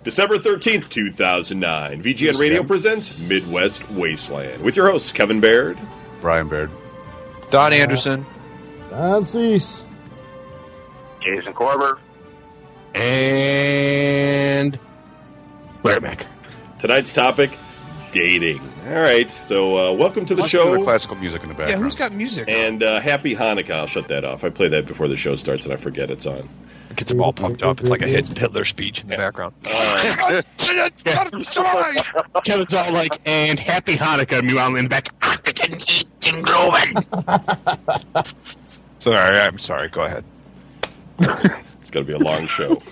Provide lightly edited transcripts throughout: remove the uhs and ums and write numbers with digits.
December 13th, 2009. VGN Radio presents Midwest Wasteland with your hosts, Kevin Baird, Brian Baird, Don Anderson, Don Cease, Jason Corber, and Larry Mack. Tonight's topic, dating. All right, so welcome to the show. The classical music in the background. Yeah, who's got music? And happy Hanukkah. I'll shut that off. I play that before the show starts and I forget it's on. It gets them all pumped up. It's like a Hitler speech in the background. Kevin's all like, and happy Hanukkah, meanwhile in the back. Sorry, I'm sorry. Go ahead. It's going to be a long show.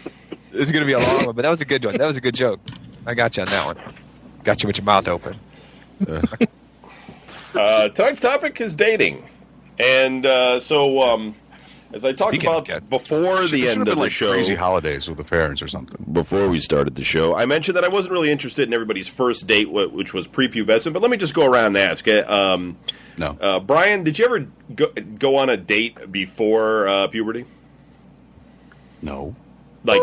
It's going to be a long one, but that was a good one. That was a good joke. I got you on that one. Got you with your mouth open. Tonight's topic is dating. And as I talked about before the end of the show, crazy holidays with the parents or something. Before we started the show, I mentioned that I wasn't really interested in everybody's first date, which was prepubescent. But let me just go around and ask. No, Brian, did you ever go on a date before puberty? No. Like,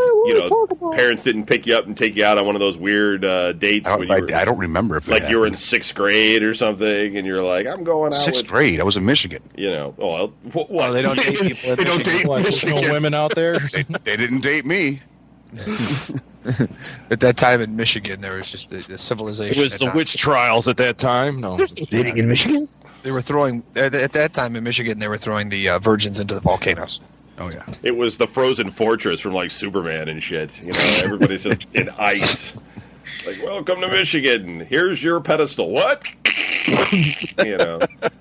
parents didn't pick you up and take you out on one of those weird dates. I don't remember if like you were in 6th grade or something, and you're like, I'm going out. 6th grade. I was in Michigan. Well, they don't date people. They don't date no women out there. They didn't date me. At that time in Michigan, there was just the civilization. It was the witch trials at that time. No, dating in Michigan? They were throwing at that time in Michigan. They were throwing the virgins into the volcanoes. Oh yeah, it was the frozen fortress from like Superman and shit. Everybody's just in ice. Like, welcome to Michigan. Here's your pedestal. What?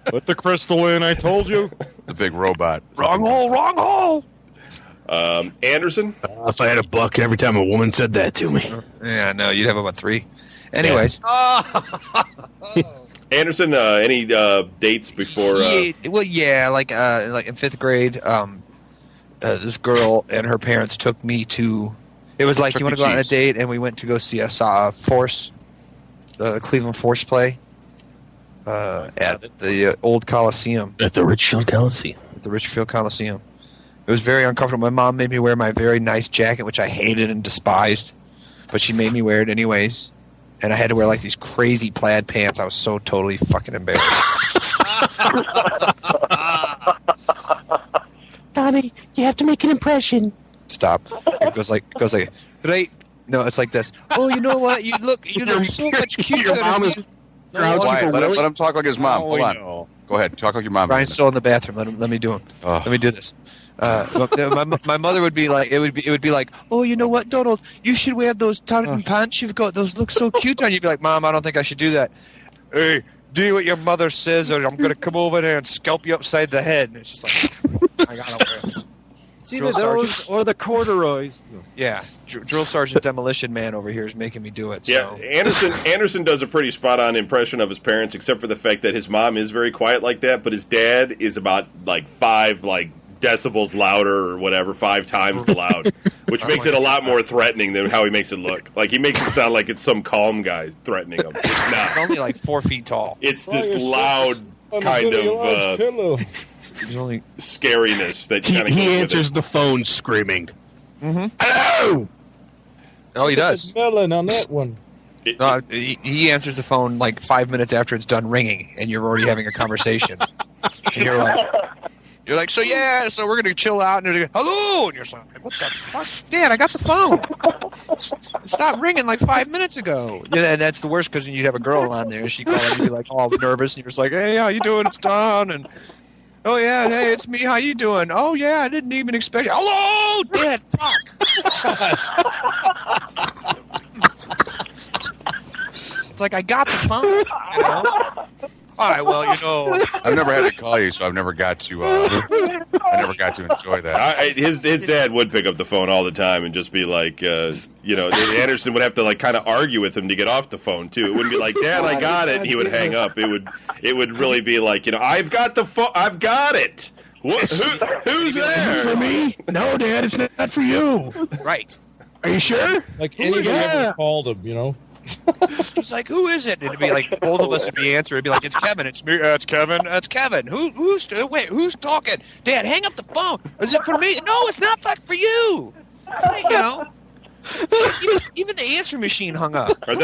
Put the crystal in. I told you. The big robot. Wrong hole. Anderson. If I had a buck every time a woman said that to me. Yeah, no, you'd have about 3. Anyways. Anderson, any dates before? Like in 5th grade. This girl and her parents took me to. It was like, you want to go on a date, and we went to go see the Cleveland Force play at the old Coliseum. At the Richfield Coliseum. It was very uncomfortable. My mom made me wear my very nice jacket, which I hated and despised, but she made me wear it anyways. And I had to wear like these crazy plaid pants. I was so totally fucking embarrassed. Donnie, you have to make an impression. Stop. It goes like, right? No, it's like this. Oh, you know what? You look so much cuter. Let him talk like his mom. Hold on. Go ahead. Talk like your mom. Brian's still in the bathroom. Let me do him. Let me do this. My mother would be like, it would be like, oh, you know what, Donald? You should wear those tartan pants you've got. Those look so cute on you. You'd be like, Mom, I don't think I should do that. Hey, do what your mother says, or I'm going to come over there and scalp you upside the head. And it's just like, I got to wear it. It's either those or the corduroys. Yeah, Drill Sergeant Demolition Man over here is making me do it. Yeah, so. Anderson does a pretty spot-on impression of his parents, except for the fact that his mom is very quiet like that, but his dad is about 5 decibels louder or whatever, 5 times the loud, which makes it a lot more threatening than how he makes it look. Like, he makes it sound like it's some calm guy threatening him. It's not. It's only 4 feet tall. It's this loud kind of scariness that kind of he answers the phone screaming. Mm-hmm. Hello! Oh, he does. Melon on that one. He answers the phone 5 minutes after it's done ringing, and you're already having a conversation. And you're like, so we're going to chill out, and you're like, hello! And you're like, what the fuck? Dad, I got the phone. It stopped ringing 5 minutes ago. Yeah, and that's the worst, because you'd have a girl on there, and she'd call and you'd be all nervous, and you're just like, hey, how you doing? It's Don, and oh, yeah, hey, it's me, how you doing? Oh, yeah, I didn't even expect it. Hello, Dad, fuck. It's like, I got the phone, All right, well, I've never had to call you, so I've never got to. I never got to enjoy that. His dad would pick up the phone all the time and just be like, Anderson would have to kind of argue with him to get off the phone too. It wouldn't be like, Dad, I got it. And he would hang up. It would really be like, I've got the phone. I've got it. Who's there? For me? No, Dad, it's not for you. Right. Are you sure? Anybody ever called him, He's like, who is it? And it'd be like, both of us would be answering. It'd be like, it's Kevin. It's me. It's Kevin. It's Kevin. Who's talking? Dad, hang up the phone. Is it for me? No, it's not for you. Even the answering machine hung up. Or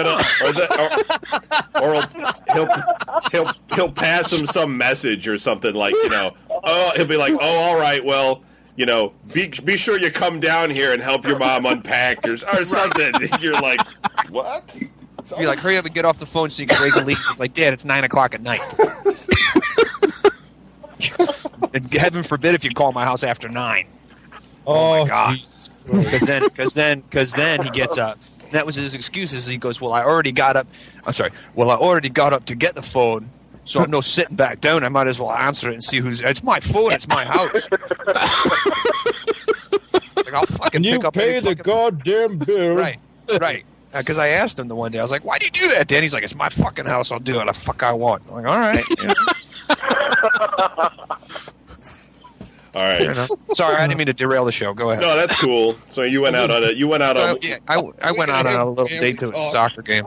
he'll pass him some message or something like, he'll be like, oh, all right, well, be sure you come down here and help your mom unpack or something. You're like, what? You're like, hurry up and get off the phone so you can rake the leaks. It's like, Dad, it's 9:00 at night. And heaven forbid if you call my house after 9. Oh my God! Because then he gets up. And that was his excuses. He goes, well, I already got up. I'm sorry. Well, I already got up to get the phone, so I'm no sitting back down. I might as well answer it and see who's. It's my phone. It's my house. It's like, I'll fucking You pick up. pay the goddamn bill. Right. Because I asked him the one day, I was like, why do you do that, Dan? He's like, it's my fucking house. I'll do what the fuck I want. I'm like, all right. All right. Sorry, I didn't mean to derail the show. Go ahead. No, that's cool. So you went out on it. I went out on a little date to a soccer game.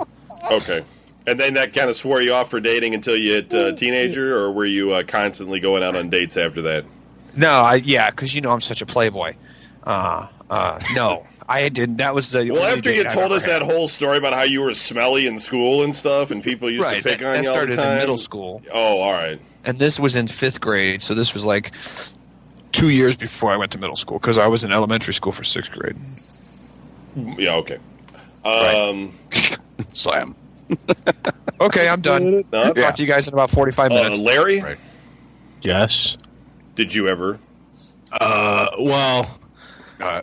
Okay. And then that kind of swore you off for dating until you hit teenager, or were you constantly going out on dates after that? No, because I'm such a playboy. No, I didn't. That was the well. After you told us that whole story about how you were smelly in school and stuff, and people used to pick on you all the time. That started in middle school. Oh, all right. And this was in 5th grade, so this was like 2 years before I went to middle school because I was in elementary school for 6th grade. Yeah. Okay. Slam. Okay, I'm done. I'll talk to you guys in about 45 minutes. Larry? Right. Yes. Did you ever?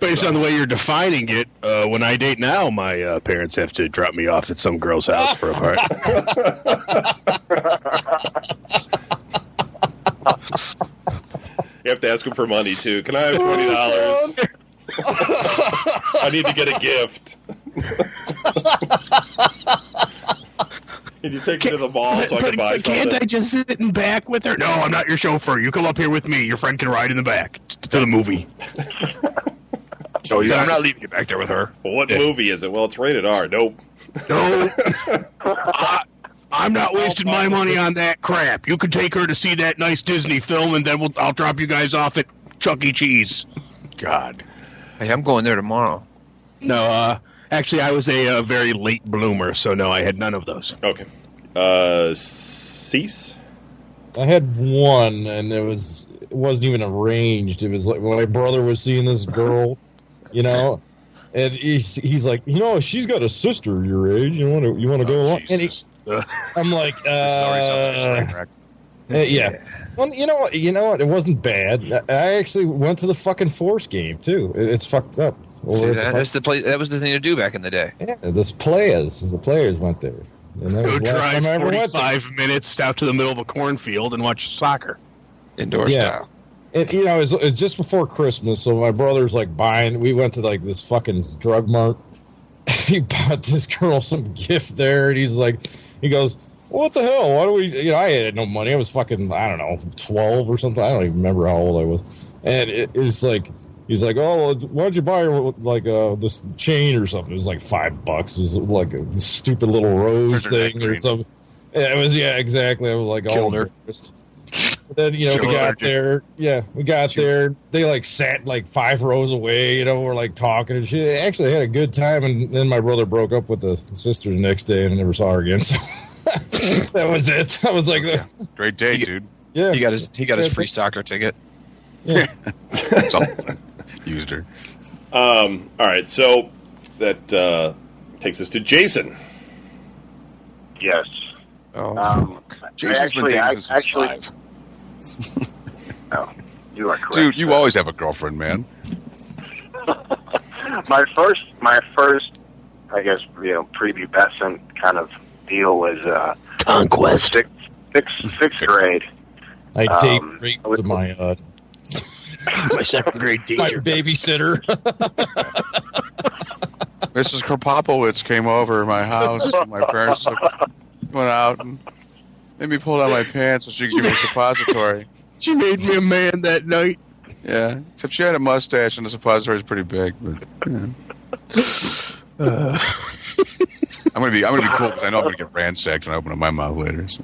Based on the way you're defining it, when I date now, my parents have to drop me off at some girl's house for a party. You have to ask them for money, too. Can I have $20? I need to get a gift. Can you take me to the mall so I can buy something? Can't I just sit in back with her? No, I'm not your chauffeur. You come up here with me. Your friend can ride in the back to the movie. Oh, yeah, I'm not leaving you back there with her. Well, what movie is it? Well, it's rated R. Nope. No. I'm not wasting my money on that crap. You can take her to see that nice Disney film, and then I'll drop you guys off at Chuck E. Cheese. God. Hey, I'm going there tomorrow. No, actually, I was a very late bloomer, so no, I had none of those. Okay. Cease? I had one, and it wasn't even arranged. It was like my brother was seeing this girl, and he's like, she's got a sister your age. You want to go along? And I'm like, yeah. Well, you know what? It wasn't bad. I actually went to the fucking Force game too. It's fucked up. See, that's the place. That was the thing to do back in the day. Yeah, the players went there. And that Go was the last drive time I ever went 45 minutes out to the middle of a cornfield and watch soccer. Indoor style. And, it's just before Christmas, so my brother's like we went to like this fucking drug mart. He bought this girl some gift there, and he goes, what the hell? Why do we, I had no money. I was fucking, I don't know, 12 or something. I don't even remember how old I was. And it's like, he's like, oh, why'd you buy her like this chain or something? It was like $5. It was like a stupid little rose thing or something. Yeah, it was, exactly. I was like, killed her. But then, we got there. Yeah, we got there. They like sat like 5 rows away, we're like talking and shit. I actually had a good time. And then my brother broke up with the sister the next day and I never saw her again. So that was it. I was like, great day, dude. Yeah. He got his free soccer ticket. Yeah. Used her. All right, so that takes us to Jason. Yes. Oh, Jason's been dating since he was 5. No, you are correct. Dude, you always have a girlfriend, man. my first, I guess, prepubescent kind of deal was Conquest. Sixth grade. I date raped with my My 2nd grade my teacher. babysitter. Mrs. Kropopowitz came over my house. And my parents went out and made me pull down my pants so she could give me a suppository. She made me a man that night. Yeah, except she had a mustache and the suppository is pretty big. But I'm gonna be cool because I know I'm gonna get ransacked when I open up my mouth later. So.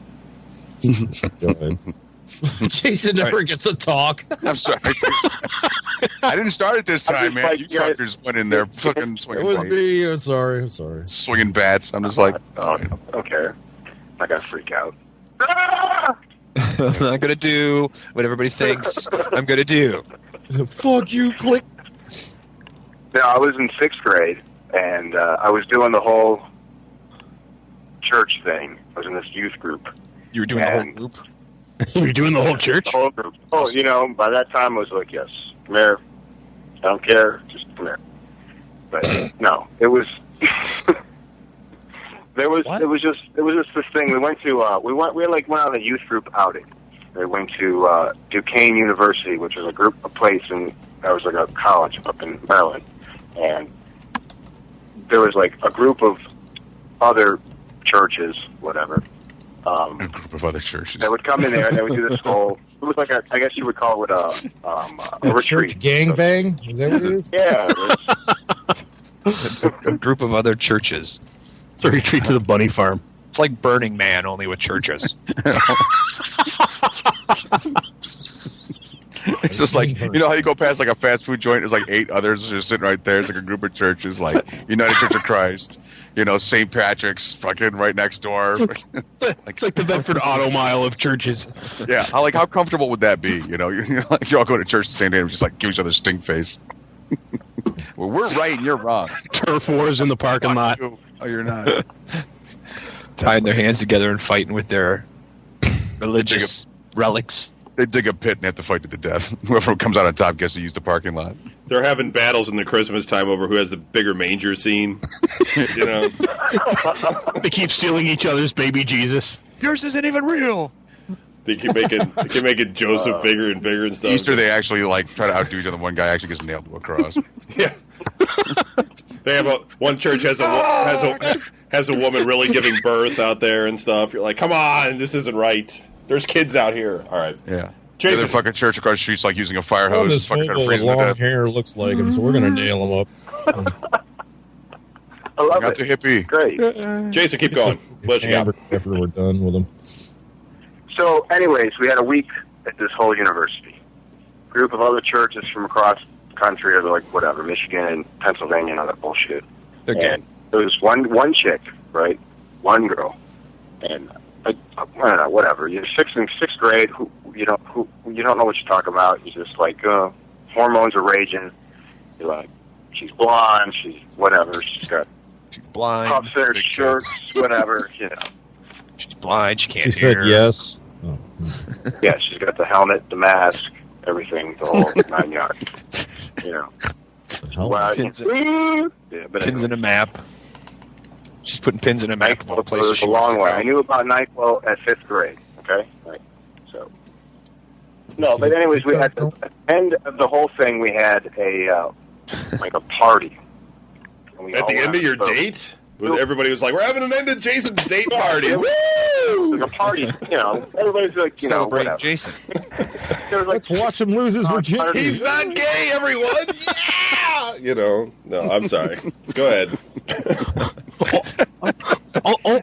Jason never gets to talk. I'm sorry. I didn't start it this time, man. like, You yeah, fuckers went in there fucking It swinging was blades, me. I'm sorry. swinging bats. I'm just like, oh, yeah. Okay. I gotta freak out. I'm not gonna do what everybody thinks I'm gonna do. Fuck you, click. No, I was in 6th grade, and I was doing the whole church thing. I was in this youth group. You were doing the whole group. You're doing the whole church? The whole group. Oh, by that time I was like, yes, come here. I don't care. Just come here. But no, it was. It was just this thing. We went to we went on a youth group outing. We went to Duquesne University, which was a place that was like a college up in Maryland, and there was like a group of other churches, whatever. A group of other churches. They would come in there and they would do this whole. It was like I guess you would call it a retreat. Church gangbang? Is that what it is? Yeah. A group of other churches. The retreat to the bunny farm. It's like Burning Man, only with churches. It's just like, you know how you go past like a fast food joint, there's like 8 others just sitting right there. It's like a group of churches, like United Church of Christ, St. Patrick's fucking right next door. It's like the Bedford Auto Mile of churches. Yeah, how comfortable would that be? You're all going to church the same day and just like give each other stink face. Well, we're right and you're wrong. Turf wars in the parking lot. You. Oh, you're not. Tying their hands together and fighting with their religious relics. They dig a pit and have to fight to the death. Whoever comes out on top gets to use the parking lot. They're having battles in the Christmas time over who has the bigger manger scene. They keep stealing each other's baby Jesus. Yours isn't even real. They keep making Joseph bigger and bigger and stuff. Easter, they actually like try to outdo each other. One guy actually gets nailed to a cross. Yeah. They have one church has a woman really giving birth out there and stuff. You're like, come on, this isn't right. There's kids out here. All right. Yeah. Jason. The other fucking church across the street's like using a fire hose. This Fucking trying to fool freeze with him to long death. hair looks like him, so we're gonna nail him up. I love Got it. the hippie. Great. Jason, keep going. What you got? After we're done with him. So, anyways, we had a week at this whole university. Group of other churches from across the country, or like whatever, Michigan, Pennsylvania, and all that bullshit. They're good. And there was one chick, right? One girl, and I don't know, whatever. You're sixth grade. You don't know what you're talking about. You're just like hormones are raging. You're like, she's blonde. She's whatever. She's got She's blind. puffs in her Big shirts, whatever. She's blind. She can't She hear. said yes. Oh. Yeah, she's got the helmet, the mask, everything, the whole 9 yards. Well, Pins, yeah, but pins in a map. She's putting pins in a map of all the places was she a wants long to way. go. I knew about NyQuil at 5th grade. Okay, right. So no, but anyways, we had at the end of the whole thing. We had a like a party. And we At all the end went of your out. So date? Everybody was like, we're having an end of Jason's date party. It Woo! was like a party. Everybody's like, Celebrate whatever. Jason. There was like Let's watch him lose his virginity. He's not gay, everyone. Yeah. No, I'm sorry. Go ahead.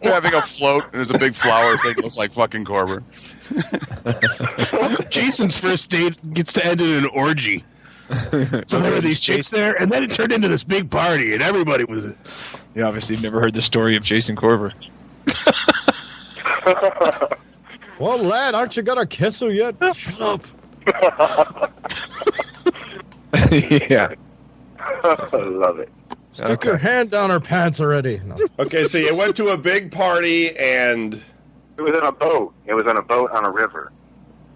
They're having a float, and there's a big flower thing. Looks like fucking Corber. Jason's first date gets to end in an orgy. So there were these chicks there, and then it turned into this big party, and everybody was. You obviously have never heard the story of Jason Corber. Well, lad, aren't you gonna kiss her yet? Shut up. Yeah. I love it. Stick your hand down her pants already. No. Okay, so you went to a big party and It was in a boat. It was on a boat on a river,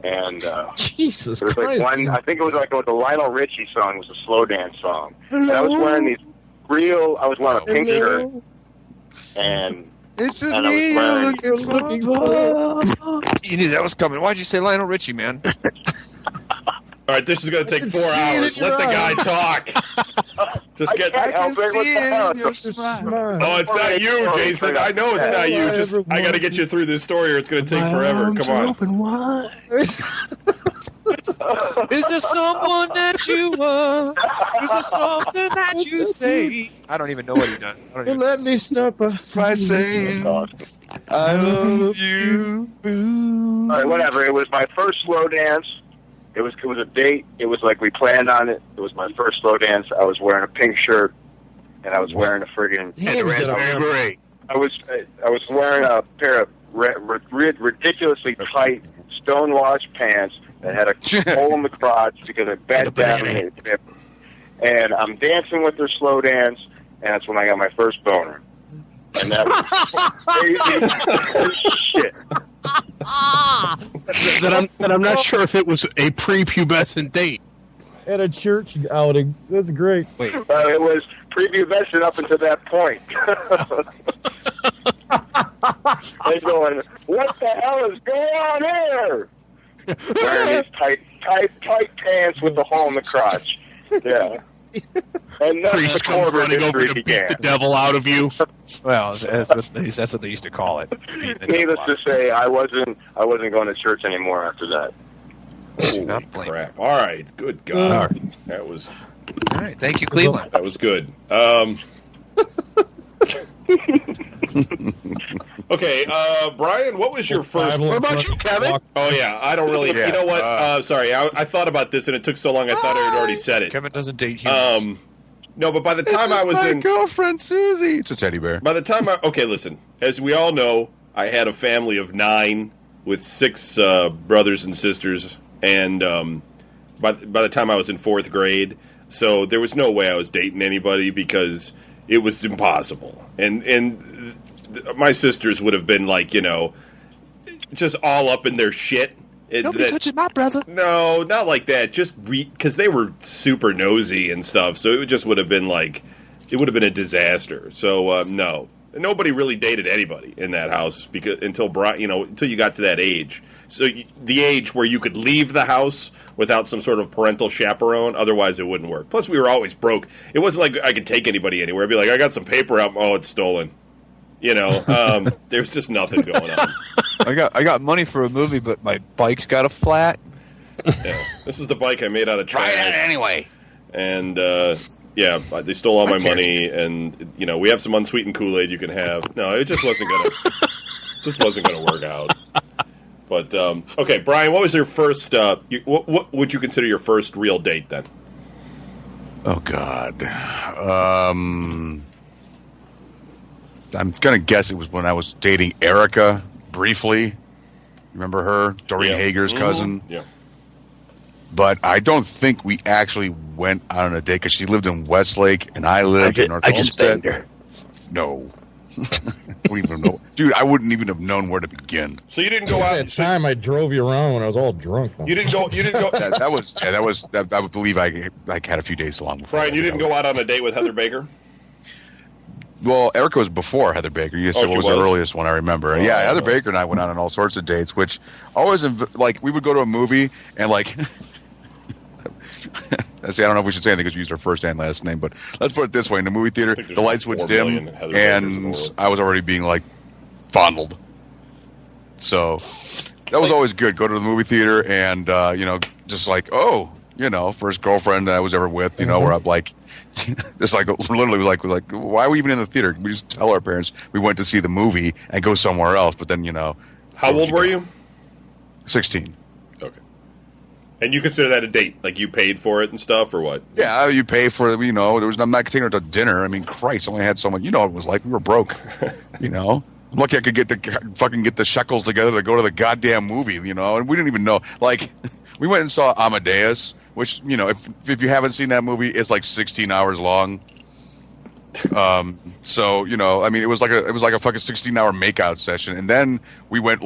and Jesus it was like Christ. one. I think it was like a Lionel Richie song. It was a slow dance song. And I was wearing these I was wearing a pink shirt, and It's just And I was me wearing- looking for. You knew that was coming. Why'd you say Lionel Richie, man? all right, this is going to take 4 see it hours. in your Let the guy eyes. talk. Just I get. can't help it. What the hell? your It's just- smile. Oh, it's not you, Jason. I know it's not you. Just I got to get you through this story, or it's going to take forever. Come on. Is there someone that you want? Is there something that you say? I don't even know what he done. I don't even Let me stop us. By saying, I love you. All right, whatever. It was my first slow dance. It was a date. It was like we planned on it. It was my first slow dance. I was wearing a pink shirt, and I was wearing a friggin' And the raspberry beret. I was wearing a pair of ridiculously tight stonewashed pants that had a hole in the crotch because I bent down and I'm dancing with their slow dance, and that's when I got my first boner. And that was crazy as shit. That I'm not sure if it was a prepubescent date. At a church outing. That's great. Wait, It was prepubescent up until that point. They're going, what the hell is going on here? Wearing these tight pants with the hole in the crotch. Yeah. And then Priest the comes Corver running over history to beat began. the devil out of you. well, that's what they used to call it. Needless to say, I wasn't going to church anymore after that. Do not blame me. Crap. All right. Good God. That was All right, thank you, Cleveland. good. Okay, Brian, what was your first? What about you, Kevin? Oh yeah, I don't really. Yeah, You know what? Sorry, I thought about this and it took so long. I thought I had already said it. Kevin doesn't date humans. No, but by the time I was my in, girlfriend Susie. It's a teddy bear. by the time okay, listen. As we all know, I had a family of 9 with 6 brothers and sisters, and by the time I was in 4th grade, so there was no way I was dating anybody because it was impossible. And my sisters would have been like, just all up in their shit. Nobody touches my brother. No, not like that. Just because they were super nosy and stuff, so it just would have been like, it would have been a disaster. So no, nobody really dated anybody in that house because until you got to that age. So the age where you could leave the house without some sort of parental chaperone, otherwise it wouldn't work. Plus, we were always broke. It wasn't like I could take anybody anywhere. I'd be like, I got some paper out. Oh, it's stolen. There's just nothing going on. I got money for a movie, but my bike's got a flat. Yeah. This is the bike I made out of trash. Try it anyway. And they stole all my money, and we have some unsweetened Kool-Aid you can have. No, it just wasn't gonna work out. But okay, Brian, what was your first? What would you consider your first real date then? Oh God. I'm gonna guess it was when I was dating Erica briefly. Remember her, Doreen Hager's cousin? Yeah. But I don't think we actually went out on a date because she lived in Westlake and I lived in North Olmsted. No. I wouldn't even know. Dude, I wouldn't even have known where to begin. So you didn't go out. At that time, I drove you around when I was all drunk. You didn't go. That was. I would believe I had a few days along before. Brian, you didn't go out on a date with Heather Baker? Well, Erica was before Heather Baker. You said what was the earliest one I remember. Oh, Yeah, Heather Baker and I went out on all sorts of dates, which always, we would go to a movie and, see, I don't know if we should say anything because we used our first and last name, but let's put it this way. In the movie theater, the lights would dim, and I was already being, fondled. So that was always good. Go to the movie theater and, just first girlfriend I was ever with, where I'm just literally was why are we even in the theater? We just tell our parents we went to see the movie and go somewhere else. But then, How old were you? 16. Okay. And you consider that a date? Like you paid for it and stuff, or what? Yeah, you pay for it. I'm not taking her to dinner. I mean, Christ, I only had someone. What it was like. We were broke. I'm lucky I could get the shekels together to go to the goddamn movie. And we didn't even know. We went and saw Amadeus, which if you haven't seen that movie, it's 16 hours long. So it was like a fucking 16-hour makeout session, and then we went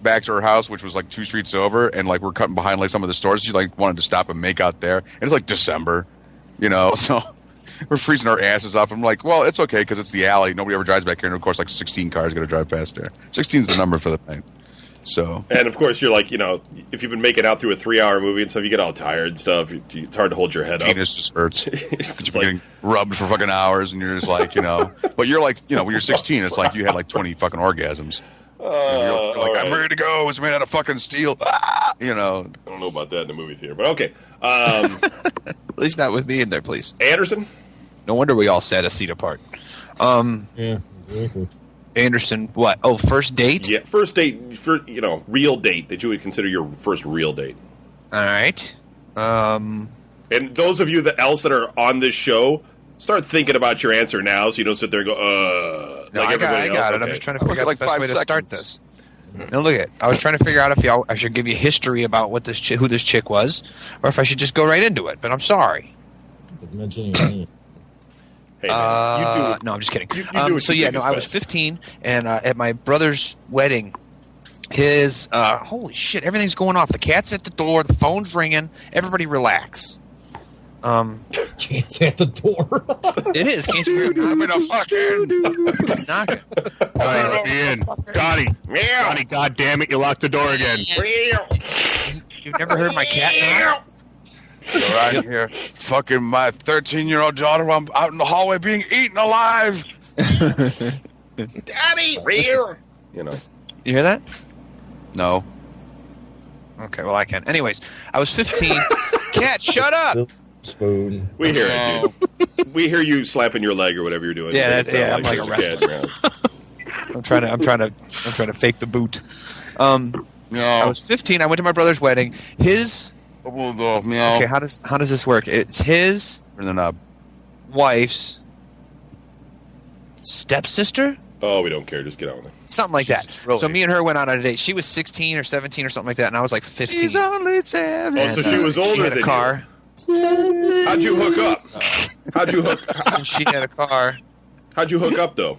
back to her house, which was 2 streets over, and we're cutting behind some of the stores. She wanted to stop and make out there, and it's December, so we're freezing our asses off. I'm well, it's okay because it's the alley. Nobody ever drives back here, and of course 16 cars going to drive past there. 16 is the number for the night. So, and of course you're if you've been making out through a 3-hour movie and stuff, you get all tired and stuff. It's hard to hold your head up. Penis just hurts. You've been getting rubbed for fucking hours, and you're just But you're when you're 16, it's you had 20 fucking orgasms. You're I'm ready to go. It's made out of fucking steel. I don't know about that in the movie theater, but okay. At least not with me in there, please. Anderson? No wonder we all sat a seat apart. Yeah, exactly. Anderson, what? Oh, first date? Yeah, first date, real date that you would consider your first real date. All right. And those of you else that are on this show, start thinking about your answer now, so you don't sit there and go, No, like I got it. Okay. I'm just trying to figure out like the best 5 way to start seconds. this. Now look at. I was trying to figure out if I should give you history about what who this chick was, or if I should just go right into it. But I'm sorry. Mentioning your name. Hey, man, you do, No, I'm just kidding. you do what So you yeah, think no, is I was best. 15, and at my brother's wedding, his holy shit, everything's going off. The cat's at the door, the phone's ringing. Everybody relax. Chance at the door. It is. Can't you hear it? I'm in a fucking. It's knocking. All right, let me in. Dottie, God damn it, you locked the door again. You've never heard my cat knock? Right here, fucking my 13-year-old daughter. I'm out in the hallway being eaten alive. Daddy, real. You hear that? No. Okay, well I can. Anyways, I was 15. Cat, shut up. Spoon. We hear it, dude. We hear you slapping your leg or whatever you're doing. Yeah, It sounds I'm like a there's wrestler. cat around. I'm trying to fake the boot. I No. was 15. I went to my brother's wedding. His No. okay. How does this work? It's his Turn the knob. wife's stepsister, Oh, we don't care. Just get on with it. something like that. Jesus, really? So me and her went out on a date. She was 16 or 17 or something like that, and I was like 15. She's only 7. Oh, so she was older She had than a car. How'd you hook up? How'd you hook? And she had a car How'd you hook up though?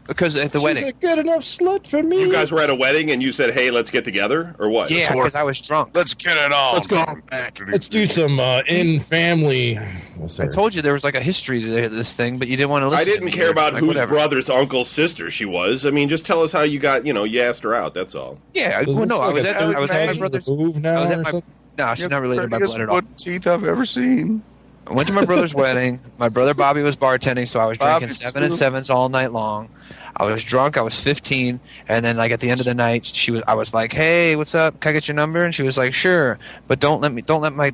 because at the She's wedding. a good enough slut for me. You guys were at a wedding and you said, "Hey, let's get together," or what? Yeah, because I was drunk. Let's get it on. Let's go back. Let's do some in family. I told you there was like a history to this thing, but you didn't want to I listen. to didn't me. care You're about just like, whose whatever. brother's uncle's sister she was. I mean, just tell us how you got. You asked her out. That's all. Yeah, well, no, I was at my brother's. Now I was or at my. something? No, she's not related by blood at all. What teeth I've ever seen. I went to my brother's wedding. My brother Bobby was bartending, so I was drinking Bobby's 7 and 7s all night long. I was drunk. I was 15, and then like at the end of the night, I was like, "Hey, what's up? Can I get your number?" And she was like, "Sure, but don't let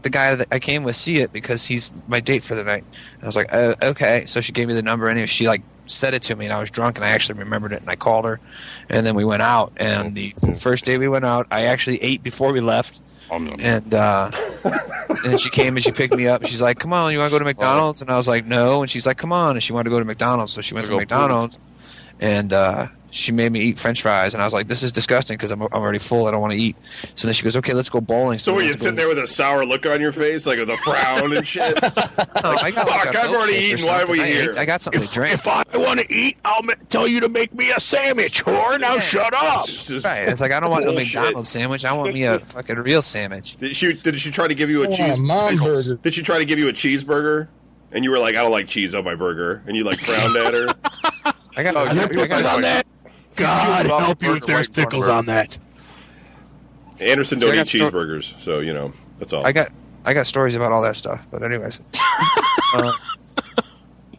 the guy that I came with see it because he's my date for the night." And I was like, "Okay." So she gave me the number, and she like said it to me, and I was drunk, and I actually remembered it, and I called her, and then we went out. And the first day we went out, I actually ate before we left. And then she came and she picked me up. And she's like, "Come on, you want to go to McDonald's?" And I was like, "No." And she's like, "Come on." And she wanted to go to McDonald's, so she went to McDonald's. And she made me eat French fries, and I was like, "This is disgusting because I'm already full. I don't want to eat." So then she goes, "Okay, let's go bowling." So were we you went to sitting go- there with a sour look on your face, like with a frown and shit? No, I got like Fuck, a I've already milkshake or eaten. Why are we something. here? I got something to drink. If I want to eat, I'll tell you to make me a sandwich, whore. Now Yeah. shut up. Right. It's like I don't want no Bullshit. McDonald's sandwich. I want me a fucking real sandwich. Did she try to give you a I want a cheese? mom burger. Did she try to give you a cheeseburger? And you were like, "I don't like cheese on my burger," and you like frowned at her. I got. Oh, I yeah, got, I got on that. God Off the help you if burger there's right in front of pickles her. on that. Anderson So don't I eat got cheeseburgers, so that's all. I got stories about all that stuff. But anyways,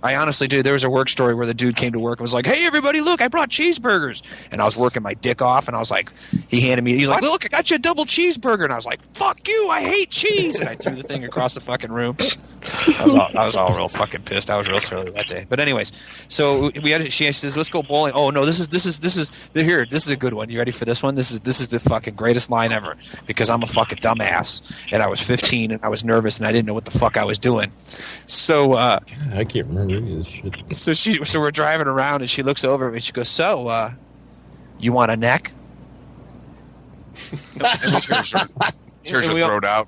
I honestly, dude, there was a work story where the dude came to work and was like, "Hey, everybody, look, I brought cheeseburgers." And I was working my dick off, and I was like, he's like, "Look, I got you a double cheeseburger." And I was like, "Fuck you, I hate cheese." And I threw the thing across the fucking room. I was all real fucking pissed. I was real silly that day. But anyways, so she says, "Let's go bowling." Oh no, this is a good one. You ready for this one? This is the fucking greatest line ever because I'm a fucking dumbass and I was 15 and I was nervous and I didn't know what the fuck I was doing. So I can't remember this shit. so we're driving around and she looks over at me and she goes, "So you want a neck?" Tears And her we all- throat out.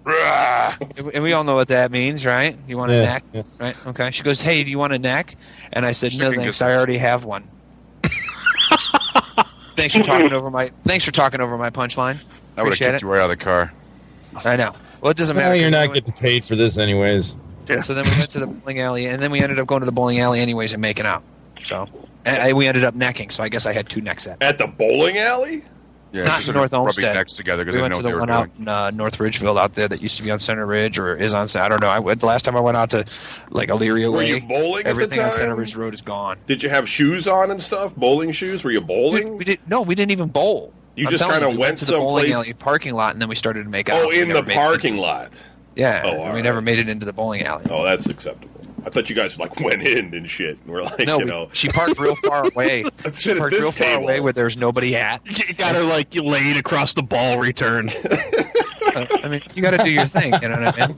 And we all know what that means, right? You want a Yeah, neck, yeah. right? Okay. She goes, "Hey, do you want a neck?" And I said, "No, Shipping thanks. distance. I already have one." Thanks for talking over my punchline. I would have Appreciate kicked it. you right out of the car. I know. Well, it doesn't matter. Well, you're 'cause not then we- getting paid for this, anyways. So then we went to the bowling alley, and then we ended up going to the bowling alley anyways and making out. So we ended up necking. So I guess I had two necks that. At the bowling alley? Yeah, Not just in North rubbing Olmsted. necks together because We they went know to what the they were one doing. out in North Ridgeville out there that used to be on Center Ridge or is on. I don't know. The last time I went out to like Elyria Were Way, you bowling at the everything on time? Center Ridge Road is gone. Did you have shoes on and stuff? Bowling shoes? Were you bowling? Dude, we didn't even bowl. You I'm just telling kinda we went to the bowling someplace- alley parking lot, and then we started to make out. Oh, We in never the made it parking into- lot. Yeah, Oh, and all we right. never made it into the bowling alley. Oh, that's acceptable. I thought you guys like went in and shit. And we're like, no, she parked real far away. She parked real far away where there's nobody at. You got her like laid across the ball return. I mean, you got to do your thing. You know what I mean?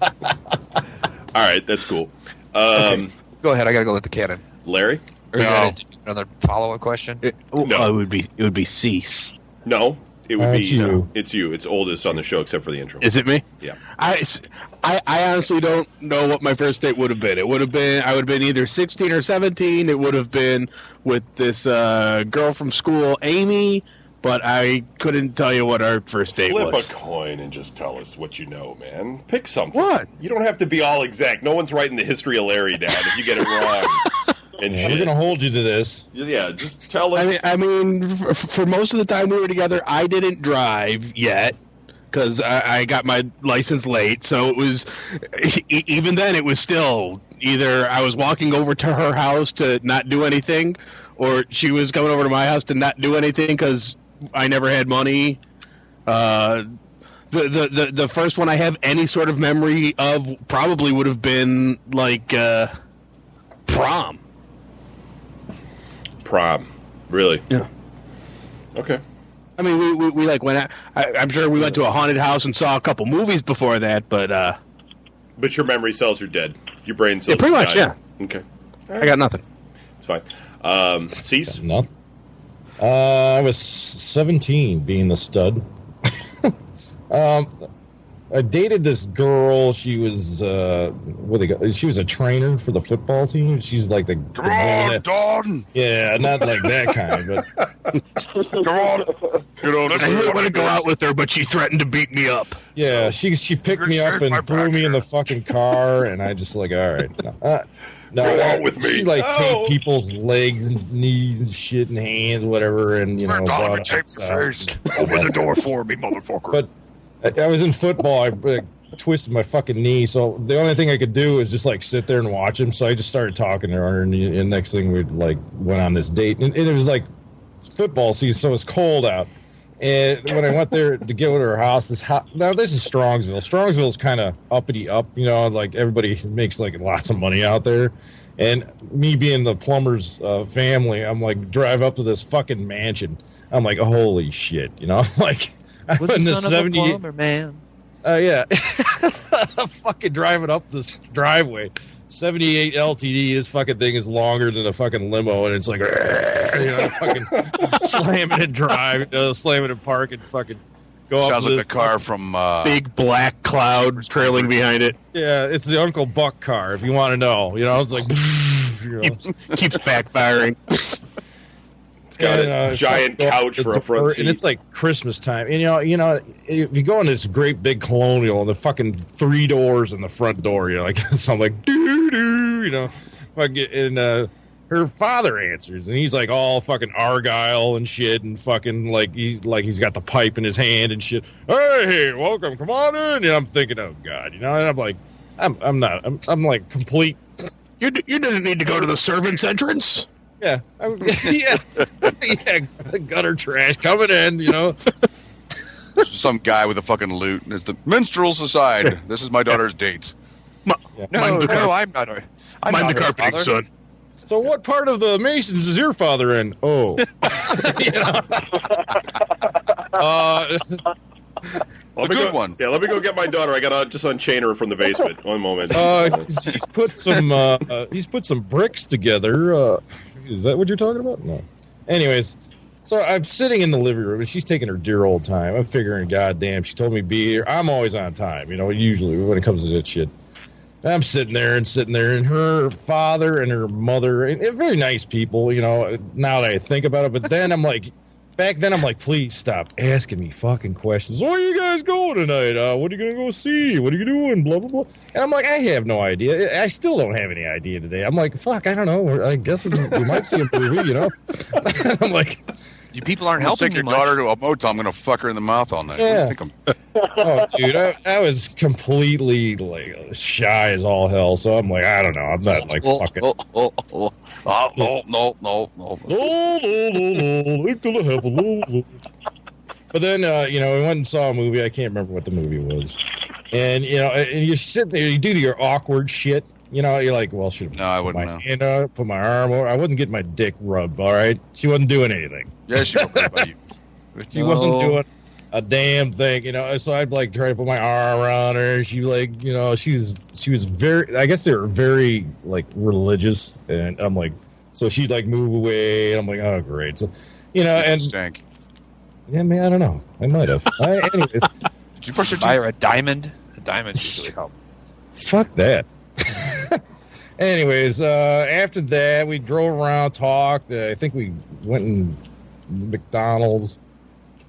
All right, that's cool. Okay. Go ahead. I got to go let the cat in. Larry? Or is that another follow-up question? No, it would be Cease. No, it would be you. It's you. It's oldest on the show except for the intro. Is it me? Yeah. I honestly don't know what my first date would have been. I would have been either 16 or 17. It would have been with this girl from school, Amy, but I couldn't tell you what our first date was. Flip a coin and just tell us what you know, man. Pick something. What? You don't have to be all exact. No one's writing the history of Larry down if you get it wrong. And We're going to hold you to this. Yeah, just tell us. I mean, for most of the time we were together, I didn't drive yet because I got my license late. So it was, even then, it was still either I was walking over to her house to not do anything, or she was coming over to my house to not do anything because I never had money. The first one I have any sort of memory of probably would have been like prom. Prom. Really? Yeah. Okay. I mean, we like went out. I'm sure we went to a haunted house and saw a couple movies before that, but your memory cells are dead. Your brain cells. Yeah, pretty much. died. Yeah. Okay. I got nothing. It's fine. Cease? Nothing. I was 17, being the stud. I dated this girl. She was she was a trainer for the football team. She's like the Come on, Don. Yeah, not like that kind, but Come on. You know, I really want to go out with her, but she threatened to beat me up. yeah, she picked me up and threw me in the fucking car, and I just like, all right, no, Go on with me. She like No. taped people's legs and knees and shit and hands, whatever, and Don, brought tape us your out. face. Open the door for me, motherfucker. But I was in football. I twisted my fucking knee, so the only thing I could do was just like sit there and watch him. So I just started talking to her, and next thing we like went on this date, and it was like football season, so it's cold out. And when I went there to go to her house, now this is Strongsville. Strongsville's kind of uppity up, like everybody makes like lots of money out there. And me being the plumber's family, I'm like drive up to this fucking mansion. I'm like, holy shit, like. Was the son of a plumber, man? Yeah. Fucking driving up this driveway. 78 LTD, this fucking thing is longer than a fucking limo, and it's like, fucking slam it and drive, slam it and park and fucking go up. Sounds like the car from... Big black cloud trailing behind it. Yeah, it's the Uncle Buck car, if you want to know. It's like... Keeps backfiring. Got a giant couch for a front seat. And it's like Christmas time. And, if you go in this great big colonial and the fucking 3 doors in the front door, so I'm like, doo-doo, fucking, and her father answers, and he's like all fucking Argyle and shit, and fucking he's got the pipe in his hand and shit. Hey, welcome, come on in. And I'm thinking, oh God, and I'm like, I'm like complete. You didn't need to go to the servant's entrance. Yeah, yeah, gutter trash coming in, Some guy with a fucking lute. And it's the minstrels aside. This is my daughter's date. No, I'm not. I'm Mind not the her carpeting, father. son. So what part of the Masons is your father in? Oh. Let me go, yeah, let me go get my daughter. I got to just unchain her from the basement. One moment. He's put some bricks together. Is that what you're talking about? No. Anyways, so I'm sitting in the living room, and she's taking her dear old time. I'm figuring, goddamn, she told me to be here. I'm always on time, usually when it comes to that shit. I'm sitting there, and her father and her mother, and very nice people, now that I think about it. But then I'm like, back then I'm like, please stop asking me fucking questions. Where are you guys going tonight? What are you going to go see? What are you doing? Blah, blah, blah. And I'm like, I have no idea. I still don't have any idea today. I'm like, fuck, I don't know. I guess we might see a movie, I'm like... You people aren't helping take me your much. daughter to a motel. I'm going to fuck her in the mouth all night. Yeah. What do you think Oh, dude, I was completely shy as all hell. So I'm like, I don't know. I'm not like fucking. No. It's gonna happen. But then, we went and saw a movie. I can't remember what the movie was. And and you sit there, you do your awkward shit. You know, you're like, well, should No, I wouldn't know. hand up, put my arm over. I wouldn't get my dick rubbed. All right, she wasn't doing anything. Yeah, she don't care about you. She wasn't doing a damn thing, you know. So I'd like try to put my arm around her. She like, you know, she was very. I guess they were very like religious, and I'm like, so she'd like move away. And I'm like, oh great. So, you know, and stank. yeah, man, I don't know. I might have. Anyways, Did you brush your Buy teeth? her a diamond. A diamond usually help. fuck that. Anyways, after that, we drove around, talked. I think we went in McDonald's,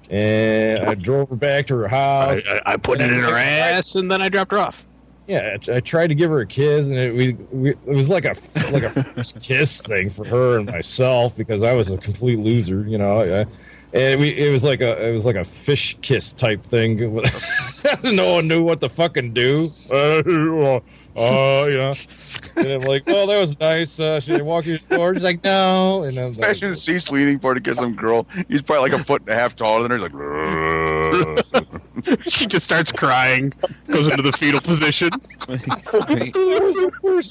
and I drove her back to her house. I put it in her ass, and then I dropped her off. Yeah, I tried to give her a kiss, and it was like a first kiss thing for her and myself because I was a complete loser, you know. And it was like a fish kiss type thing. No one knew what to fucking do. You know. And I'm like, well, that was nice. Should I walk you to the door? She's like, no. And I'm like, Imagine Cease leaning for to kiss some girl. He's probably like a foot and a half taller than her. He's like, She just starts crying, goes into the fetal position.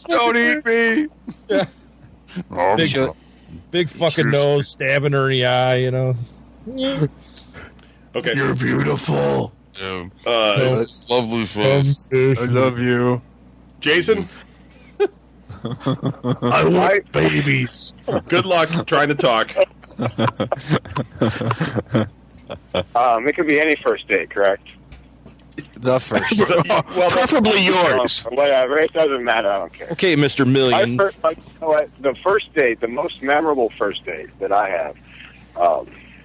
don't eat me. Yeah. Oh, Big fucking nose, stabbing her in the eye, you know. Okay. You're beautiful. it's lovely face. I love you. Jason, I like babies. good luck trying to talk. It could be any first date, correct? The first. Well, Preferably yours. Whatever. It doesn't matter. I don't care. Okay, Mr. Million. The first date, the most memorable first date that I have,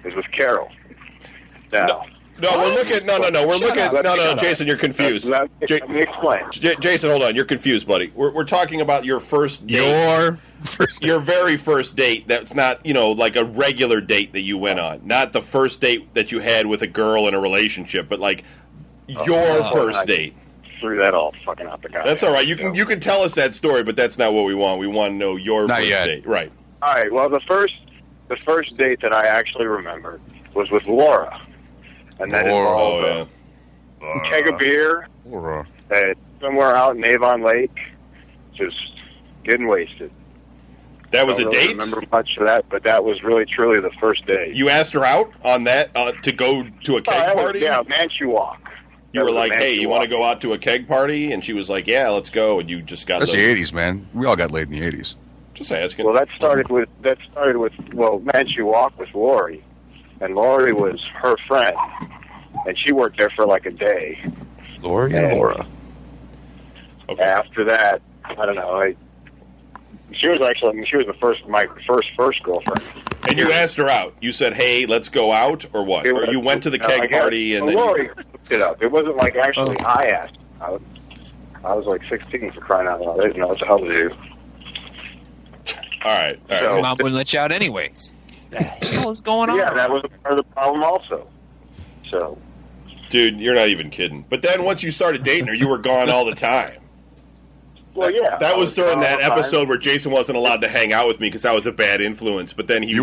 is with Carol. Now, no, we're looking. No. We're Shut looking. up. No. Shut up. Jason, you're confused. let me explain. Jason, hold on. You're confused, buddy. We're talking about your first date. Your first date. Your very first date. That's not, like a regular date that you went on. Not the first date that you had with a girl in a relationship, but like your first date. Threw that all fucking out the guy. That's all right. You can tell us that story, but that's not what we want. We want to know your Not first yet. date. Right. All right. Well, the first date that I actually remember was with Laura, and that involved a keg of beer at somewhere out in Avon Lake, just getting wasted. That was I a don't really date? remember much of that, but that was really truly the first date. You asked her out on that to go to a keg party? Yeah, Mantua. You were like, hey, you want to go out to a keg party? And she was like, yeah, let's go. And you just got That's the 80s, man. We all got laid in the 80s. Just asking. Well, that started with Mantua with Lori, and Lori was her friend, and she worked there for like a day. Lori and Laura. Okay. After that, I don't know. She was my first girlfriend. And you asked her out. You said, hey, let's go out, or what? Or you went to the keg party and then Lori hooked it up. It wasn't like actually I asked. I was like 16 for crying out loud. I didn't know what the hell to do. All right. So- Mom wouldn't let you out anyways. What the hell is going on? Yeah, that was part of the problem also. So, Dude, you're not even kidding. But then once you started dating her, you were gone all the time. well, yeah. That I was during gone that all the time. episode where Jason wasn't allowed to hang out with me because I was a bad influence. But then he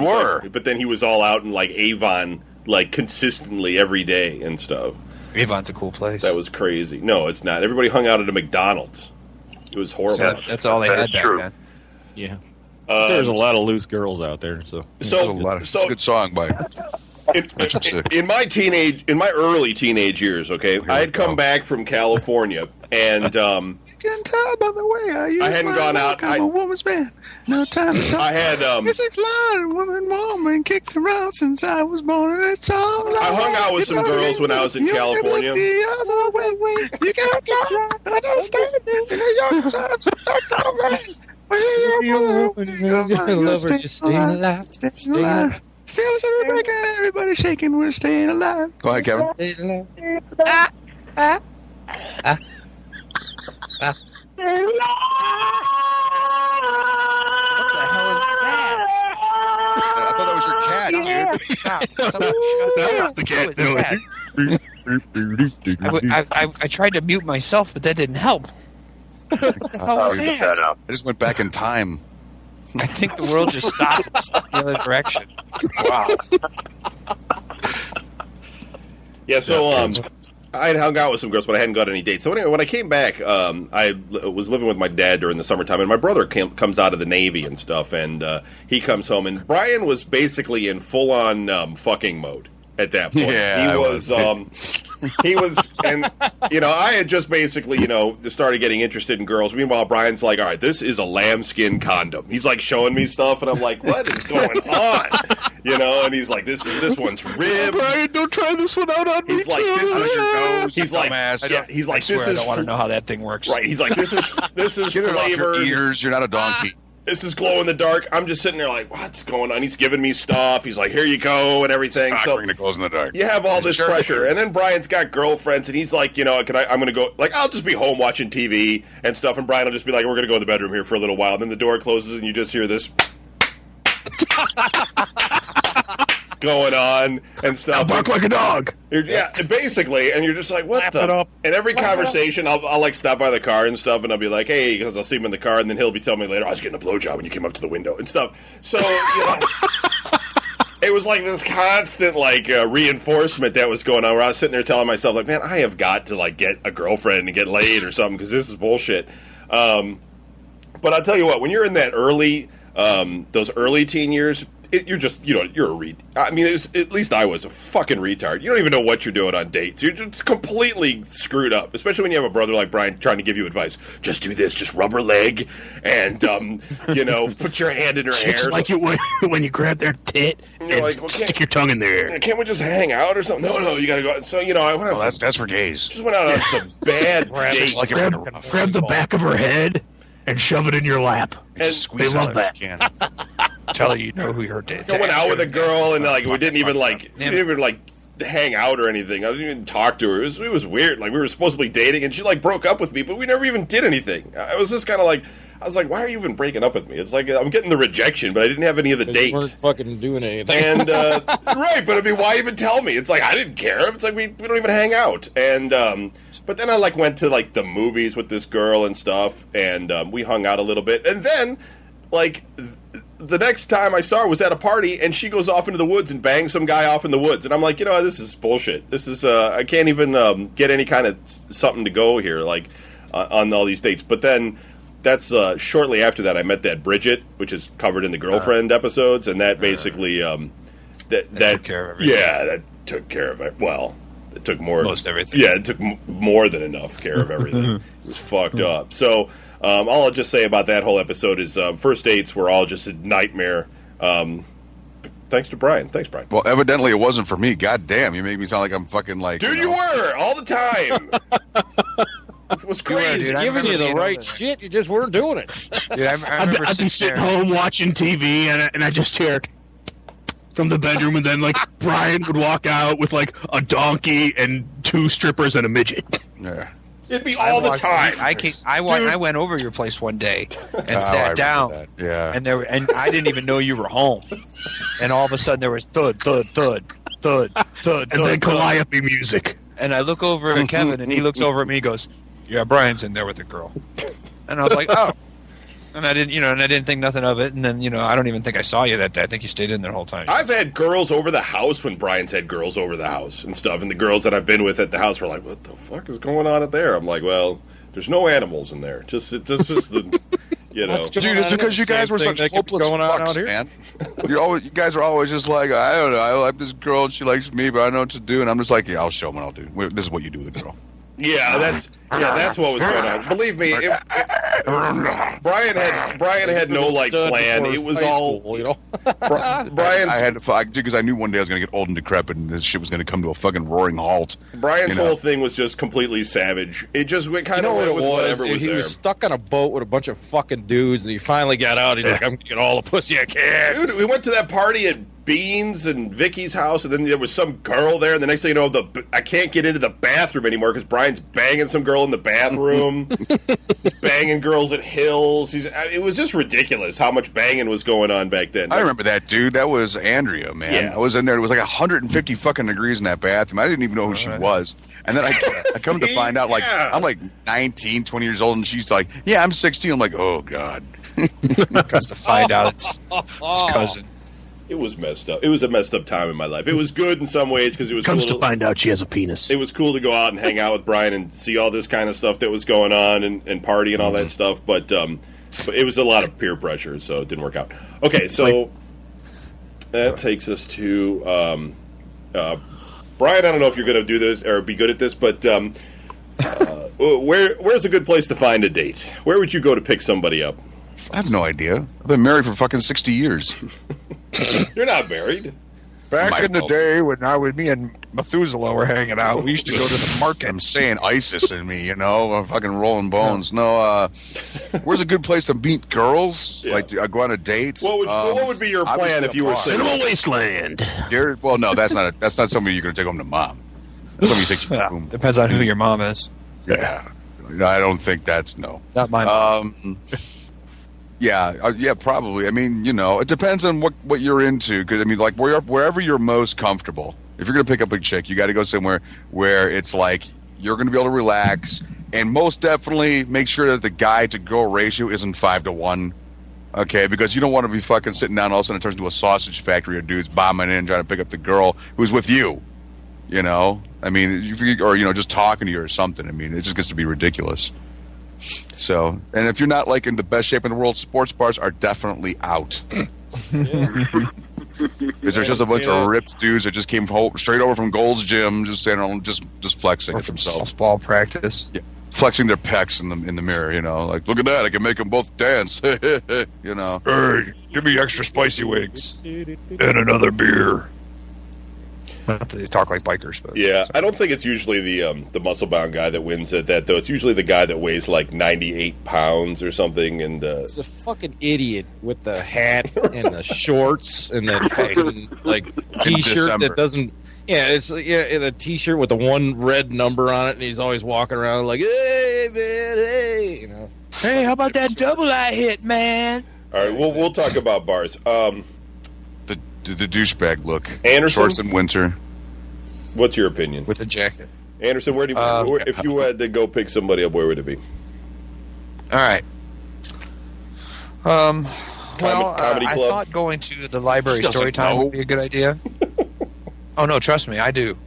was all out in like Avon, like consistently every day and stuff. Avon's a cool place. That was crazy. No, it's not. Everybody hung out at a McDonald's. It was horrible. That's all they That had is back true. then. Yeah. There's a lot of loose girls out there, so. It's a good song by In my early teenage years, okay, I had come back from California, and You can tell by the way I use I hadn't my gone walk. out. I'm a woman's man. No time to talk. I had Music's loud, woman kicked around since I was born, and it's all I hung out with some girls when I was in California. The other way. You gotta understand it. New York Times, Stay alive. Still celebrating, everybody shaking, we're staying alive. Go ahead, Kevin. What the hell is that? I thought that was your cat, dude. That was the cat doing it. I tried to mute myself, but that didn't help. What the hell was looked that? that up. I just went back in time. I think the world just stopped the other direction. Wow. Yeah, so I had hung out with some girls, but I hadn't got any dates. So anyway, when I came back, I was living with my dad during the summertime, and my brother comes out of the Navy and stuff, and he comes home, and Brian was basically in full-on fucking mode at that point. Yeah, he was. He was, and I had just basically, started getting interested in girls. Meanwhile, Brian's like, "All right, this is a lambskin condom." He's like showing me stuff, and I'm like, "What is going on?" And he's like, "This one's ribbed." Brian, don't try this one out on me. He's like, "This is your nose." He's like, dumbass. He's like, I swear, "This I is don't want to know how that thing works." Right. He's like, "This is Get it off your flavored. ears. You're not a donkey. This is glow in the dark." I'm just sitting there like, "What's going on?" He's giving me stuff. He's like, "Here you go," and everything. Not So bringing it glows in the dark. you have all this Sure. pressure, and then Brian's got girlfriends, and he's like, I'm going to go, like, I'll just be home watching TV and stuff, and Brian will just be like, "We're going to go in the bedroom here for a little while," and then the door closes, and you just hear this going on and stuff. I'll bark like a dog. Yeah, basically, and you're just like, what Lap the? it up. And every conversation, I'll like stop by the car and stuff, and I'll be like, "Hey," because I'll see him in the car, and then he'll be telling me later, "I was getting a blowjob when you came up to the window," and stuff. So, it was like this constant reinforcement that was going on, where I was sitting there telling myself, like, "Man, I have got to like get a girlfriend and get laid or something, because this is bullshit." But I'll tell you what, when you're in that those early teen years, you're just, you're a I mean, at least I was a fucking retard. You don't even know what you're doing on dates. You're just completely screwed up, especially when you have a brother like Brian trying to give you advice. Just do this, just rub her leg, and, put your hand in her hair. Just like it when you grab their tit and like, well, stick your tongue in there. Can't we just hang out or something? No, you got to go out. So, I went out. That's for gays. Just went out on some bad dates. Like Grab the back of her head and shove it in your lap. And squeeze they love it that. if you can. Tell you know who you're dating. I went out with a girl, and we didn't even hang out or anything. I didn't even talk to her. It was weird. Like, we were supposed to be dating, and she broke up with me, but we never even did anything. I was just kind of like, I was like, why are you even breaking up with me? It's like, I'm getting the rejection, but I didn't have any of the dates. You weren't fucking doing anything. And, right, but I mean, why even tell me? It's like, I didn't care. It's like, we don't even hang out. And, but then I went to the movies with this girl and stuff, and we hung out a little bit. And then, the next time I saw her was at a party, and she goes off into the woods and bangs some guy off in the woods. And I'm like, this is bullshit. This is, I can't even get any kind of something to go here, on all these dates. But then, that's shortly after that I met that Bridget, which is covered in the girlfriend episodes, and that basically that took care of everything. Yeah, that took care of it. Well, it took most everything. Yeah, it took more than enough care of everything. It was fucked up. So all I'll just say about that whole episode is first dates were all just a nightmare. Thanks to Brian. Thanks, Brian. Well, evidently it wasn't for me. God damn, you make me sound like I'm fucking Dude, you were all the time. It was crazy. Dude, Giving you the right shit, you just weren't doing it. Dude, I remember I'd be sitting home watching TV, and I just hear from the bedroom, and then Brian would walk out with a donkey and two strippers and a midget. Yeah. It'd be all the time. I went over your place one day and sat down. That. Yeah. And I didn't even know you were home. And all of a sudden there was thud, thud, thud, thud, thud, And then thud. Calliope music. And I look over at Kevin, and he looks over at me. He goes, "Yeah, Brian's in there with a girl." And I was like, "Oh." And I didn't think nothing of it. And then, I don't even think I saw you that day. I think you stayed in there the whole time. I've had girls over the house when Brian's had girls over the house and stuff, and the girls that I've been with at the house were like, "What the fuck is going on at there?" I'm like, "Well, there's no animals in there. It's just the, Dude, it's because you guys were such hopeless fucks, man. You guys are always just like, I don't know, I like this girl, and she likes me, but I don't know what to do. And I'm just like, yeah, I'll show them what I'll do. This is what you do with a girl. Yeah, that's what was going on. Believe me, Brian had no plan. It was all school, Brian's. I had to, because I knew one day I was going to get old and decrepit, and this shit was going to come to a fucking roaring halt. Brian's whole thing was just completely savage. It just went kind of what it with was. whatever was He there. was stuck on a boat with a bunch of fucking dudes, and he finally got out. He's like, "I'm gonna get all the pussy I can." Dude, we went to that party at Beans and Vicky's house, and then there was some girl there, and the next thing you know, I can't get into the bathroom anymore because Brian's banging some girl in the bathroom. He's banging girls at Hills. It was just ridiculous how much banging was going on back then. I remember that, dude. That was Andrea, man. Yeah. I was in there. It was 150 fucking degrees in that bathroom. I didn't even know who she was. And then I come to find out, I'm 19, 20 years old, and she's like, "Yeah, I'm 16. I'm like, "Oh, God." Comes to find out it's his cousin. It was messed up. It was a messed up time in my life. It was good in some ways because it was Comes cool to find out she has a penis. It was cool to go out and hang out with Brian and see all this kind of stuff that was going on and party and all that stuff. But it was a lot of peer pressure, so it didn't work out. Okay, so that takes us to Brian. I don't know if you're going to do this or be good at this, but where's a good place to find a date? Where would you go to pick somebody up? I have no idea. I've been married for fucking 60 years. You're not married. Back in the day when me and Methuselah were hanging out, we used to go to the market. I'm saying ISIS in me, I'm fucking rolling bones. No, where's a good place to meet girls? Yeah. Like, go on a date? What would be your plan if you were single? Cinema Wasteland. Well, no, that's not somebody you're going to take home to mom. That's somebody you take home. Depends on who your mom is. Yeah. No, I don't think that's no. Not my mom. Yeah, probably. I mean, it depends on what you're into. Because I mean, like wherever you're most comfortable. If you're gonna pick up a chick, you got to go somewhere where it's like you're gonna be able to relax, and most definitely make sure that the guy to girl ratio isn't 5-1. Okay, because you don't want to be fucking sitting down all of a sudden it turns into a sausage factory of dudes bombing in trying to pick up the girl who's with you. I mean, or just talking to you or something. I mean, it just gets to be ridiculous. So, and if you're not like in the best shape in the world, sports bars are definitely out. Because there's just a bunch of ripped dudes that just came straight over from Gold's Gym, just standing on, just flexing at themselves. Softball practice. Yeah, flexing their pecs in the mirror. Like look at that, I can make them both dance. Hey, give me extra spicy wings and another beer. Not that they talk like bikers, but yeah, I don't think it's usually the muscle bound guy that wins at that though. It's usually the guy that weighs like 98 pounds or something, and it's a fucking idiot with the hat and the shorts and that fucking like T-shirt that doesn't. Yeah, it's the T-shirt with the one red number on it, and he's always walking around like, "Hey man, hey," Hey, how about that double I hit, man? All right, we'll talk about bars. The douchebag look. Anderson? Shorts in winter. What's your opinion? With a jacket. Anderson, where do you if you had to go pick somebody up, where would it be? All right. Comedy I club? thought going to the library story time would be a good idea. Oh no, trust me, I do.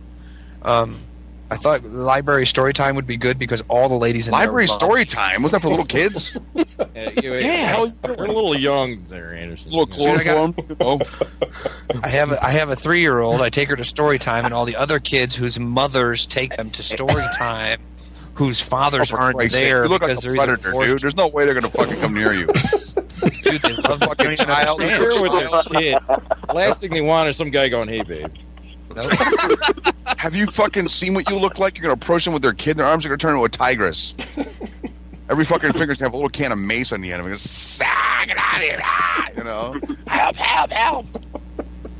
I thought the library story time would be good because all the ladies in library there story time wasn't that for little kids? Yeah, you're a little young there, Anderson. A little chloroform. I have a 3-year-old. I take her to story time, and all the other kids whose mothers take them to story time, whose fathers aren't there you look because like a they're predator, dude. There's no way they're gonna fucking come near you. Dude, they love fucking child. Here with their kid. Last thing they want is some guy going, "Hey, babe." Have you fucking seen what you look like? You're gonna approach them with their kid. Their arms are gonna turn into a tigress. Every fucking finger's gonna have a little can of mace on the end of it. Get out of here! Help!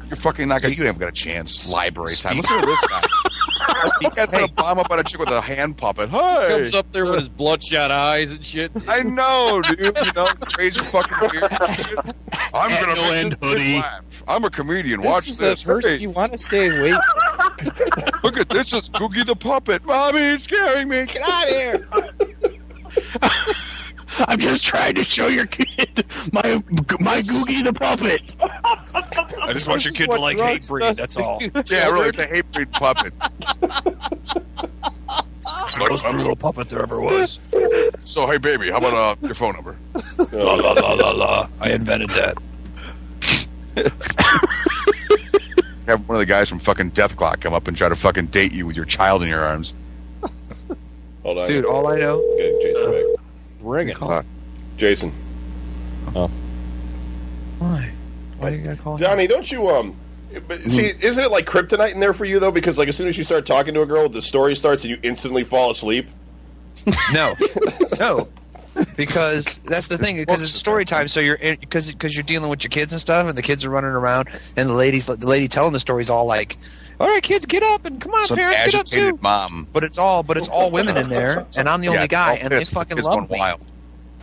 You're fucking not gonna. You haven't got a chance. Library time. Listen to this guy. He guy's gonna bomb up on a chick with a hand puppet. Hey, comes up there with his bloodshot eyes and shit. I know, dude. Crazy fucking beard and shit. I'm gonna no end hoodie. I'm a comedian. Watch this. The person you want to stay away from. Look at this. It's Googie the puppet. Mommy, he's scaring me. Get out of here. I'm just trying to show your kid my Googie the puppet. I just want your kid to like Hatebreed, that's all. Yeah, really, it's a Hatebreed puppet. It's the most brutal puppet there ever was. So, hey, baby, how about your phone number? La la la la la. I invented that. Have one of the guys from fucking Death Clock come up and try to fucking date you with your child in your arms. Hold on. Dude, all I know... Getting Jason back. Ringing. Jason. Oh. Why? Why do you gotta call Johnny, don't you, see, isn't it like kryptonite in there for you, though? Because, like, as soon as you start talking to a girl, the story starts and you instantly fall asleep? No. Because that's the thing. Because it's story time, so you're because you're dealing with your kids and stuff, and the kids are running around, and the lady telling the story is all like, "All right, kids, get up and come on, Some parents, get up too." Mom. But it's all women in there, and I'm the only guy, and they fucking love me. Wild.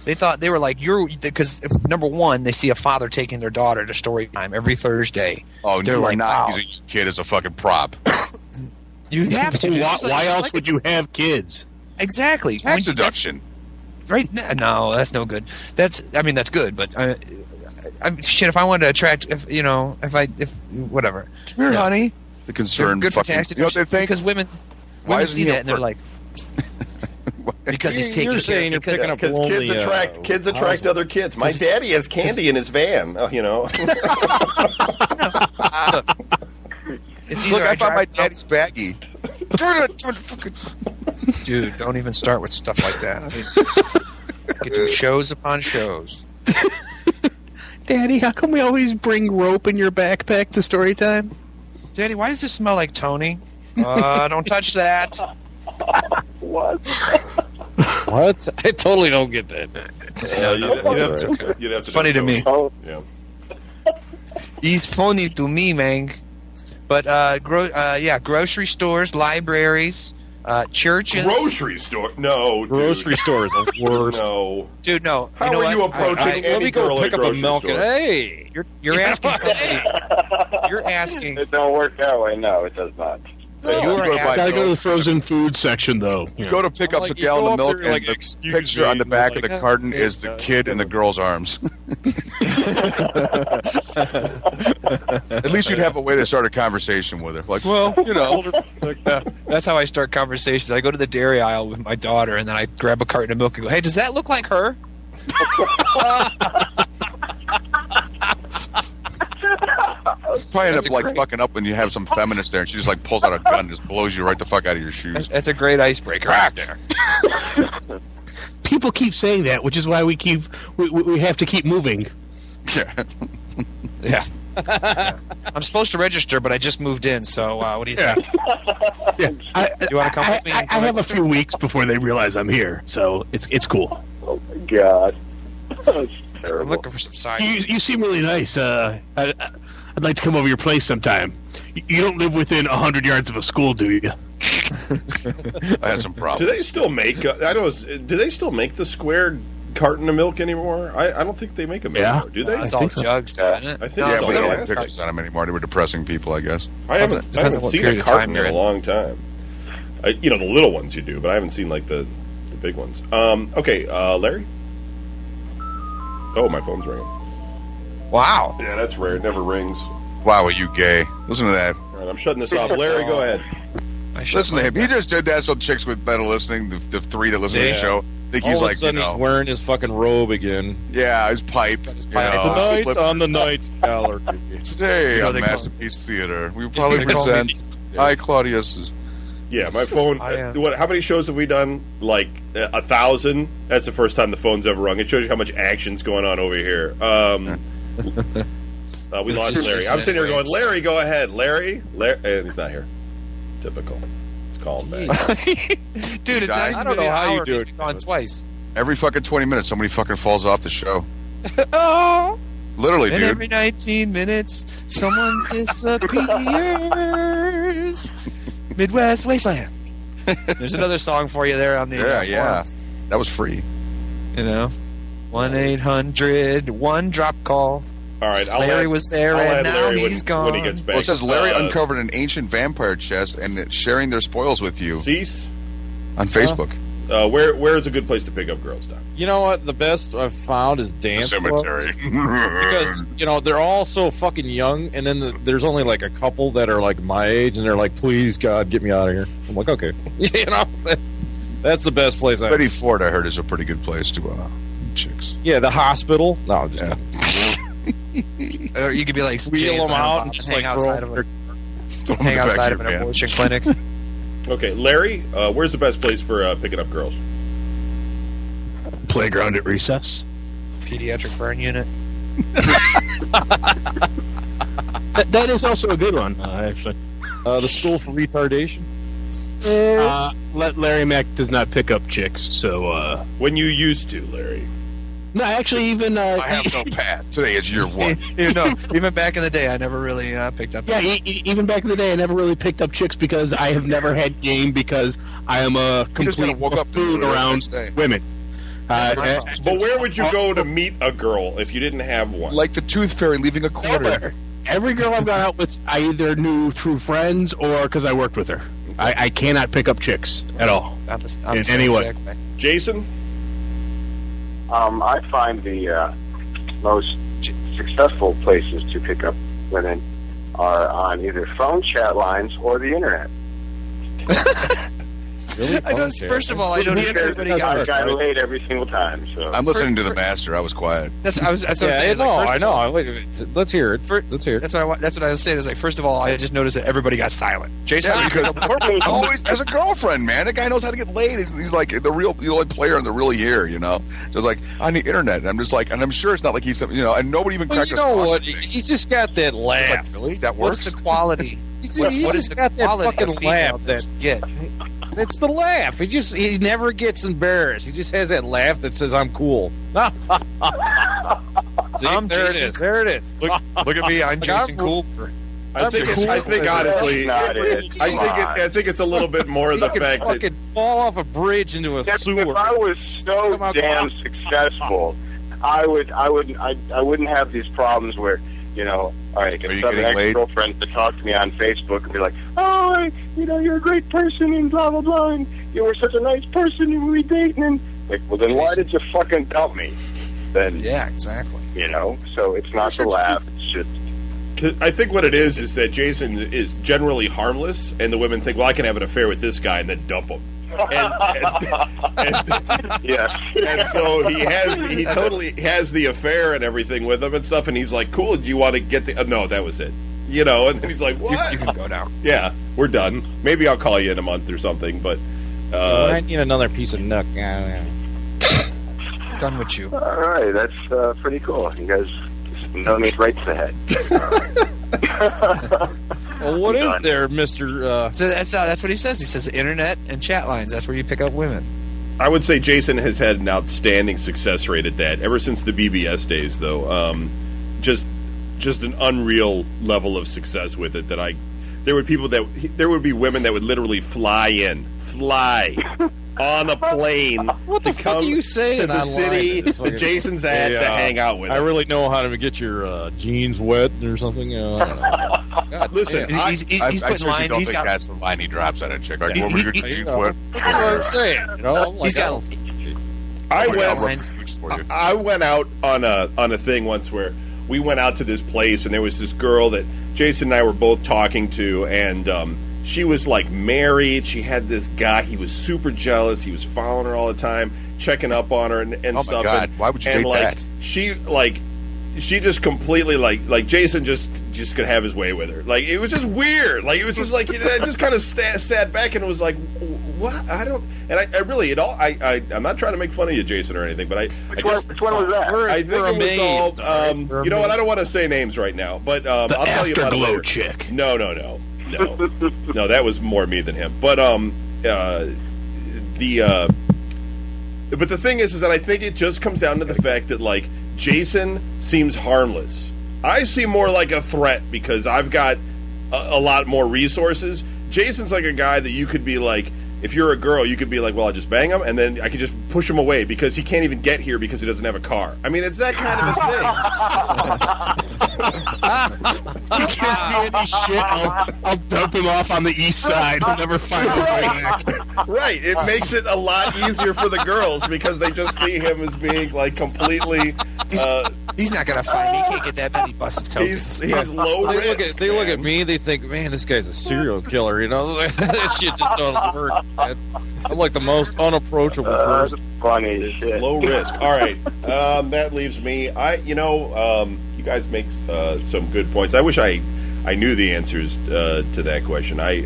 They thought they were like because number one, they see a father taking their daughter to story time every Thursday. Oh, they're like, not wow. using your kid as a fucking prop. You have to. Why else would you have kids? Exactly. Tax deduction. Right? No, that's no good. That's good, but shit. If I wanted to attract, whatever. Come here, honey. The concerned good fucking. fantastic. You know what they think? Because women see that and they're like, because he's taking care. Because kids attract other kids. My daddy has candy in his van. You know. Look, I found my daddy's baggie. Dude, don't even start with stuff like that. I mean, get you shows upon shows. Daddy, how come we always bring rope in your backpack to story time? Daddy, why does this smell like Tony? Don't touch that. What? What? I totally don't get that. It's funny to me. Oh. Yeah. He's funny to me, man. But grocery stores, libraries, churches. Grocery store? No, dude. Grocery stores are the worst. No. Dude, no. How are you approaching Let me go pick up a milk store? and hey, You're asking somebody. You're asking. It don't work that way. No, it does not. Gotta go to the frozen food section, though. You go to pick up the gallon of milk, there, and the picture on the back of the carton is the kid in the girl's arms. At least you'd have a way to start a conversation with her. Like, well, you know. That's how I start conversations. I go to the dairy aisle with my daughter, and then I grab a carton of milk and go, hey, does that look like her? Probably end up fucking up when you have some feminist there, and she just pulls out a gun and just blows you right the fuck out of your shoes. That's a great icebreaker right there. People keep saying that, which is why we have to keep moving. Yeah. I'm supposed to register, but I just moved in. So what do you think? Yeah. You want to come with me? I have a few weeks before they realize I'm here, so it's cool. Oh my god. That's terrible. I'm looking for some side. You seem really nice. I'd like to come over your place sometime. You don't live within 100 yards of a school, do you? I had some problems. Do they still make? Do they still make the square carton of milk anymore? I don't think they make them anymore. Do they? It's all jugs, isn't it? I think Yeah, it's we all don't have plastic. pictures on them anymore. They were depressing people, I guess. I haven't Depends on what seen period a of time carton you're in a in. long time. The little ones you do, but I haven't seen the big ones. Okay, Larry. Oh, my phone's ringing. Wow. Yeah, that's rare. It never rings. Wow, are you gay? Listen to that. All right, I'm shutting this off. Larry, go ahead. Listen to him. He just did that so chicks that are listening, the three that listen to the show, think he's All of a sudden, he's wearing his fucking robe again. Yeah, his pipe. Tonight on the night gallery. Today on Masterpiece Theater, we probably present. Hi, Claudius. Yeah, my phone. How many shows have we done? 1,000. That's the first time the phone's ever rung. It shows you how much action's going on over here. We lost Larry. I'm sitting here going, Larry, go ahead. Larry, and he's not here. Typical. Let's call him back. Dude, it's not I don't know how you do it. Gone twice. Every fucking 20 minutes, somebody fucking falls off the show. Oh. Literally, And dude. every 19 minutes, someone disappears. Midwest Wasteland. There's another song for you there on the forums. That was free. 1-800 one drop call. All right, Larry was there, and now he's gone. When he gets back. Well, it says Larry uncovered an ancient vampire chest and sharing their spoils with you Cease? on Facebook. Where is a good place to pick up girls, Doc? You know what? The best I've found is dance Cemetery. because they're all so fucking young, and then there's only a couple that are my age, and they're like, "Please, God, get me out of here." I'm like, "Okay," that's the best place. Betty Ford, I heard, is a pretty good place to chicks. Yeah, the hospital. No, I'm just kidding. Or you could be like, wheel them out and just hang outside of an abortion clinic. Okay, Larry, where's the best place for picking up girls? Playground at recess. Pediatric burn unit. That is also a good one, actually. The school for retardation. Larry Mack does not pick up chicks, so... When you used to, Larry. No, actually, even... I have no pass. Today is year one. Even back in the day, I never really picked up. Yeah, even back in the day, I never really picked up chicks because I have never had game because I am a complete buffoon around women. But where would you go to meet a girl if you didn't have one? Like the Tooth Fairy leaving a quarter. Every girl I've gone out with, I either knew through friends or because I worked with her. I cannot pick up chicks at all. In any way. Jason? I find the most successful places to pick up women are on either phone chat lines or the internet. Really? I noticed, first of all, I noticed everybody got got laid every single time. So I'm listening to the master. I was quiet. That's what I was saying. I know. Wait, let's hear it. Let's hear it. That's what I was saying. Is like, first of all, I just noticed that everybody got silent. Jason, Yeah, because Corbin always has a girlfriend, man. That guy knows how to get laid. He's like the only player in the really here, you know. Just like on the internet, and I'm just like, and I'm sure it's not like he's, you know, and nobody even. Well, you know what? He's just got that laugh. It's like, really? That works. what's the quality? He's what just is the got that quality fucking of female laugh that you get? It's the laugh. He never gets embarrassed. He just has that laugh that says, "I'm cool." See, there Jason. it is. There it is. Look at me. I'm Jason cool. Cooper. I think honestly, I think it's a little bit more of the He could fact that fucking fall off a bridge into a sewer. if I was so damn successful, I wouldn't have these problems where, you know, all right, I get some ex-girlfriends to talk to me on Facebook and be like, oh, you're a great person and blah, blah, blah, and you were such a nice person and we were dating, and like, well, then why did you fucking dump me? Then, yeah, exactly. You know, so it's not the laugh, it's just... I think what it is that Jason is generally harmless, and the women think, well, I can have an affair with this guy and then dump him. And so he totally has the affair and everything with him and stuff, and he's like, cool, do you want to get the... no, that was it. You know, and then he's like, what? You can go now. Yeah, we're done. Maybe I'll call you in a month or something, but... I need another piece of nook. Done with you. All right, that's pretty cool. You guys know me right ahead. Well, what is there, Mr. So that's what he says. He says internet and chat lines. That's where you pick up women. I would say Jason has had an outstanding success rate at that ever since the BBS days, though. Just an unreal level of success with it. There would be women that would literally fly on a plane. What the fuck are you saying to the city that Jason's at to hang out with. I really know how to get your jeans wet or something. God, listen, he's putting lines. Don't think that's the line he drops at a chick. Like, what were your jeans wet? What am I saying? You know, he's got. I went out on a thing once where we went out to this place and there was this girl that Jason and I were both talking to, and she was like married. She had this guy. He was super jealous. He was following her all the time, checking up on her and stuff. Oh my God! Why would you date that? She just completely like Jason just could have his way with her. Like, it was just weird. Like, it was just like, I just kind of sat back and was like, what? I don't. And I really I'm not trying to make fun of you, Jason, or anything. But which one was that? I think it was all. You know what? I don't want to say names right now, but I'll tell you about it later. Chick. No, that was more me than him. But but the thing is that I think it just comes down to the fact that, like, Jason seems harmless. I seem more like a threat because I've got a lot more resources. Jason's like a guy that you could be like, if you're a girl, you could be like, well, I'll just bang him, and then I could just push him away because he can't even get here because he doesn't have a car. I mean, it's that kind of a thing. He gives me any shit, I'll dump him off on the east side. He'll never find his way back. Right. It makes it a lot easier for the girls because they just see him as being, like, completely... He's not going to find me. He can't get that many buses tokens. He's low risk. They look at me, they think, man, this guy's a serial killer, you know? That shit just don't work. I'm like the most unapproachable person. Funny shit. Low risk. All right, that leaves me. You guys make some good points. I wish I knew the answers to that question. I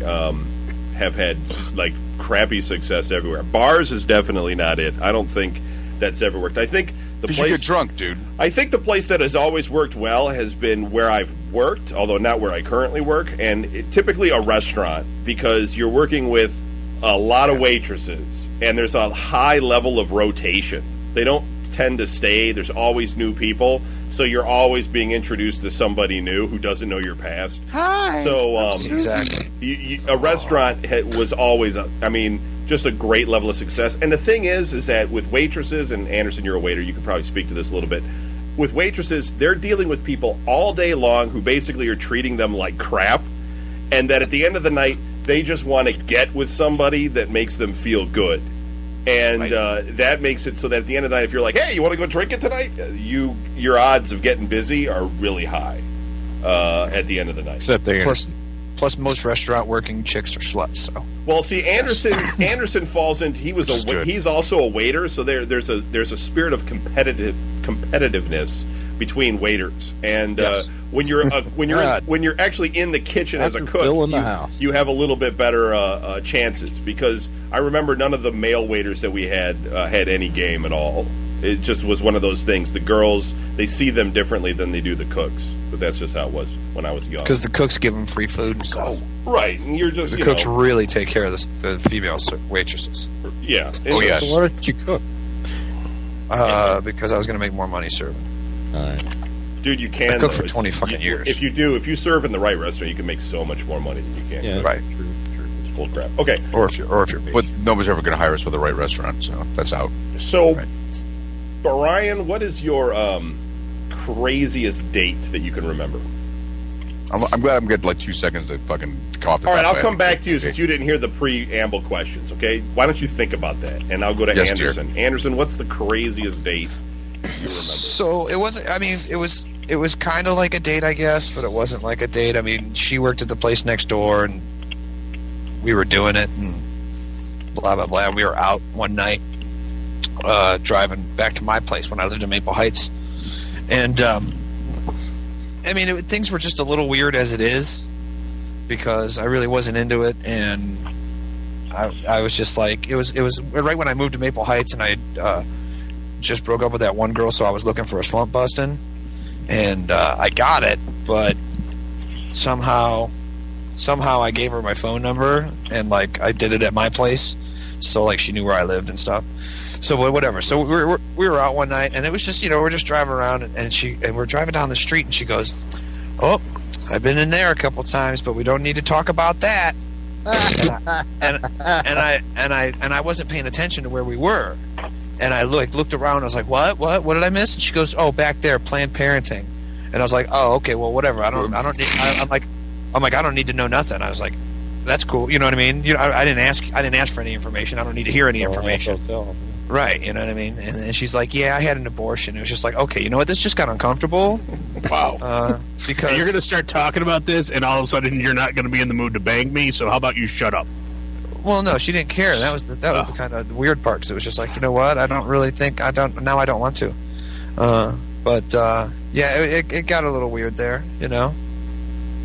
have had like crappy success everywhere. Bars is definitely not it. I don't think that's ever worked. I think the place you get drunk, dude. I think the place that has always worked well has been where I've worked, although not where I currently work, and typically a restaurant because you're working with a lot of waitresses, and there's a high level of rotation. They don't tend to stay. There's always new people, so you're always being introduced to somebody new who doesn't know your past. Hi. So, exactly. A restaurant was always, just a great level of success. And the thing is that with waitresses, and Anderson, you're a waiter, you could probably speak to this a little bit. With waitresses, they're dealing with people all day long who basically are treating them like crap, and that at the end of the night, they just want to get with somebody that makes them feel good. And that makes it so that at the end of the night, if you're like, hey, you want to go drink it tonight? Your odds of getting busy are really high at the end of the night. Except there. Plus, most restaurant working chicks are sluts. So. Well, see, Anderson falls into he's also a waiter, so there's a spirit of competitiveness between waiters, and when you're actually in the kitchen as a cook, you have a little bit better chances, because I remember none of the male waiters that we had any game at all. It just was one of those things. The girls, they see them differently than they do the cooks, but that's just how it was when I was young. Because the cooks give them free food and stuff. Right, and you're just the cooks really take care of the female waitresses. Yeah. Oh yes. So why did you cook? Because I was going to make more money serving. All right. Dude, you can. I cooked for 20 fucking years. If you serve in the right restaurant, you can make so much more money than you can. Yeah, right. True. It's bull crap. Okay. Or if you're me. But nobody's ever going to hire us for the right restaurant, so that's out. So, right. Brian, what is your craziest date that you can remember? I'm glad I'm getting like 2 seconds to fucking come off the top. All right, I'll come back to you since you didn't hear the preamble questions, okay? Why don't you think about that? And I'll go to Anderson. Dear. Anderson, what's the craziest date you remember? So, it wasn't, I mean, it was kind of like a date, I guess, but it wasn't like a date. I mean, she worked at the place next door, and we were doing it, and blah, blah, blah. We were out one night driving back to my place when I lived in Maple Heights. And, I mean, things were just a little weird as it is, because I really wasn't into it, and I was just like, it was right when I moved to Maple Heights, and I just broke up with that one girl, so I was looking for a slump busting, and I got it, but somehow I gave her my phone number, and like I did it at my place, so like she knew where I lived and stuff. So whatever. So we were out one night, and it was just, we're just driving around, and we're driving down the street, and she goes, "Oh, I've been in there a couple times, but we don't need to talk about that." and I wasn't paying attention to where we were, and I looked around. I was like, "What did I miss?" And she goes, "Oh, back there, Planned Parenting." And I was like, "Oh, okay, well, whatever. I don't need." I'm like, I don't need to know nothing. I was like, "That's cool." You know what I mean? I didn't ask for any information. I don't need to hear any information. Right, you know what I mean? And she's like, "Yeah, I had an abortion." It was just like, okay, you know what? This just got uncomfortable. Wow. Because you're going to start talking about this, and all of a sudden you're not going to be in the mood to bang me, so how about you shut up? Well, no, she didn't care. That was the kind of weird part, because it was just like, you know what? I don't really think, I don't want to. But, yeah, it got a little weird there,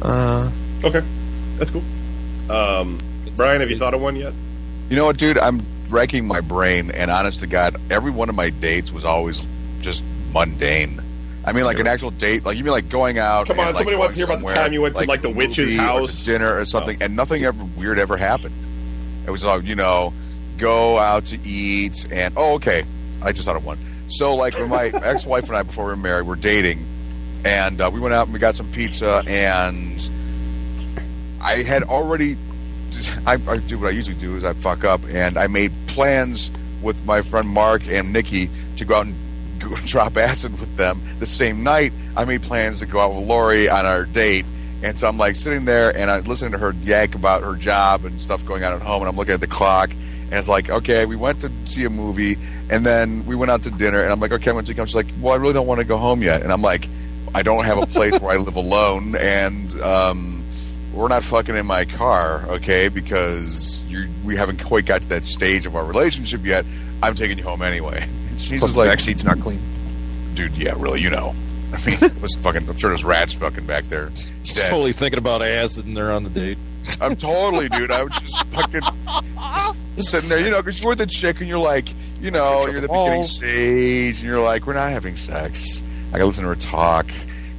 Okay, that's cool. Brian, have you thought of one yet? You know what, dude? I'm racking my brain, and honest to God, every one of my dates was always just mundane. I mean, like an actual date, like you mean like going out. Come on, and, somebody wants to hear about the time you went to like the witch's house, or to dinner or something, and nothing weird ever happened. It was all, go out to eat, and okay, I just thought of one. So like when my ex-wife and I, before we were married, were dating, and we went out and we got some pizza, and I had already. I do what I usually do is I fuck up, and I made plans with my friend Mark and Nikki to go out and drop acid with them. The same night, I made plans to go out with Lori on our date, and so I'm like sitting there and I'm listening to her yak about her job and stuff going on at home, and I'm looking at the clock, and it's like, okay, we went to see a movie, and then we went out to dinner, and I'm like, okay, I'm going to come. She's like, well, I really don't want to go home yet, and I'm like, I don't have a place where I live alone, and we're not fucking in my car, okay, because we haven't quite got to that stage of our relationship yet. I'm taking you home anyway. She's plus just the like, backseat's not clean. Dude, yeah, really, I mean, it was fucking, I'm sure there's rats fucking back there. Dead. Totally thinking about acid and they're on the date. I'm totally, dude. I was just fucking sitting there, because you're with a chick and you're like, you're at the beginning stage and you're like, we're not having sex. I gotta listen to her talk.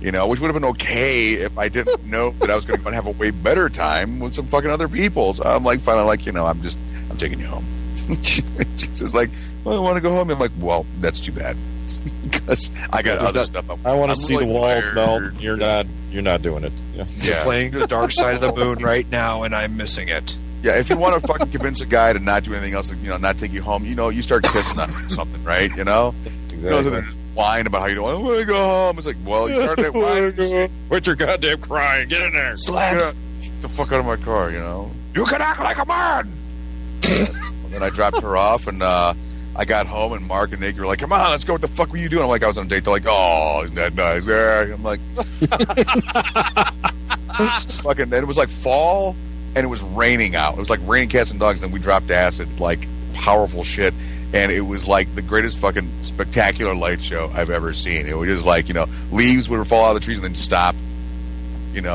Which would have been okay if I didn't know that I was going to have a way better time with some fucking other people. So I'm like, finally, like, I'm taking you home. She's just like, well, I want to go home. I'm like, well, that's too bad because I got other stuff. I want to see the walls melt. You're not doing it. Yeah. Playing the dark side of the moon right now, and I'm missing it. Yeah, if you want to fucking convince a guy to not do anything else, not take you home, you start kissing on something, right? Exactly. Whine about how you don't want to go home. It's like, well, you started whining. What's your goddamn crying? Get in there. Slap. Get the fuck out of my car, You can act like a man. and I dropped her off, and I got home, and Mark and Nick were like, "Come on, let's go. What the fuck were you doing?" I'm like, "I was on a date." They're like, "Oh, isn't that nice?" I'm like, fucking. And it was like fall, and it was raining out. It was like raining cats and dogs, and we dropped acid, like powerful shit. And it was like the greatest fucking spectacular light show I've ever seen. It was just like, leaves would fall out of the trees and then stop,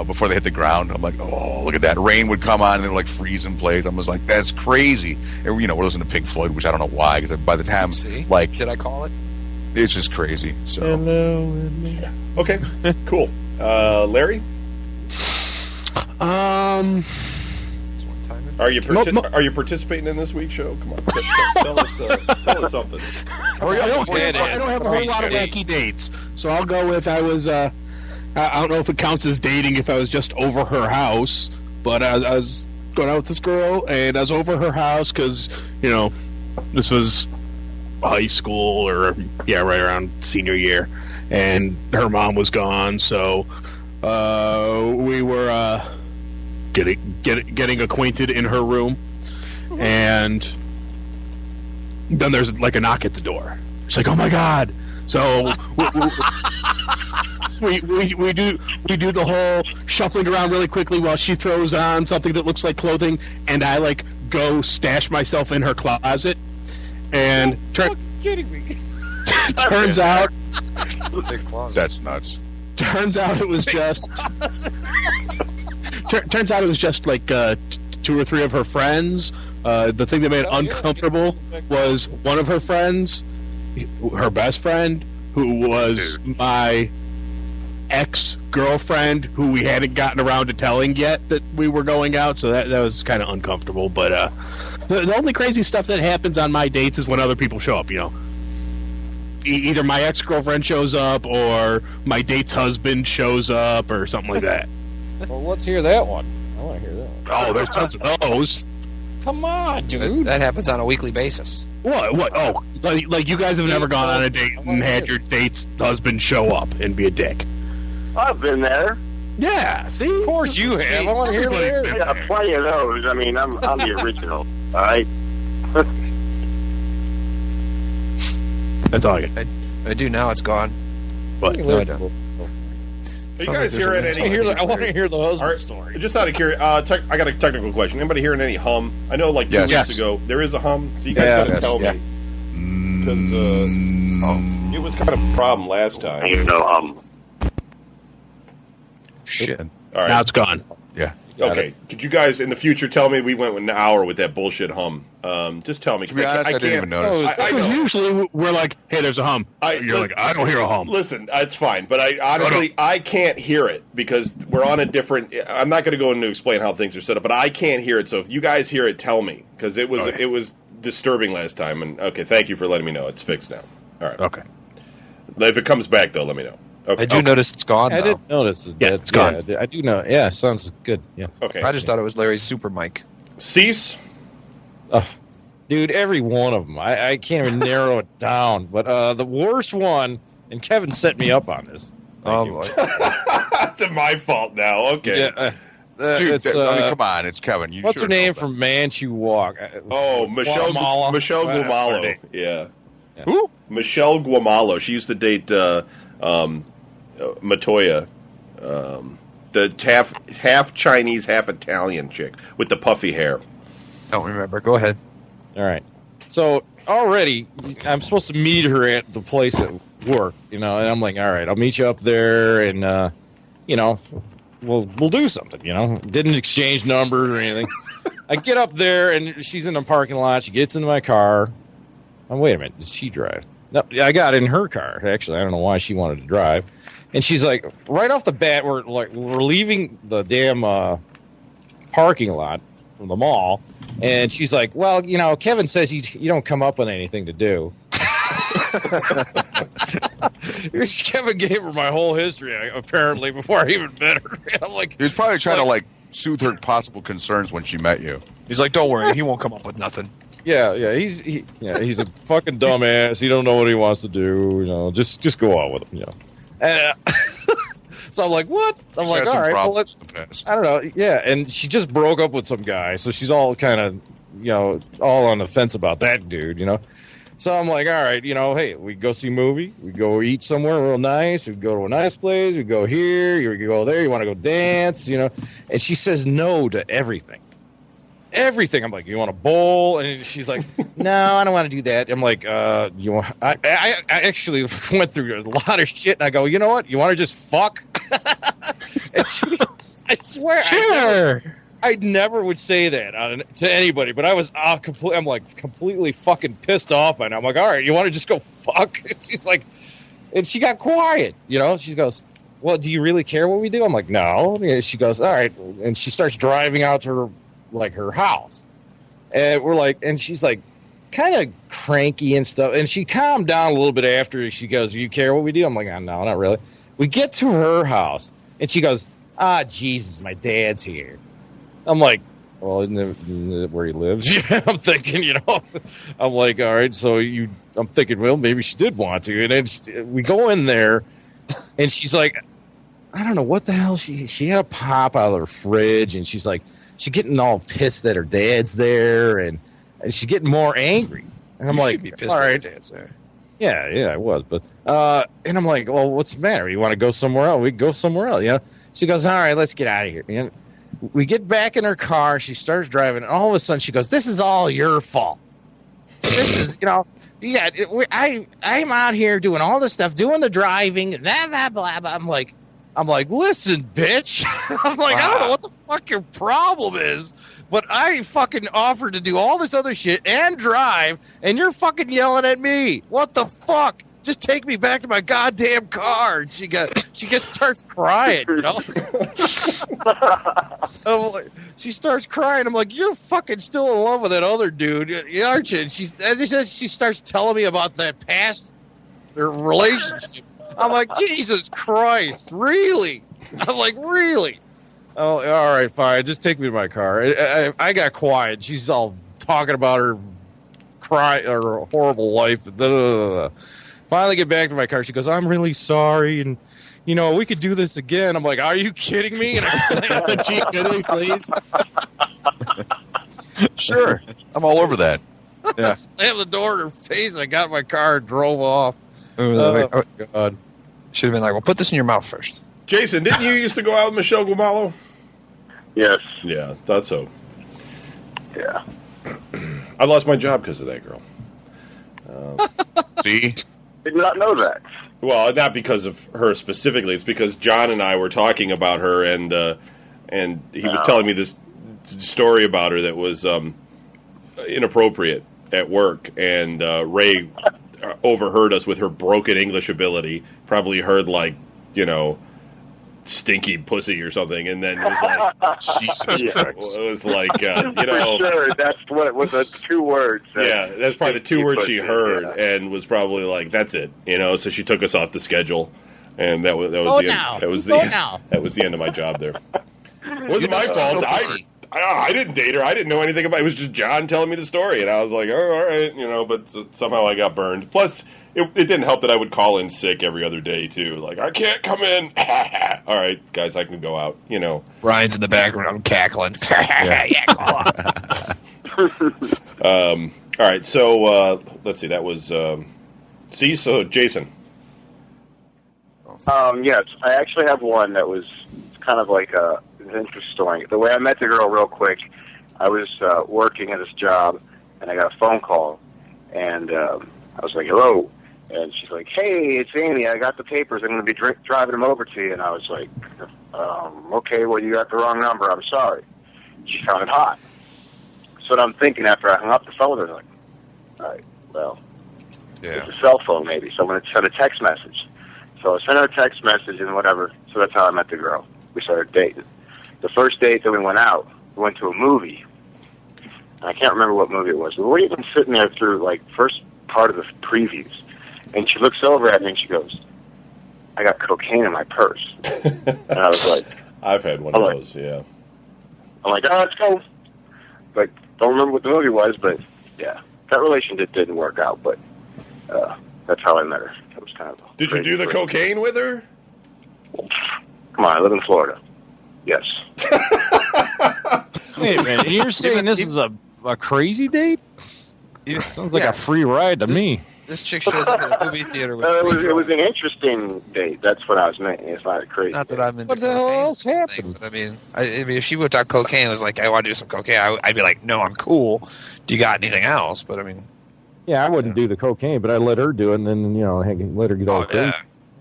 before they hit the ground. I'm like, oh, look at that. Rain would come on and it would like freeze in place. I was like, that's crazy. And, we're listening to Pink Floyd, which I don't know why, because by the time, did I call it? It's just crazy. So, okay, cool. Larry? Are you participating in this week's show? Come on, tell us something. I don't have a whole lot of wacky dates, so I'll go with I was. I don't know if it counts as dating if I was just over her house, but I was going out with this girl and I was over her house because this was high school or right around senior year, and her mom was gone, so we were. Getting acquainted in her room, and then there's like a knock at the door. It's like, oh my god! So we do the whole shuffling around really quickly while she throws on something that looks like clothing, and I like go stash myself in her closet. And kidding me? Turns out that's nuts. Turns out it was just. Turns out it was just like 2 or 3 of her friends. The thing that made it uncomfortable was one of her friends, her best friend, who was my ex-girlfriend, who we hadn't gotten around to telling yet that we were going out. So that was kind of uncomfortable. But the only crazy stuff that happens on my dates is when other people show up. Either my ex-girlfriend shows up or my date's husband shows up or something like that. Well, let's hear that one. I want to hear that one. Oh, there's tons of those. Come on, dude. That happens on a weekly basis. What? Oh, like you guys have never gone on a date and had your date's husband show up and be a dick. I've been there. Yeah, see? Of course you have. I want to hear that. Yeah, plenty of those. I mean, I'm the original. All right? That's all I get. I do now. It's gone. But no, I don't. Are you guys hearing any? I want to hear the husband story. Just out of curiosity, I got a technical question. Anybody hearing any hum? I know, like 2 weeks ago, there is a hum. So you guys got to tell me, because it was kind of a problem last time. Shit. All right, now it's gone. Yeah. Okay. Could you guys in the future tell me we went an hour with that bullshit hum? Just tell me. To be honest, I didn't even notice. Because usually we're like, hey, there's a hum. You're like, I don't hear a hum. Listen, it's fine. But I honestly, I can't hear it because we're on a different... I'm not going to go into explain how things are set up, but I can't hear it. So if you guys hear it, tell me. Because it was disturbing last time. And okay, thank you for letting me know. It's fixed now. All right. Okay. If it comes back, though, let me know. Okay. I do notice it's gone, though. I didn't notice it. Yes, it's gone. I do know. Yeah, sounds good. Yeah. Okay. I just thought it was Larry's super mic. Cease. Dude, every one of them. I can't even narrow it down. But the worst one, and Kevin set me up on this. Oh, boy. It's my fault now. Okay. Yeah, Dude, come on. It's Kevin. You what's her name from Manchu Walk? Michelle Guamalo. Yeah. Who? Michelle Guamalo. She used to date Matoya, the half Chinese, half Italian chick with the puffy hair. Don't remember. Go ahead. All right. So already, I'm supposed to meet her at the place at work, and I'm like, all right, I'll meet you up there, and we'll do something. Didn't exchange numbers or anything. I get up there, and she's in the parking lot. She gets into my car. Wait a minute, did she drive? No, I got in her car. Actually, I don't know why she wanted to drive. And she's like, right off the bat, we're leaving the damn parking lot from the mall, and she's like, well, Kevin says you don't come up with anything to do. Kevin gave her my whole history, apparently, before I even met her. I'm like, he was probably trying to soothe her possible concerns when she met you. He's like, don't worry, he won't come up with nothing. Yeah, he's a fucking dumbass. He don't know what he wants to do. Just go out with him. And, so I'm like, what? I'm like, all right, well, I don't know. Yeah, and she just broke up with some guy, so she's all kind of all on the fence about that dude, So I'm like, all right, hey, we go see a movie, we go eat somewhere real nice, we go to a nice place, we go here, you go there, you want to go dance, And she says no to everything. Everything. I'm like, you want a bowl? And she's like, no, I don't want to do that. I'm like, you want? I actually went through a lot of shit, and I go, you know what? You want to just fuck? And I swear, sure. I never would say that to anybody, but I was I'm like completely fucking pissed off by now. I'm like, all right, you want to just go fuck? She's like, and she got quiet. She goes, well, do you really care what we do? I'm like, no. And she goes, all right, and she starts driving out to her house, and we're like, and she's like kind of cranky and stuff, and she calmed down a little bit after. She goes, do you care what we do? I'm like, no, not really. We get to her house, and she goes, Jesus, my dad's here. I'm like, well, isn't it where he lives? Yeah, I'm thinking, I'm like, all right, so I'm thinking, well, maybe she did want to, and then we go in there, and she's like, I don't know what the hell she had a pop out of her fridge, and she's like, she's getting all pissed that her dad's there, and she's getting more angry. And I'm you like, should be pissed all that right, your dad's there. yeah, I was, but and I'm like, well, what's the matter? You want to go somewhere else? We can go somewhere else. She goes, all right, let's get out of here. We get back in her car. She starts driving, and all of a sudden she goes, this is all your fault. This is, I'm out here doing all this stuff, doing the driving, blah, blah, blah. I'm like, listen, bitch. I'm like, I don't know what the fuck your problem is, but I fucking offered to do all this other shit and drive, and you're fucking yelling at me. What the fuck? Just take me back to my goddamn car. And she starts crying, She starts crying. I'm like, you're fucking still in love with that other dude, aren't you? And she starts telling me about that past relationship. I'm like, Jesus Christ, really? I'm like, really? Oh, all right, fine. Just take me to my car. I got quiet. She's all talking about her horrible life. Finally get back to my car. She goes, I'm really sorry, and we could do this again. I'm like, are you kidding me? And Gee, could we please? Sure, I'm all over that. Yeah, slammed the door in her face. I got in my car and drove off. Oh God! Should have been like, well, put this in your mouth first. Jason, didn't you used to go out with Michelle Gumalo? Yes. Yeah, thought so. Yeah. I lost my job because of that girl. See? Did not know that. Well, not because of her specifically. It's because John and I were talking about her, and he was telling me this story about her that was inappropriate at work, and Ray overheard us with her broken English ability. Probably heard stinky pussy or something, and then was like, Jesus Christ. It was like, For sure, that's what it was. 2 words. That's probably the 2 words she heard, and was probably like, that's it. So she took us off the schedule, and that was the end. That was the end of my job there. It wasn't my fault. I didn't date her. I didn't know anything about it. It was just John telling me the story, and I was like, oh, all right, but somehow I got burned. Plus, it didn't help that I would call in sick every other day, too. Like, I can't come in. All right, guys, I can go out, Brian's in the background cackling. Yeah, all right, so let's see. That was, so Jason. Yes, I actually have one that was kind of like an interesting story. The way I met the girl real quick, I was working at this job, and I got a phone call, and I was like, hello. And she's like, hey, it's Amy. I got the papers. I'm going to be driving them over to you. And I was like, okay, well, you got the wrong number. I'm sorry. She sounded hot. So what I'm thinking after I hung up the phone, I was like, all right, well, it's a cell phone maybe. So I'm going to send a text message. So I sent her a text message and whatever. So that's how I met the girl. We started dating. The first date that we went out, we went to a movie. I can't remember what movie it was. We were even sitting there through, first part of the previews. And she looks over at me and she goes, I got cocaine in my purse. And I was like... I've had one of those, yeah. I'm like, let's go. Don't remember what the movie was, but yeah. That relationship didn't work out, but that's how I met her. It was kind of... Did you do the cocaine with her? Come on, I live in Florida. Yes. Wait a minute, you're saying this is a a crazy date? Sounds like a free ride to me. This chick shows up at a movie theater with it was an interesting date. That's what I was meaning. It's not a crazy. Not that I'm into What the hell cocaine else happened? But I mean, if she went on cocaine and was like, I want to do some cocaine, I'd be like, no, I'm cool. Do you got anything else? But I mean, yeah, I wouldn't do the cocaine, but I let her do it, and then let her get all crazy.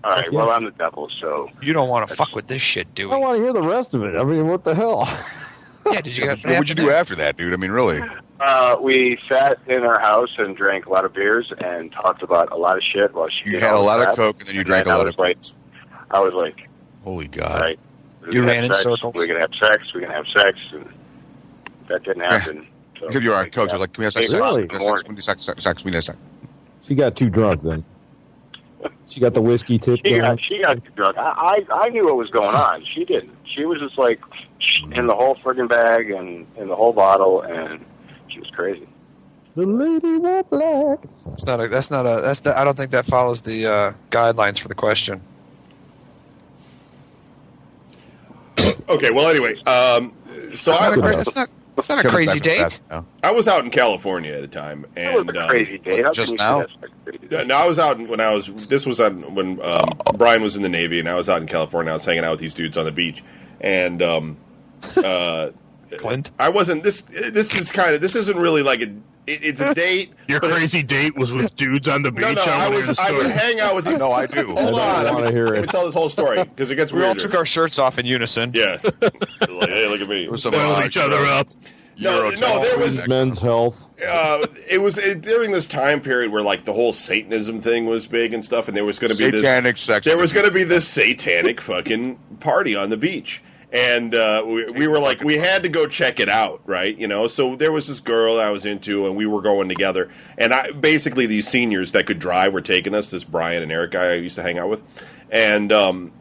All right. Well, I'm the devil, so you don't want to fuck with this shit, do we? I want to hear the rest of it. I mean, what the hell? Yeah, did you? What'd you do after that, dude? I mean, really? we sat in our house and drank a lot of beers and talked about a lot of shit while she. You had a lot of coke, and then you drank a lot of beers. I was like, "Holy God!" All right, you ran in circles. We're gonna have sex. We're gonna have sex, and that didn't happen. So, because you were on coke, I was like, "Can we have sex? Really? We need sex. We need sex." She got too drunk then. She got the whiskey tip. She got too drunk. I knew what was going on. She didn't. She was just like in the whole friggin' bag and in the whole bottle, and she was crazy. The lady wore black. I don't think that follows the guidelines for the question. Okay. Well, anyway, so It's not a crazy date. I was out in California at a time, and that was a crazy date. Just now. No, I was out when I was. This was when Brian was in the Navy, and I was out in California. I was hanging out with these dudes on the beach, and Clint. I wasn't. This isn't really like a. It's a date. Your crazy date was with dudes on the beach. No, I would hang out with these. No, I do. Hold on, I want to hear Let me it. tell this whole story because it gets We weirder. all took our shirts off in unison. Yeah. Like, hey, look at me. Build each other up. No, there was Men's health. it was during this time period where like the whole Satanism thing was big and stuff, and there was going to be satanic sex. There was going to be this satanic fucking party on the beach, and we were like, we had to go check it out, right? So there was this girl I was into, and we were going together, and basically these seniors that could drive were taking us. This Brian and Eric guy I used to hang out with, and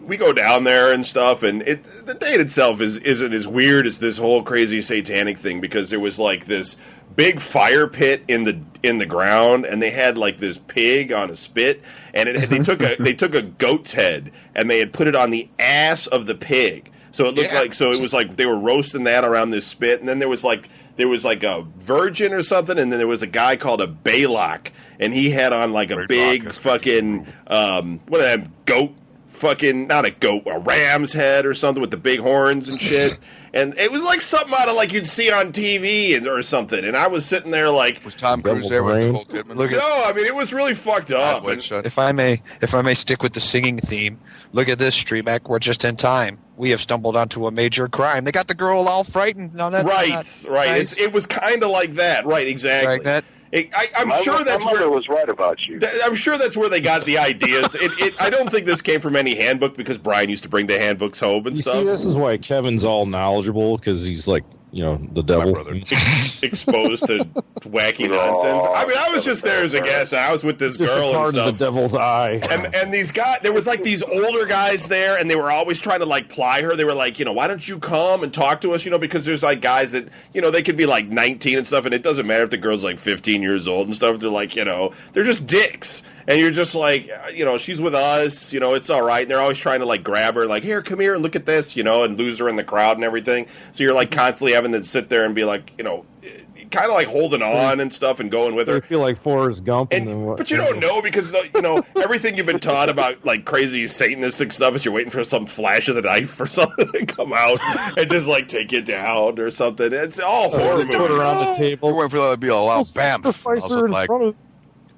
we go down there and stuff, and the date itself isn't as weird as this whole crazy satanic thing, because there was like this big fire pit in the ground, and they had like this pig on a spit, and they took a goat's head and they had put it on the ass of the pig, so it looked it was like they were roasting that around this spit, and then there was like a virgin or something, and then there was a guy called a Balak, and he had on like a big fucking what are them goat. Fucking not a goat, a ram's head or something with the big horns and shit, and it was like something out of like you'd see on TV or something. And I was sitting there like, was Tom Cruise there with Nicole Kidman? No, I mean it was really fucked up. If I may stick with the singing theme, look at this, Streamek. We're just in time. We have stumbled onto a major crime. They got the girl all frightened. No, that's right. Nice. It was kind of like that, right? Exactly. Like that. I'm sure that's my mother where was right about you. I'm sure that's where they got the ideas. I don't think this came from any handbook, because Brian used to bring the handbooks home and stuff. See, this is why Kevin's all knowledgeable, because he's like, the devil. Exposed to wacky nonsense. I mean, I was just there as a guest, and I was with this Just girl a part and stuff. of the devil's eye. And these guys, there was like these older guys there, and they were always trying to like ply her. They were like, why don't you come and talk to us? Because there's like guys that, they could be like 19 and stuff, and it doesn't matter if the girl's like 15 years old and stuff. They're like, they're just dicks. And you're just like, she's with us, it's all right. And they're always trying to like grab her, like, here, come here and look at this, and lose her in the crowd and everything. So you're like constantly having to sit there and be like, kind of like holding on and stuff and going with her. I feel like Forrest Gump. But you don't know, because everything you've been taught about like crazy Satanistic stuff is you're waiting for some flash of the knife or something to come out and just like take you down or something. It's all horror movies. Put her on the table. We're waiting for that to be a loud bam. Sacrifice her in front of.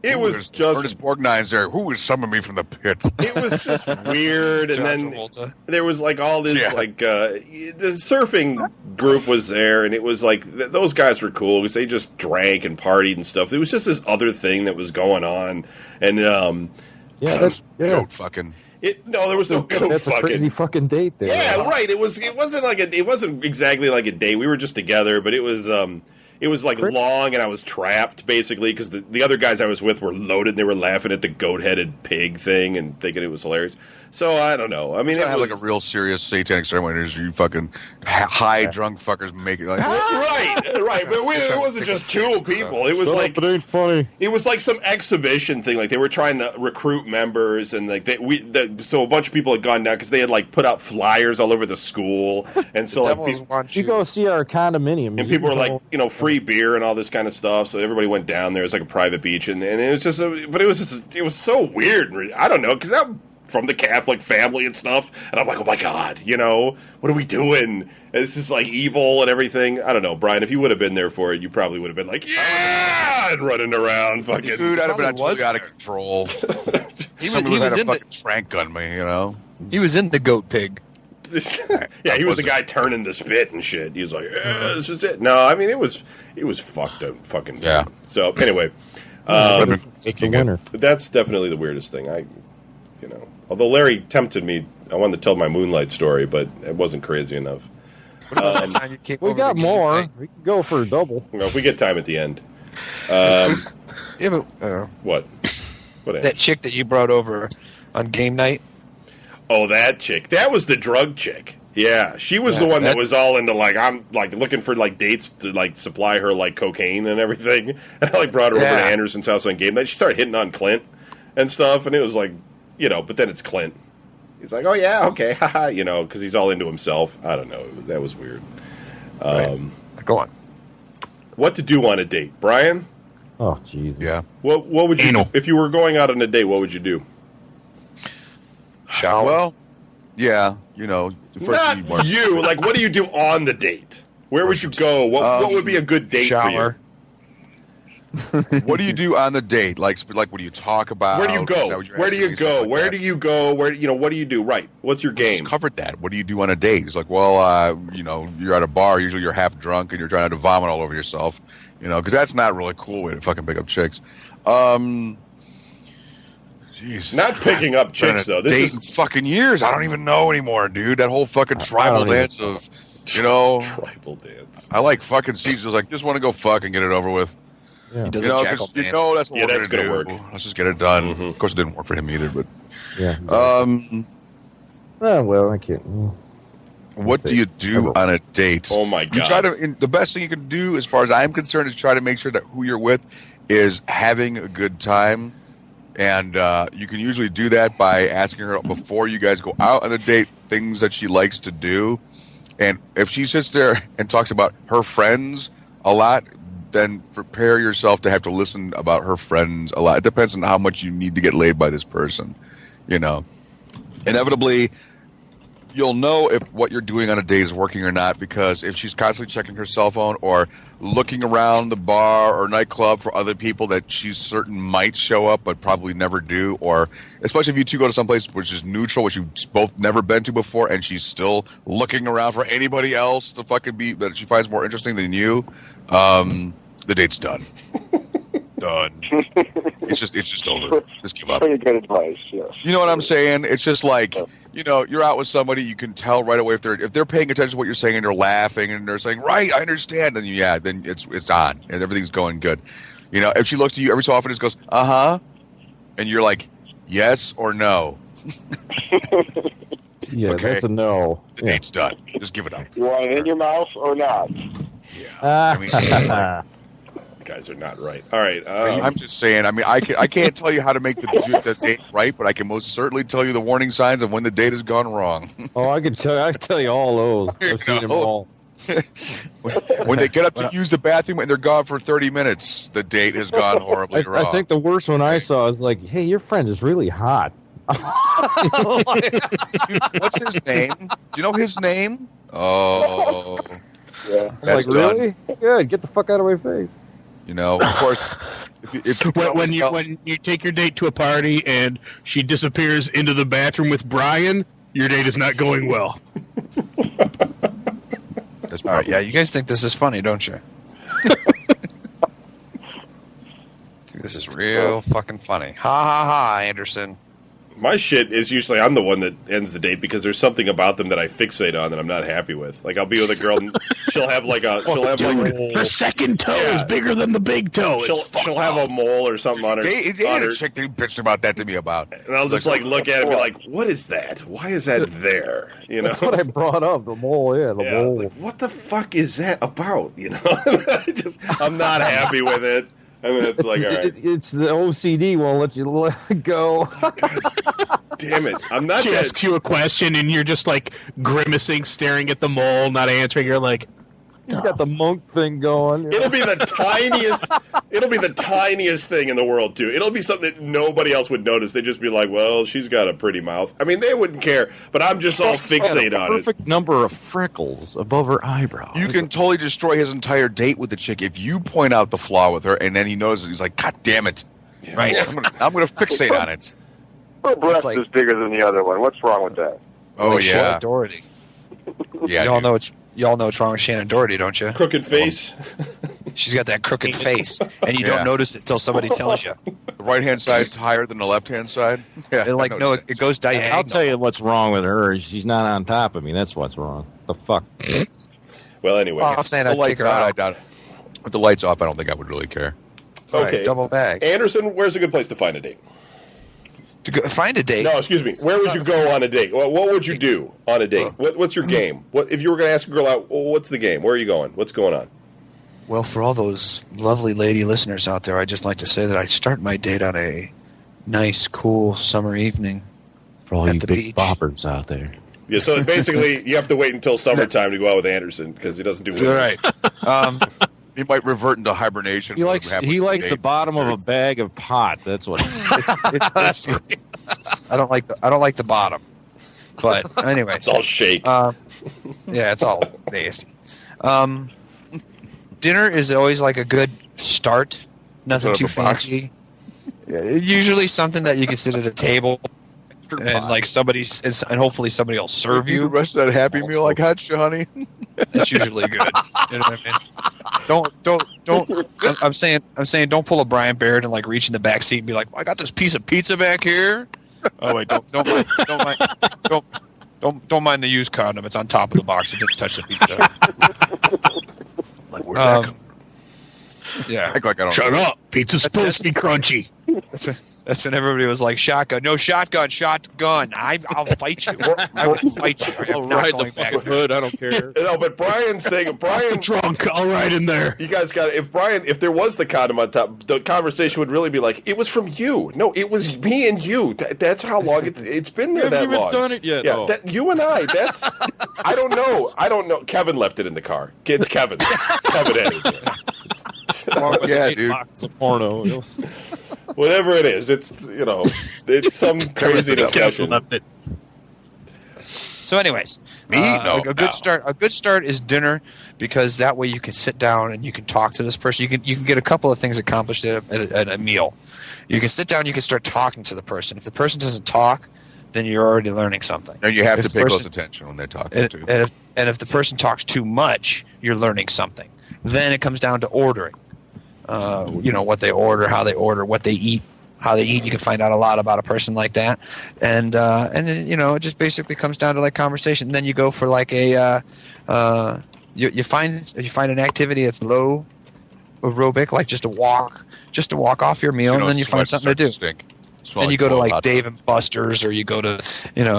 It was just Ernest Borgnine's there. Who would summon me from the pit? It was just weird, and then there was like all this the surfing group was there, and it was like those guys were cool because they just drank and partied and stuff. There was just this other thing that was going on, and goat fucking. There was no goat That's fucking. a crazy fucking date there. Yeah, right. It wasn't exactly like a date. We were just together, but it was It was like long, and I was trapped basically because the other guys I was with were loaded. And they were laughing at the goat-headed pig thing and thinking it was hilarious. So I don't know. I mean, it had like a real serious satanic ceremony. You fucking high drunk fuckers make it like right. But it wasn't just two people. It was like it ain't funny. It was like some exhibition thing. Like they were trying to recruit members, and like so a bunch of people had gone down because they had like put out flyers all over the school, and so like you go see our condominium, and people were like, free beer and all this kind of stuff. So everybody went down there. It was like a private beach, and it was just, it was so weird. I don't know because I'm from the Catholic family and stuff, and I'm like, oh my god, what are we doing? This is like evil and everything. I don't know, Brian. If you would have been there for it, you probably would have been like, yeah, and running around, fucking. Dude, I'd have been totally out of control. he was in fucking trank gun me, He was in the goat pig. Yeah, he was the guy turning the spit and shit. He was like, yeah, this is it. No, I mean it was fucked up, fucking. Yeah. So anyway, that's definitely the weirdest thing. Although Larry tempted me, I wanted to tell my Moonlight story, but it wasn't crazy enough. We got more. We can go for a double. If we get time at the end. What? That chick that you brought over on game night? Oh, that chick. That was the drug chick. Yeah, she was the one that was all into I'm looking for dates to supply her cocaine and everything. And I brought her over to Anderson's house on game night. She started hitting on Clint and stuff, and it was but then it's Clint. He's like, oh yeah, okay, haha, because he's all into himself. I don't know. That was weird. Right. Go on. What to do on a date, Brian? Oh, Jesus. Yeah. What would you do? If you were going out on a date? What would you do? Shower. Well, yeah, Not you. What do you do on the date? Where would you go? What would be a good date for you? What do you do on the date? What do you talk about? Where do you go? Where do you go? Where do you go? What do you do? Right. What's your game? Just covered that. What do you do on a date? It's you're at a bar. Usually you're half drunk and you're trying to vomit all over yourself. Because that's not really a cool way to fucking pick up chicks. Jesus not Christ. Picking up chicks though. This date in fucking years. I don't even know anymore, dude. That whole fucking tribal dance of, tribal dance. I like fucking Caesar's just want to go fuck and get it over with. Yeah. He does that's what we're going to do. Work. Let's just get it done. Mm-hmm. Of course, it didn't work for him either, but... Yeah. Well, I can't... What do you do on a date? Oh, my God. You try to... The best thing you can do, as far as I'm concerned, is try to make sure that who you're with is having a good time. And you can usually do that by asking her before you guys go out on a date things that she likes to do. And if she sits there and talks about her friends a lot... then prepare yourself to have to listen about her friends a lot. It depends on how much you need to get laid by this person. Inevitably, you'll know if what you're doing on a date is working or not, because if she's constantly checking her cell phone or looking around the bar or nightclub for other people that she's certain might show up but probably never do, or especially if you two go to someplace which is neutral, which you've both never been to before, and she's still looking around for anybody else to fucking be that she finds more interesting than you, the date's done. Done. It's just over. Just give up. Pretty good advice, yes. You know what I'm saying? It's just you're out with somebody, you can tell right away if they're paying attention to what you're saying and you're laughing and they're saying, right, I understand, then then it's on and everything's going good. If she looks at you every so often and just goes, uh-huh, and you're like, yes or no. Yeah, okay. That's a no. The date's done. Just give it up. You want it in your mouth or not? Yeah. You guys are not right. All right. I'm just saying. I can't tell you how to make the date right, but I can most certainly tell you the warning signs of when the date has gone wrong. Oh, I can tell you all those. I've seen them all. When they get up to use the bathroom and they're gone for 30 minutes, the date has gone horribly wrong. I think the worst one I saw is hey, your friend is really hot. What's his name? Do you know his name? Oh. Yeah. That's really? Good. Get the fuck out of my face. Of course. When you take your date to a party and she disappears into the bathroom with Brian, your date is not going well. That's all right. Yeah, you guys think this is funny, don't you? This is real fucking funny. Ha ha ha, Anderson. My shit is usually I'm the one that ends the date because there's something about them that I fixate on that I'm not happy with. Like I'll be with a girl and she'll have like her second toe is bigger than the big toe. She'll have a mole or something on her. They had a chick that he bitched about that to me about. And I'll just like look at it and be like, what is that? Why is that there? You know? That's what I brought up, the mole, the mole. Like, what the fuck is that about? You know? I'm not happy with it. And then it's like, all right. It's the OCD won't let you let it go. Damn it. I'm not She asks you a question and you're just like grimacing, staring at the mole, not answering. You're like, He's got the monk thing going. It'll be the tiniest thing in the world, too. It'll be something that nobody else would notice. They'd just be like, well, she's got a pretty mouth. I mean, they wouldn't care, but I'm just all fixated on it. Perfect number of freckles above her eyebrow. You can totally destroy his entire date with the chick if you point out the flaw with her, and then he notices. He's like, God damn it! Yeah. Right? I'm gonna fixate on it. Her breast like- is bigger than the other one. What's wrong with that? Oh Like yeah, Shannon Doherty. yeah. Y'all dude. know what's wrong with Shannon Doherty, don't you? Crooked face. She's got that crooked face, and you Yeah. don't notice it until somebody tells you. The right hand side's higher than the left hand side. Yeah, And like, I no, noticed it goes diagonal. I'll tell you what's wrong with her. Is she's not on top of me. That's what's wrong. The fuck. Well, anyway. Well, I'm saying the I'd kick lights her on, I out. doubt it. With the lights off, I don't think I would really care. Okay. Right, double bag. Anderson, where's a good place to find a date? To go, find a date. No, excuse me. Where would you go on a date? What would you do on a date? What's your game? What if you were going to ask a girl out? What's the game? Where are you going? What's going on? Well, for all those lovely lady listeners out there, I'd just like to say that I start my date on a nice, cool summer evening. For all At you the big beach. boppers out there. Yeah, so basically, you have to wait until summertime to go out with Anderson because he doesn't do You're winter. right. He might revert into hibernation. He likes the bottom of a bag of pot. That's what. That's right. I don't like the bottom. But anyways, It's all shake. yeah, it's all nasty. Dinner is always like a good start. Nothing Sort too of a box. fancy. Usually something that you can sit at a table and like and hopefully somebody will serve You you. the rest of that Happy Meal I got you, honey. That's usually good. You know what I mean? Don't. I'm saying, don't pull a Brian Barrett and like reach in the back seat and be like, I got this piece of pizza back here. Oh wait, don't mind the used condom. It's on top of the box. It didn't touch the pizza. Like, where'd that come? Yeah. Act like I don't shut know. up. Pizza's supposed to be crunchy. That's when everybody was like, shotgun. No, shotgun. I'll fight you. I will fight you. I'll I'm not ride the going back. fucking hood. I don't care. No, but Brian's saying, Brian, Drunk. I'll ride in there. you guys got if there was the condom on top, the conversation would really be like, it was from you. No, it was me and you. That's how long it's been there. We haven't that even long. done it yet. Yeah, Oh. you and I. That's I don't know. Kevin left it in the car. It's Kevin. Kevin had it. Yeah, 8 dude. boxes of porno. Whatever it is, it's it's some crazy discussion. Left it. So, anyways, Me? No, a good no. start. A good start is dinner because that way you can sit down and you can talk to this person. You can get a couple of things accomplished at a meal. You can sit down. You can start talking to the person. If the person doesn't talk, then you're already learning something. And you have If to the pay person- close attention when they're talking And, to. and if the person talks too much, you're learning something. Then it comes down to ordering. What they order, how they order, what they eat, how they eat. You can find out a lot about a person like that, and then it just basically comes down to like conversation. And then you go for like a you find an activity that's low aerobic, like just a walk off your meal, and then you find something to do. Then you go to like Dave and Buster's, or you go to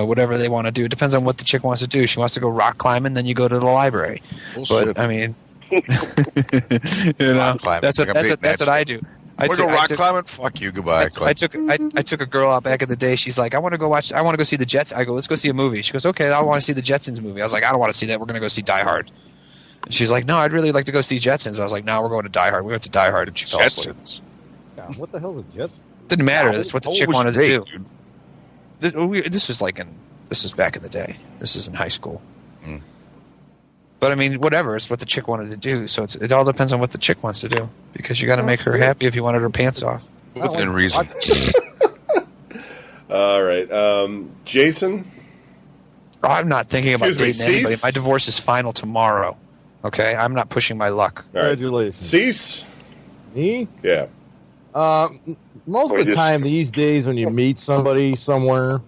whatever they want to do. It depends on what the chick wants to do. She wants to go rock climbing, then you go to the library. Bullshit. But I mean, climbing. that's what I do. I Want to go rock took- climbing? Fuck you. Goodbye. I took a girl out back in the day. She's like, I want to go see the Jets. I go, let's go see a movie. She goes, okay, I want to see the Jetsons movie. I was like, I don't want to see that. We're going to go see Die Hard. And she's like, no, I'd really like to go see Jetsons. I was like, no, we're going to Die Hard. We went to Die Hard, and she fell asleep. Jetsons. God, what the hell is Jets? Didn't matter. That's what the chick wanted to do. Dude. This was back in the day. This is in high school. Mm. But I mean, whatever. It's what the chick wanted to do. So it all depends on what the chick wants to do, because you got to make her happy if you wanted her pants off. Within reason. All right, Jason. I'm not thinking about Excuse me, dating anybody. cease? My divorce is final tomorrow. Okay, I'm not pushing my luck. All right. Congratulations. Cease. Me? Yeah. Most of the time these days when you meet somebody somewhere,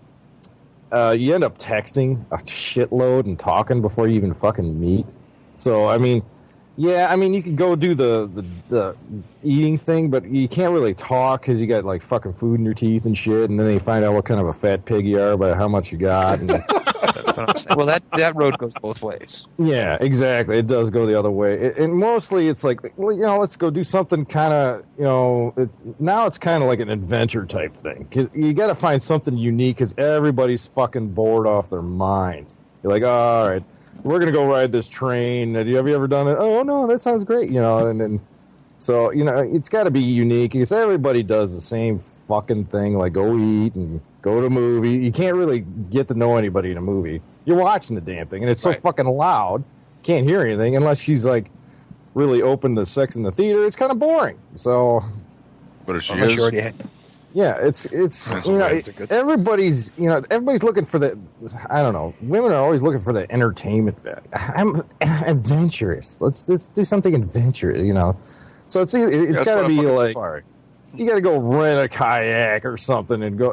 you end up texting a shitload and talking before you even fucking meet. So, I mean, you can go do the eating thing, but you can't really talk because you got, like, fucking food in your teeth and shit, and then they find out what kind of a fat pig you are by how much you got. And that's what I'm saying. Well, that road goes both ways. Yeah, exactly. It does go the other way. And mostly it's like, well, let's go do something kind of, it's kind of like an adventure type thing. 'Cause you got to find something unique because everybody's fucking bored off their minds. You're like, all right, we're going to go ride this train. Have you ever done it? Oh, no, that sounds great. And then, so, it's got to be unique because everybody does the same fucking thing, like go eat and go to a movie. You can't really get to know anybody in a movie. You're watching the damn thing, and it's so fucking loud. Can't hear anything unless she's like really open to sex in the theater. It's kind of boring. So, but if she is, yeah, it's everybody's looking for the. I don't know. Women are always looking for the entertainment value. I'm adventurous. Let's do something adventurous. So it's got to be like. Safari. You got to go rent a kayak or something and go,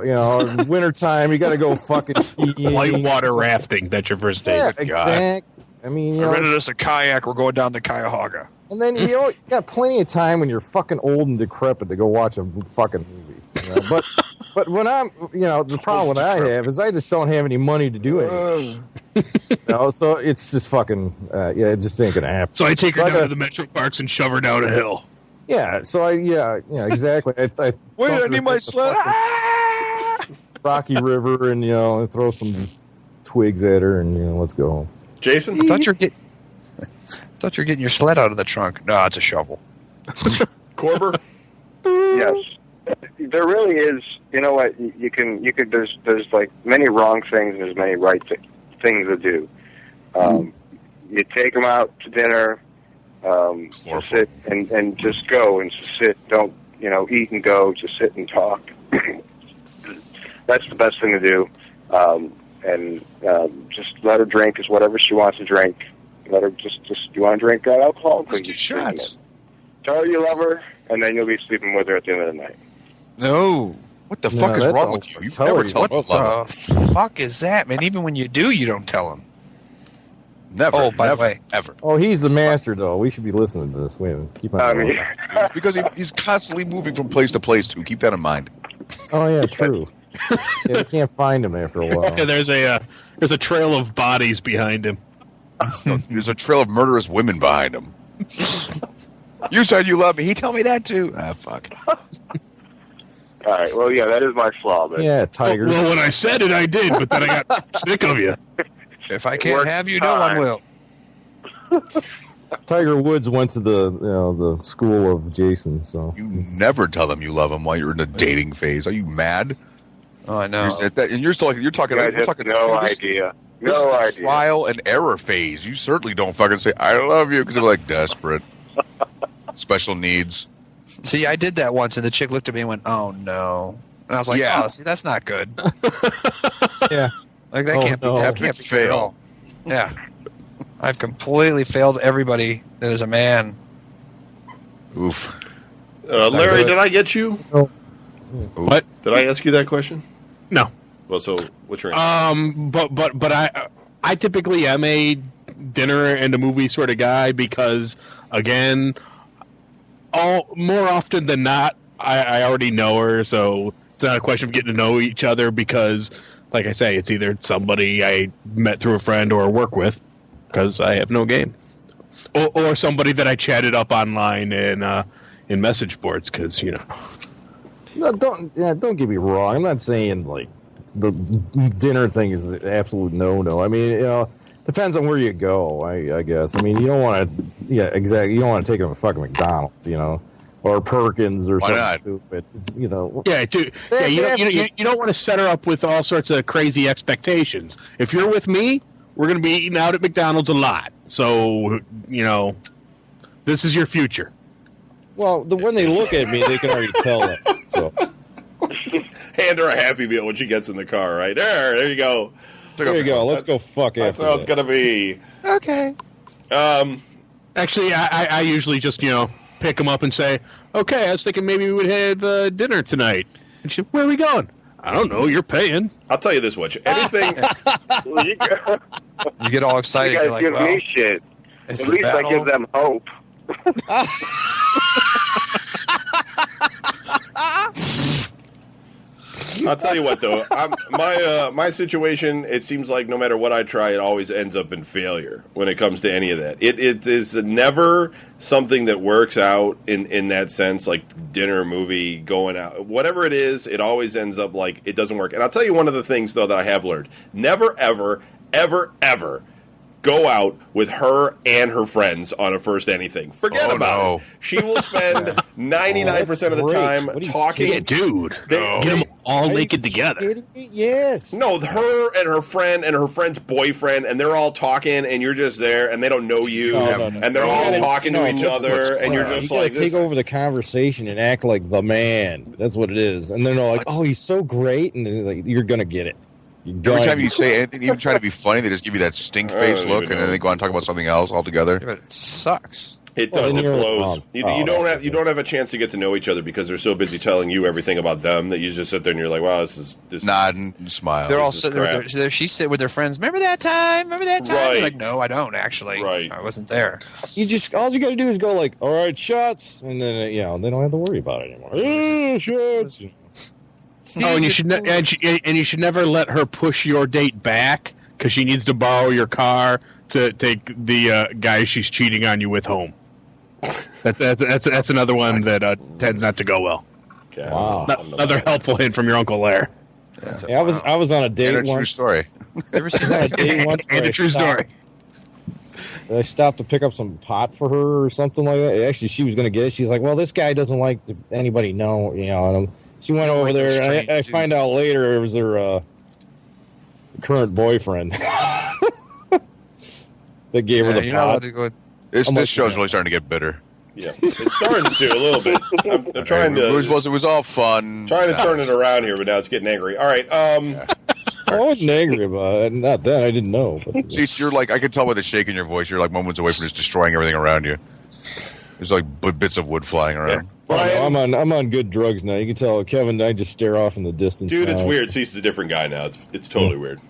wintertime, you got to go fucking skiing. Whitewater rafting, that's your first date. Yeah, exactly. I mean, I rented us a kayak, we're going down the Cuyahoga. And then you got plenty of time when you're fucking old and decrepit to go watch a fucking movie. But when I'm, the problem that I have is I just don't have any money to do anything. So it's just fucking, it just ain't going to happen. So I take her down to the metro parks and shove her down a hill. Yeah, so exactly. Wait, I need my sled. Rocky River, and throw some twigs at her, and let's go home. Jason, I thought you were getting your sled out of the trunk. No, it's a shovel. Corber. Yes, there really is. You know what? You can. There's like many wrong things and there's many right things to do. You take them out to dinner. To sit and just go and just sit. Don't eat and go. Just sit and talk. That's the best thing to do. And just let her drink is whatever she wants to drink. Let her just you want to drink that alcohol? Let's do shots. Tell her you love her, and then you'll be sleeping with her at the end of the night. No. What the fuck is wrong with you? You never tell him. What the fuck is that, man? Even when you do, you don't tell him. Never. Oh, by the way, ever. Oh, he's the master, though. We should be listening to this. Wait a minute. Keep on. It's because he's constantly moving from place to place too. Keep that in mind. Oh yeah, true. You can't find him after a while. Yeah, there's a trail of bodies behind him. There's a trail of murderous women behind him. You said you love me. He told me that too. Ah, fuck. All right. Well, yeah, that is my flaw. But yeah, Tiger. Well, when I said it, I did, but then I got sick of you. If I can't have you, no one will. Tiger Woods went to the school of Jason. So you never tell them you love them while you're in the dating phase. Are you mad? Oh, I know. And you're still you're talking. We're talking no idea. No idea. Trial and error phase. You certainly don't fucking say I love you because they're like desperate. Special needs. See, I did that once, and the chick looked at me and went, "Oh no," and I was like, "Oh, see, that's not good." Yeah. Like that can't be. That can't be good at all. Yeah, I've completely failed everybody that is a man. Oof. Larry, did I get you? Oh. What? Did I ask you that question? No. Well, so what's your answer? But I typically am a dinner and a movie sort of guy because again, more often than not, I already know her, so it's not a question of getting to know each other because. Like I say, it's either somebody I met through a friend or work with, because I have no game, or somebody that I chatted up online in message boards, because No, don't get me wrong. I'm not saying like the dinner thing is an absolute no. I mean, depends on where you go. I guess. I mean, you don't want to. Yeah, exactly. You don't want to take them to fucking McDonald's, or Perkins or something stupid. Yeah, dude. Yeah, you don't want to set her up with all sorts of crazy expectations. If you're with me, we're going to be eating out at McDonald's a lot. So, this is your future. Well, when they look at me, they can already tell that. So. Hand her a Happy Meal when she gets in the car, right? There you go. There you go. Let's go fuck after That's how it's going to be. Okay. Actually, I usually just, pick them up and say, "Okay, I was thinking maybe we would have dinner tonight." And she, "Where are we going?" "I don't know. You're paying." I'll tell you this much: anything. You get all excited. You guys You're like, give well, me shit. it's At the least I battle. give them hope. I'll tell you what, though, my situation. It seems like no matter what I try, it always ends up in failure when it comes to any of that. It is never something that works out in that sense, like dinner, movie, going out, whatever it is. It always ends up like it doesn't work. And I'll tell you one of the things though that I have learned: never, ever, ever, ever go out with her and her friends on a first anything. Forget about it. She will spend 99% of the time talking. Yeah, dude. Get them all naked together. Yes. No, her and her friend and her friend's boyfriend, and they're all talking, and you're just there, and they don't know you, and they're all talking to each other, and you're just like, take over the conversation and act like the man. That's what it is. And then they're like, "Oh, he's so great," and then like, you're gonna get it. Every time you say anything, even trying to be funny, they just give you that stink face look, and then they go on and talk about something else altogether. Yeah, but it sucks. It does. It blows. You don't have a chance to get to know each other because they're so busy telling you everything about them that you just sit there and you're like, wow, this. Nod and smile. They're all sitting there. She's sitting with their friends. Remember that time? Right. He's like, no, I don't actually. Right. I wasn't there. All you got to do is go like, "All right, shots," and then they don't have to worry about it anymore. Shots. Oh, and you should you should never let her push your date back because she needs to borrow your car to take the guy she's cheating on you with home. That's another one that tends not to go well. Okay. Wow. Another helpful hint from your Uncle Lair. I was on a date And a once. true story. Ever seen I was on a that? date once And where a true story. I stopped to pick up some pot for her or something like that. Actually, she was going to get it. She's like, "Well, this guy doesn't like anybody know, And she went over there. And I find out later it was her current boyfriend that gave her the You're not allowed pot. to go. This show's really starting to get bitter. Yeah, it's starting to a little bit. I'm trying to. It was all fun. Trying to turn it around here, but now it's getting angry. All right. I wasn't angry about it. Not that I didn't know. But, See, you're like, I can tell by the shake in your voice. You're like moments away from just destroying everything around you. There's like bits of wood flying around. Brian, I'm on good drugs now. You can tell Kevin. I just stare off in the distance. dude, now. it's weird. Cease is a different guy now. It's totally weird.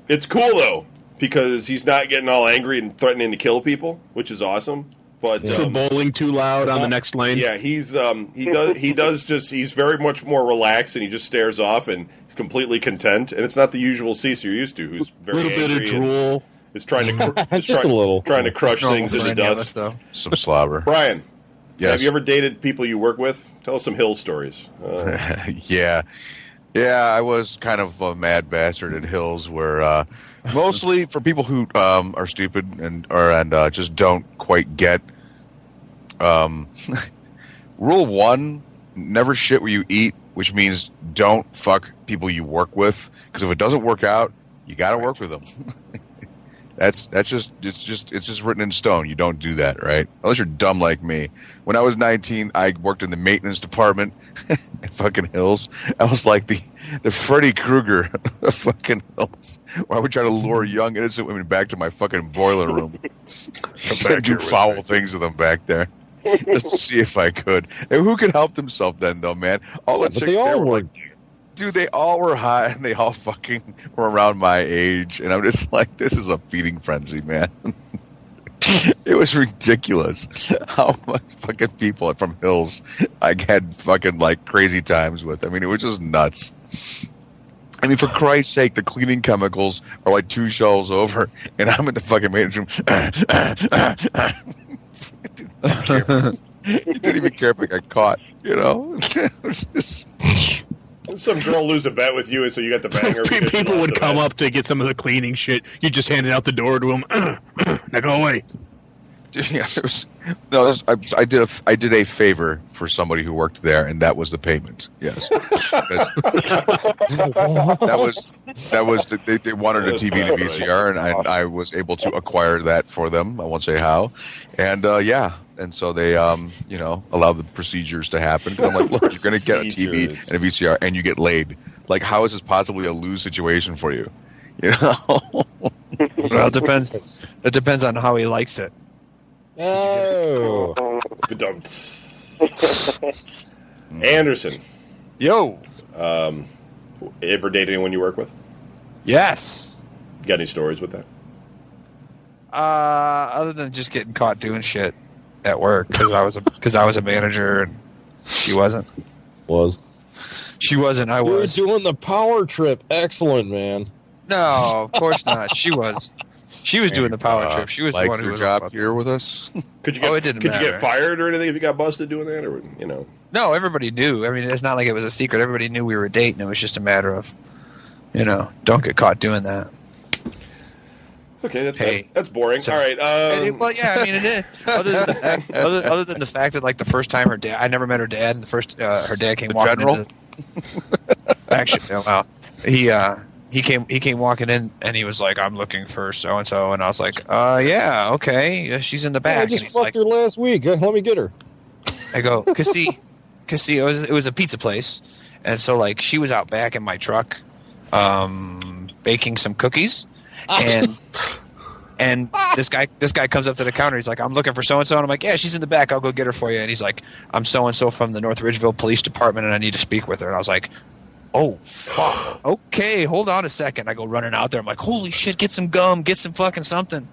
It's cool though because he's not getting all angry and threatening to kill people, which is awesome. But So bowling too loud on the next lane. yeah, he's he's very much more relaxed and he just stares off and completely content. And it's not the usual Cease you're used to, who's very A little bit of angry and drool. is trying to Just a little. trying to crush Normal things for into any of us, dust. though. Some slobber. Brian, Yes. have you ever dated people you work with? Tell us some Hill stories. Yeah, I was kind of a mad bastard at Hills, where mostly for people who are stupid and just don't quite get. Rule 1: never shit where you eat, which means don't fuck people you work with, because if it doesn't work out, you got to work with them. That's just written in stone. You don't do that, right? Unless you're dumb like me. When I was 19, I worked in the maintenance department at fucking Hills. I was like the Freddy Krueger of fucking Hills, where I would try to lure young innocent women back to my fucking boiler room and do foul things to them back there. Just to see if I could. And who could help themselves then, though, man? All the But chicks they all there were were. like, dude, they all were hot and they all fucking were around my age. And I'm just like, this is a feeding frenzy, man. It was ridiculous how much fucking people from Hills I had fucking like crazy times with. I mean, it was just nuts. I mean, for Christ's sake, the cleaning chemicals are like 2 shelves over, and I'm in the fucking maintenance room. Didn't even care if I got caught, Some girl lose a bet with you, and so you got the banger. People would come up to get some of the cleaning shit. You just hand it out the door to them. Now go away. Yeah, I did a favor for somebody who worked there, and that was the payment. Yes, they wanted a TV and a VCR, and I was able to acquire that for them. I won't say how, and and so they allowed the procedures to happen. I'm like, look, you're going to get a TV and a VCR, and you get laid. Like, how is this possibly a lose situation for you? Well, it depends. It depends on how he likes it. Oh, Anderson. Yo. Ever date anyone you work with? Yes. Got any stories with that? Other than just getting caught doing shit at work because I was a manager and she wasn't. She wasn't. I was. You were doing the power trip. Excellent, man. No, of course not. She was. She was doing the power trip. She was the one who was job here with us. Could you get fired or anything if you got busted doing that, or No, everybody knew. I mean, it's not like it was a secret. Everybody knew we were dating. It was just a matter of, don't get caught doing that. Okay, that's boring. So, all right. Well, yeah, I mean, it is. Other than the fact that, like, the first time I never met her dad, and the first her dad came walking in. Actually, well, he came walking in, and he was like, "I'm looking for so and so," and I was like, yeah, okay, she's in the back." I just fucked her last week. Let me get her. I go, cause see, it was a pizza place, and so like she was out back in my truck, baking some cookies. And this guy comes up to the counter. He's like, "I'm looking for so and so," and I'm like, "Yeah, she's in the back. I'll go get her for you." And he's like, "I'm so and so from the North Ridgeville Police Department, and I need to speak with her." And I was like, "Oh fuck, okay, hold on a second." I go running out there. I'm like, "Holy shit, get some gum, get some fucking something."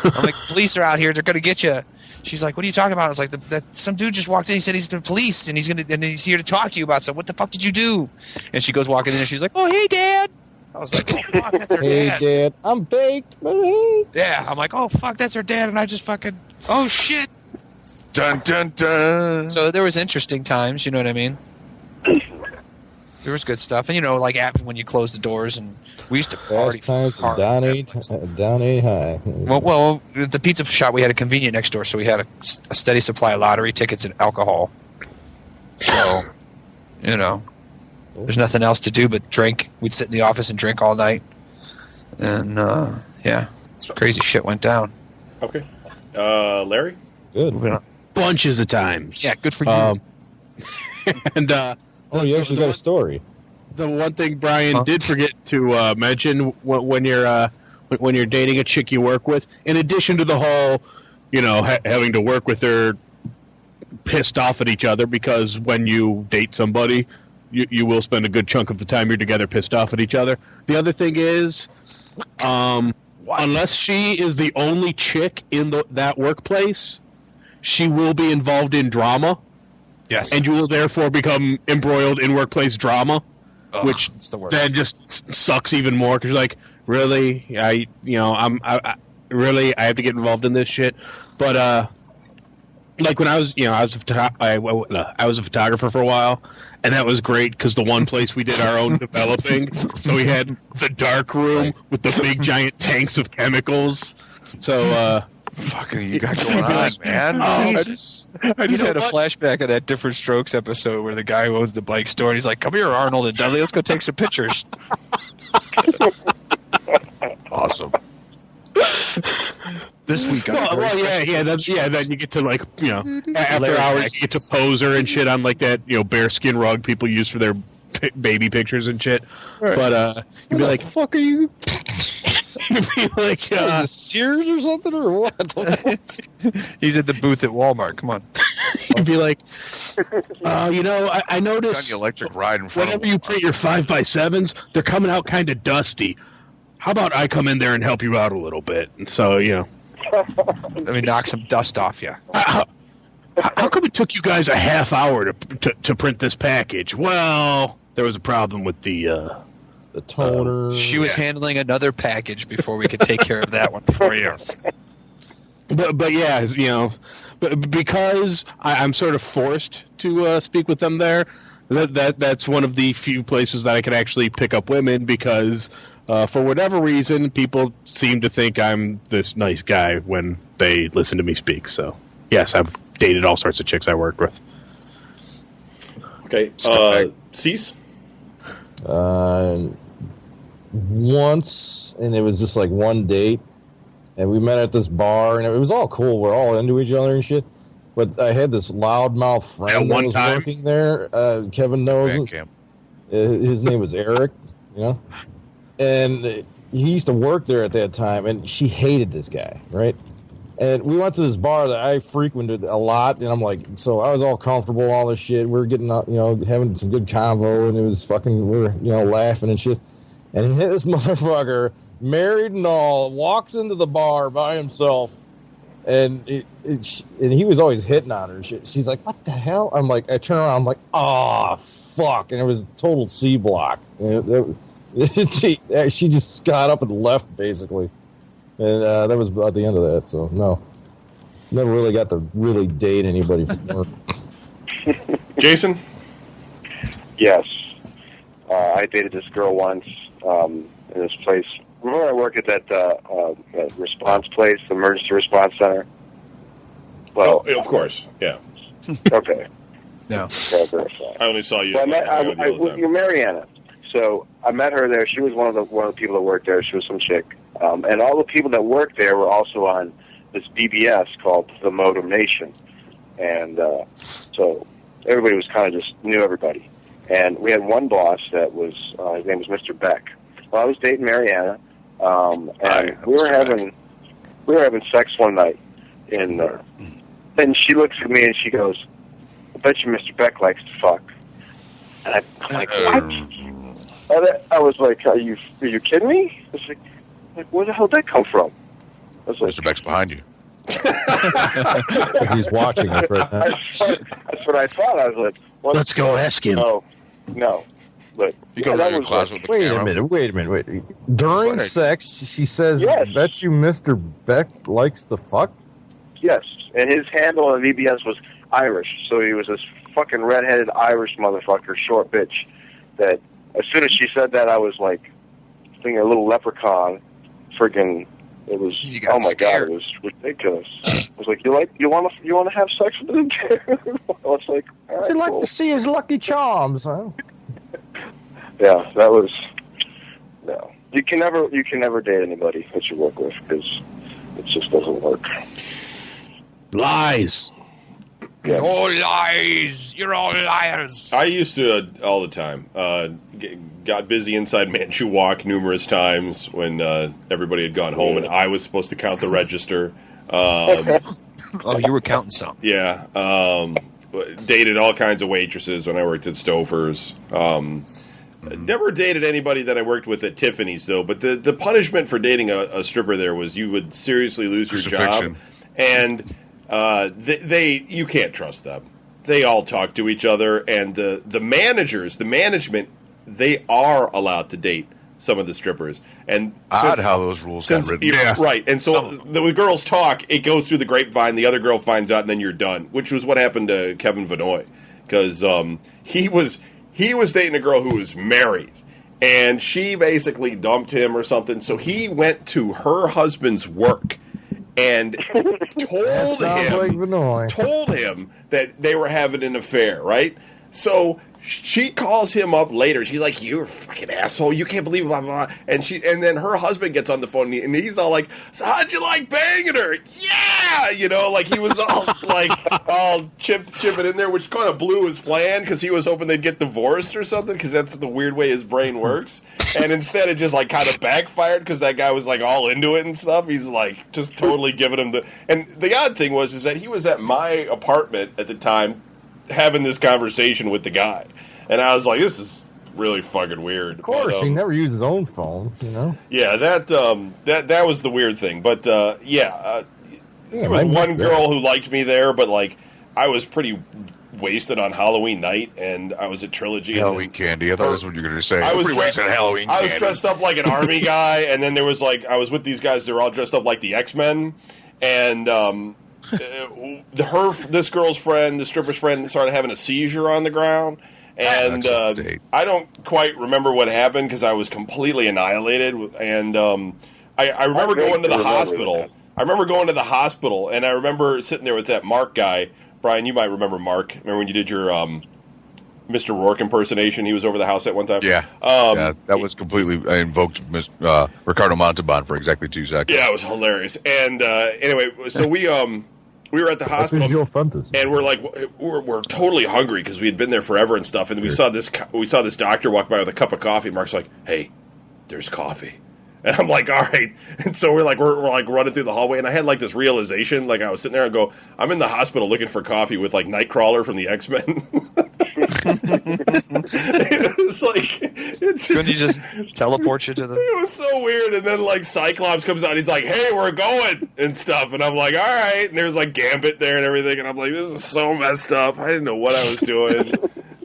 I'm like, "The police are out here. They're gonna get you." She's like, "What are you talking about?" I was like, that "Some dude just walked in. He said he's the police, and he's here to talk to you about something. What the fuck did you do?" And she goes walking in, and she's like, "Oh, hey, Dad." I was like, "Oh fuck, that's her dad." Hey, Dad, I'm baked. Yeah, I'm like, "Oh fuck, that's her dad," and I just fucking, oh shit. Dun dun dun. So there was interesting times, you know what I mean? There was good stuff, and like when you close the doors, and we used to party. Down eight high. Well, the pizza shop, we had a convenient next door, so we had a steady supply of lottery tickets and alcohol. So, there's nothing else to do but drink. We'd sit in the office and drink all night. And, crazy shit went down. Okay. Larry? Good. Moving on. Bunches of times. Yeah, good for you. And, you actually got a story. The one thing Brian did forget to mention when you're dating a chick you work with, in addition to the whole, having to work with her pissed off at each other, because when you date somebody, you will spend a good chunk of the time you're together pissed off at each other. The other thing is, unless she is the only chick in that workplace, she will be involved in drama. Yes. And you will therefore become embroiled in workplace drama, which then just sucks even more, because you're like, really? I have to get involved in this shit. But like when I was a photographer for a while, and that was great because the one place we did our own developing, so we had the dark room with the big giant tanks of chemicals. So fucking you got going on, man. I just had a flashback of that Different Strokes episode where the guy who owns the bike store, and he's like, "Come here, Arnold and Dudley, let's go take some pictures." Awesome. This week, then you get to after hours you get to pose her and shit on like that bearskin rug people use for their baby pictures and shit. Right. But you'd be like, "Fuck are you?" You'd be like, is it Sears or something or what? He's at the booth at Walmart. Come on. You'd be like, I noticed on the electric ride in front whenever you print your 5x7s, they're coming out kind of dusty. How about I come in there and help you out a little bit? And so, let me knock some dust off you. How come it took you guys a half hour to print this package? Well, there was a problem with the toner. She was handling another package before we could take care of that one for you. But yeah, but because I'm sort of forced to speak with them there, that's one of the few places that I can actually pick up women, because for whatever reason, people seem to think I'm this nice guy when they listen to me speak. So, yes, I've dated all sorts of chicks I worked with. Okay. Cease? Once, and it was just like one date, and we met at this bar, and it was all cool. We're all into each other and shit. But I had this loudmouth friend that was working there. Kevin knows him. His name was Eric, and he used to work there at that time, and she hated this guy, right? And we went to this bar that I frequented a lot, and I'm like, so I was all comfortable, all this shit. We were getting, having some good convo, and it was fucking, we were, laughing and shit. And this motherfucker, married and all, walks into the bar by himself, and he was always hitting on her. She's like, what the hell? I'm like, I turn around, I'm like, oh, fuck. And it was a total C block. She just got up and left, basically. And that was about the end of that. So, no. Never really got to really date anybody from work. Jason? Yes. I dated this girl once in this place. Remember I worked at that response place, the emergency response center? Well, of course, yeah. Okay. No. I only saw you. Well, you're Mariana. So I met her there. She was one of the people that worked there. She was some chick. And all the people that worked there were also on this BBS called the Modem Nation. And so everybody was kind of just knew everybody. And we had one boss that was, his name was Mr. Beck. Well, I was dating Mariana, and we were having sex one night. And she looks at me and she goes, I bet you Mr. Beck likes to fuck. And I'm like, what? And I was like, are you kidding me? I was like, where the hell did that come from? I was like, Mr. Beck's behind you. He's watching us right now. That's what I thought. I was like, let's go ask him. No. But you go to your closet with the camera. Wait a minute. During sex, she says, yes. Bet you Mr. Beck likes to fuck? Yes. And his handle on VBS was Irish. So he was this fucking redheaded Irish motherfucker, short bitch, that as soon as she said that, I was like thinking a little leprechaun. Friggin', it was, oh my God, it was ridiculous. I was like, you want to have sex with him? I was like, all right, I'd like to see his Lucky Charms, huh? Yeah, that was, no. You can never date anybody that you work with because it just doesn't work. Lies. Yeah. All lies. You're all liars. I used to all the time. Got busy inside Manchu Walk numerous times when everybody had gone home and I was supposed to count the register. Oh, you were counting some. Yeah. Dated all kinds of waitresses when I worked at Stouffer's. Never dated anybody that I worked with at Tiffany's, though. But the punishment for dating a stripper there was you would seriously lose your job. And you can't trust them. They all talk to each other. And the management, they are allowed to date some of the strippers. And odd how those rules got written. Yeah. Right. And so the girls talk, it goes through the grapevine, the other girl finds out, and then you're done, which was what happened to Kevin Vinoy. Because he was dating a girl who was married, and she basically dumped him or something. So he went to her husband's work and told him that they were having an affair, right? So she calls him up later. She's like, "You're a fucking asshole. You can't believe blah, blah, blah." And then her husband gets on the phone and he's all like, "So how'd you like banging her?" Yeah, like he was all chipping in there, which kind of blew his plan because he was hoping they'd get divorced or something because that's the weird way his brain works. And instead, it just like kind of backfired because that guy was like all into it and stuff. He's like just totally giving him And the odd thing is that he was at my apartment at the time having this conversation with the guy. And I was like, this is really fucking weird. Of course, he never used his own phone, Yeah, that was the weird thing. But, there was one girl who liked me there, but, like, I was pretty wasted on Halloween night, and I was at Trilogy. Halloween candy. I thought that's what you were going to say. I was pretty wasted on Halloween candy. I was dressed up like an army guy, and then there was, like, I was with these guys, they were all dressed up like the X-Men, and, this girl's friend, the stripper's friend, started having a seizure on the ground. And I don't quite remember what happened because I was completely annihilated. And I remember going to the hospital. I remember going to the hospital, and I remember sitting there with that Mark guy. Brian, you might remember Mark. Remember when you did your Mr. Rourke impersonation? He was over the house at one time. Yeah, that was completely. I invoked Ricardo Montalban for exactly 2 seconds. Yeah, it was hilarious. And anyway, so we were at the hospital, and we're like, we're totally hungry because we had been there forever and stuff. And we saw this doctor walk by with a cup of coffee. Mark's like, "Hey, there's coffee," And I'm like, all right. And so we're like running through the hallway, and I had like this realization, like I was sitting there and go, I'm in the hospital looking for coffee with like Nightcrawler from the X-Men. It's like, couldn't he just teleport you to the? It was so weird. And then like Cyclops comes out, he's like, hey, we're going and stuff. And I'm like, all right. And there's like Gambit there and everything. And I'm like, this is so messed up. I didn't know what I was doing.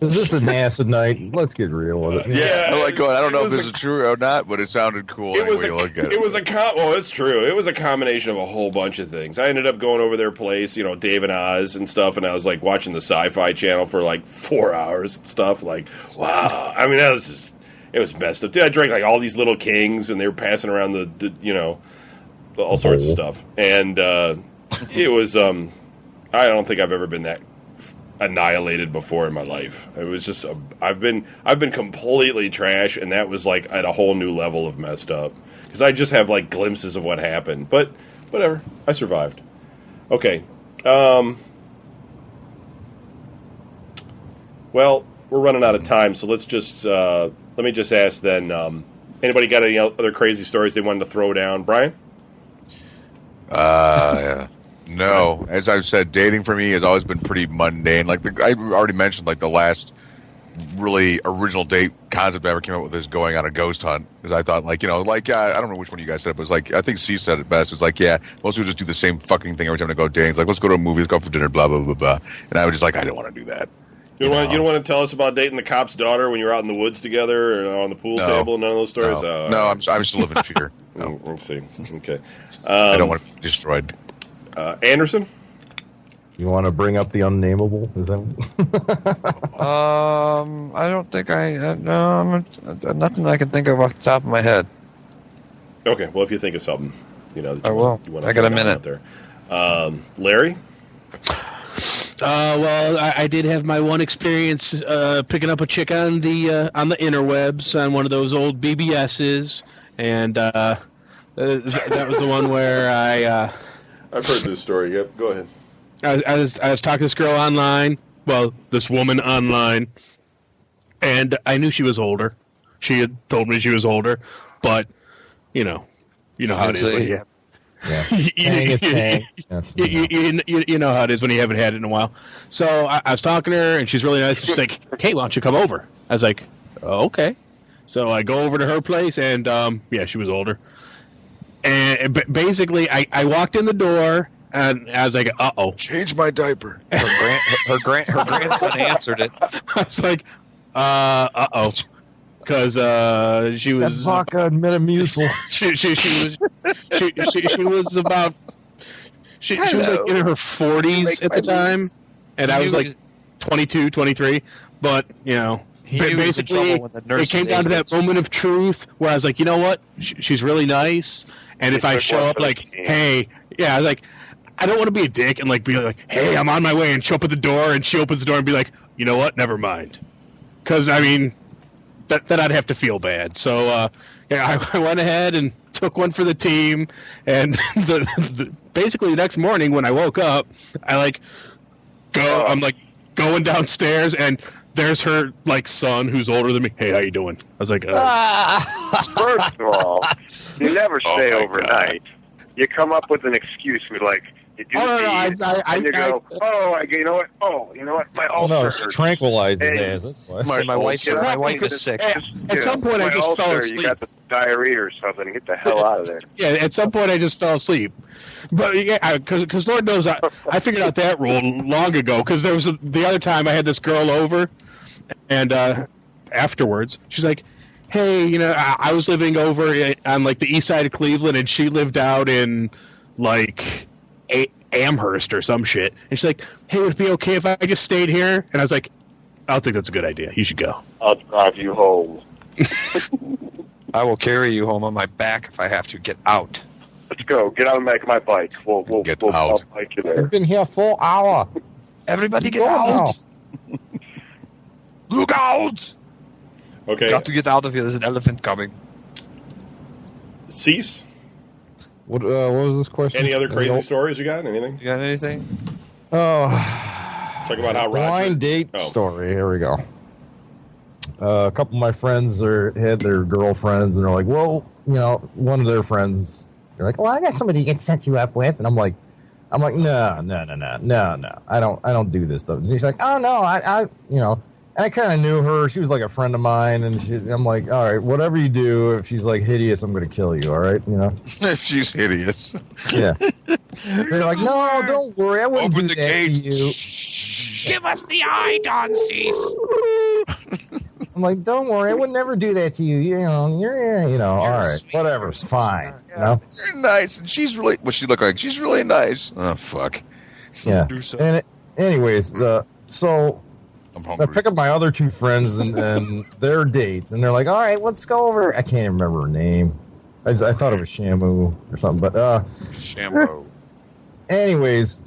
Is this an acid night? Let's get real with it. Yeah, I like going. I don't know if this is true or not, but it sounded cool. It was you look at it. It was well, it's true. It was a combination of a whole bunch of things. I ended up going over their place, Dave and Oz and stuff, and I was like watching the Sci-Fi Channel for like 4 hours and stuff. Like, wow. I mean, that was just, it was messed up. Dude, I drank like all these little kings, and they were passing around the all sorts of stuff, and it was. I don't think I've ever been that annihilated before in my life. It was just I've been completely trash, and that was like at a whole new level of messed up because I just have like glimpses of what happened, but whatever, I survived. Okay, well, we're running out of time, so let's just let me just ask then, anybody got any other crazy stories they wanted to throw down? Brian? Yeah. No, as I've said, dating for me has always been pretty mundane. Like I already mentioned, like the last really original date concept I ever came up with is going on a ghost hunt. Because I thought, I don't know which one you guys said it, but it was like I think C said it best. It's like, yeah, most people just do the same fucking thing every time they go dating. It's like, let's go to a movie, let's go for dinner, blah blah blah blah. And I was just like, I didn't want to do that. You don't want to tell us about dating the cop's daughter when you were out in the woods together or on the pool table? None of those stories. No, I'm still living in fear. No. Let's see. Okay, I don't want to be destroyed. Anderson? You want to bring up the unnameable? Is that? I don't think no, nothing I can think of off the top of my head. Okay, well, if you think of something, I will. I got a minute. There. Larry? Well, I did have my one experience picking up a chick on the interwebs on one of those old BBSs, and that was the one where I've heard this story. Yep, go ahead. I was talking to this girl online. Well, this woman online, and I knew she was older. She had told me she was older, but you know how it is. You know how it is when you haven't had it in a while. So I was talking to her, and she's really nice. She's like, "Hey, why don't you come over?" I was like, oh, "Okay." So I go over to her place, and yeah, she was older. And basically, I walked in the door, and I was like, "Uh-oh." Change my diaper. Her grandson answered it. I was like, "Uh-oh." Because she was vodka and Metamucil. She was about she was like in her 40s at the time, and I was like 22, 23. But basically, it came down to that moment of truth where I was like, you know what, she's really nice, and if I show up like, hey, yeah, I was like, I don't want to be a dick and like be like, hey, I'm on my way, and show up at the door, and she opens the door and be like, you know what, never mind, because I mean. That I'd have to feel bad. So I went ahead and took one for the team. And basically the next morning when I woke up, I'm like going downstairs, and there's her like son who's older than me. Hey, how you doing? I was like, First of all, you never stay overnight. You come up with an excuse. We're like. You go, you know what? My ulcer she tranquilizes his ass. That's why. My wife is sick. At some point, I just fell asleep. You got the diarrhea or something. Get the hell out of there. Yeah, at some point, I just fell asleep. But yeah, because Lord knows, I figured out that rule long ago. Because there was the other time I had this girl over, and afterwards, she's like, "Hey, I was living over on like the east side of Cleveland, and she lived out in like." Amherst or some shit, and she's like, "Hey, would it be okay if I just stayed here?" And I was like, "I don't think that's a good idea. You should go." I'll drive you home. I will carry you home on my back if I have to. Get out. Let's go. Get on my bike. We'll get out. I'll bike you there. We've been here for an hour. Everybody get out. Look out. Okay. Got to get out of here. There's an elephant coming. Cease. What was this question? Any other crazy stories you got? Anything? You got anything? Oh, talk about how blind date story. Here we go. A couple of my friends had their girlfriends, and they're like, "Well, one of their friends, they're like, well, I got somebody you can set you up with. And I'm like, no. I don't do this stuff. And she's like, oh, no, and I kind of knew her. She was like a friend of mine. And I'm like, all right, whatever you do, if she's like hideous, I'm going to kill you. All right. If she's hideous. Yeah. They're like, no, don't worry. I wouldn't Open do the that gates. to you. Give us the eye, Don Cease. I'm like, don't worry. I would never do that to you. You're all right. sweet. Whatever. It's fine. You You're nice. And she's really, what she look like? She's really nice. Oh, fuck. Yeah. Do so. And anyways, so I'm I hungry. pick up my other two friends and their dates, and they're like, all right, let's go over. I can't even remember her name. I thought it was Shamu or something. But Shambo. anyways,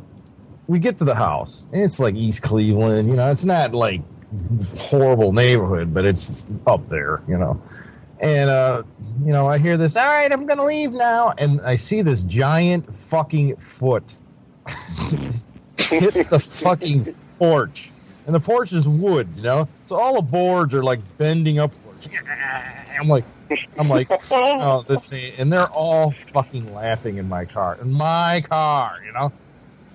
we get to the house, and it's like East Cleveland. It's not like horrible neighborhood, but it's up there, And, I hear this, all right, I'm going to leave now. And I see this giant fucking foot hit the fucking porch. And the porch is wood, So all the boards are like bending upwards. I'm like, oh, this ain't. And they're all fucking laughing in my car. And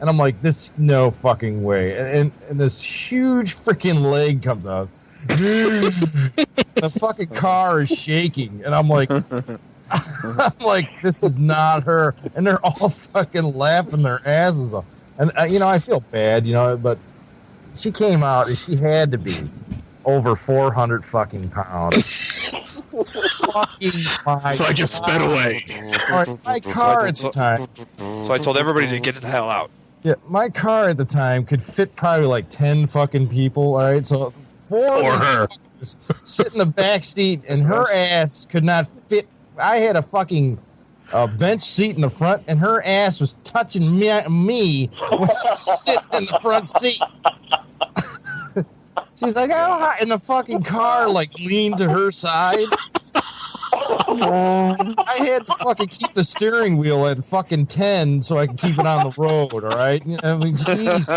I'm like, this no fucking way. And this huge freaking leg comes out. The fucking car is shaking. And I'm like, this is not her. And they're all fucking laughing their asses off. And, I feel bad, but she came out and she had to be over 400 fucking pounds. So I just sped away. My car at the time. So I told everybody to get the hell out. Yeah, my car at the time could fit probably like 10 fucking people, all right? So 4 Or her. sit in the back seat, and her ass could not fit. I had a fucking bench seat in the front, and her ass was touching me when she's sitting in the front seat. She's like, oh, and the fucking car like leaned to her side. I had to fucking keep the steering wheel at fucking 10 so I could keep it on the road, all right? I mean, jeez.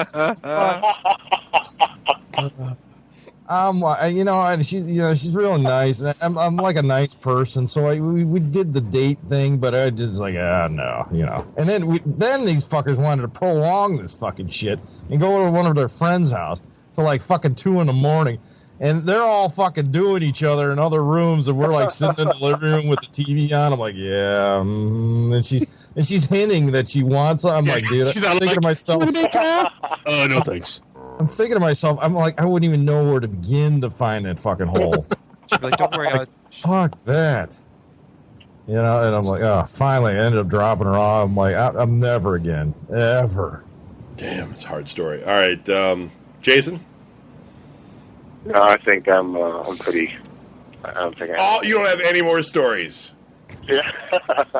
And she's real nice. And I'm like a nice person, so we did the date thing, but I just like, no, And then these fuckers wanted to prolong this fucking shit and go to one of their friends' house till like fucking 2 a.m. And they're all fucking doing each other in other rooms, and we're like sitting in the living room with the TV on. I'm like, yeah, and she's hinting that she wants. I'm like, dude, I'm thinking to myself, oh no, thanks. I'm thinking to myself, I'm like, I wouldn't even know where to begin to find that fucking hole. She'd be like, don't worry, Fuck that. And I'm like, oh, finally, I ended up dropping her off. I'm like, I'm never again, ever. Damn, it's a hard story. All right, Jason. No, I think I'm pretty. I don't think. You don't have any more stories. Yeah.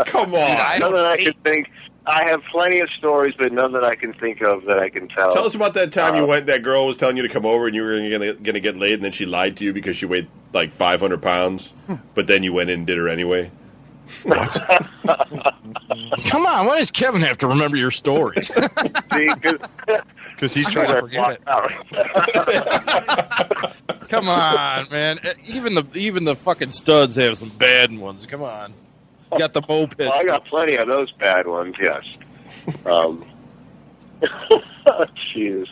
Come on. None that I can think. I have plenty of stories, but none that I can think of that I can tell. Tell us about that time you went. That girl was telling you to come over, and you were going to get laid, and then she lied to you because she weighed like 500 pounds, but then you went in and did her anyway. What? Come on, why does Kevin have to remember your stories? Because he's trying to forget it. Come on, man. Even the fucking studs have some bad ones. Come on. You got the mopeds. Well, I got plenty of those bad ones, yes. Jeez.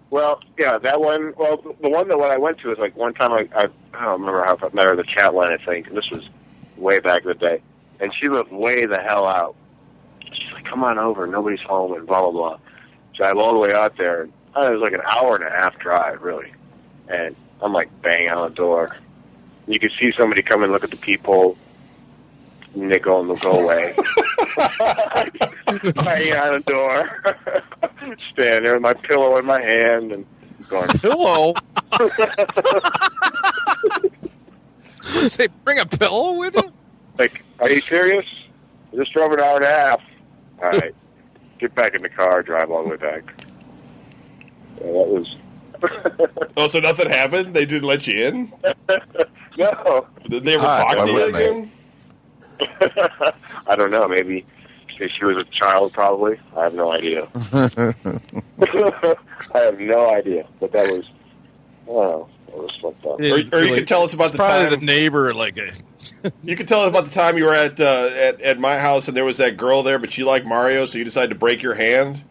Well, yeah, that one. Well, the one that I went to is like one time I don't remember how I met her in the chat line, I think. And this was way back in the day. And she lived way the hell out. She's like, come on over. Nobody's home and blah, blah, blah. Drive all the way out there. It was like an hour and a half drive, really. And I'm like banging on the door. You could see somebody come and look at the people. And they go away. Banging on the door. Standing there with my pillow in my hand and going, pillow? Say, bring a pillow with you? Like, are you serious? I just drove an hour and a half. All right. Get back in the car, drive all the way back. Yeah, that was... Oh, so nothing happened? They didn't let you in? No. Did they ever talk to you again? I don't know. Maybe she was a child, probably. I have no idea. I have no idea. But that was... Oh, that was fucked up. Or you could tell us about the probably time... the neighbor, like You could tell about the time you were at my house and there was that girl there, but she liked Mario, so you decided to break your hand.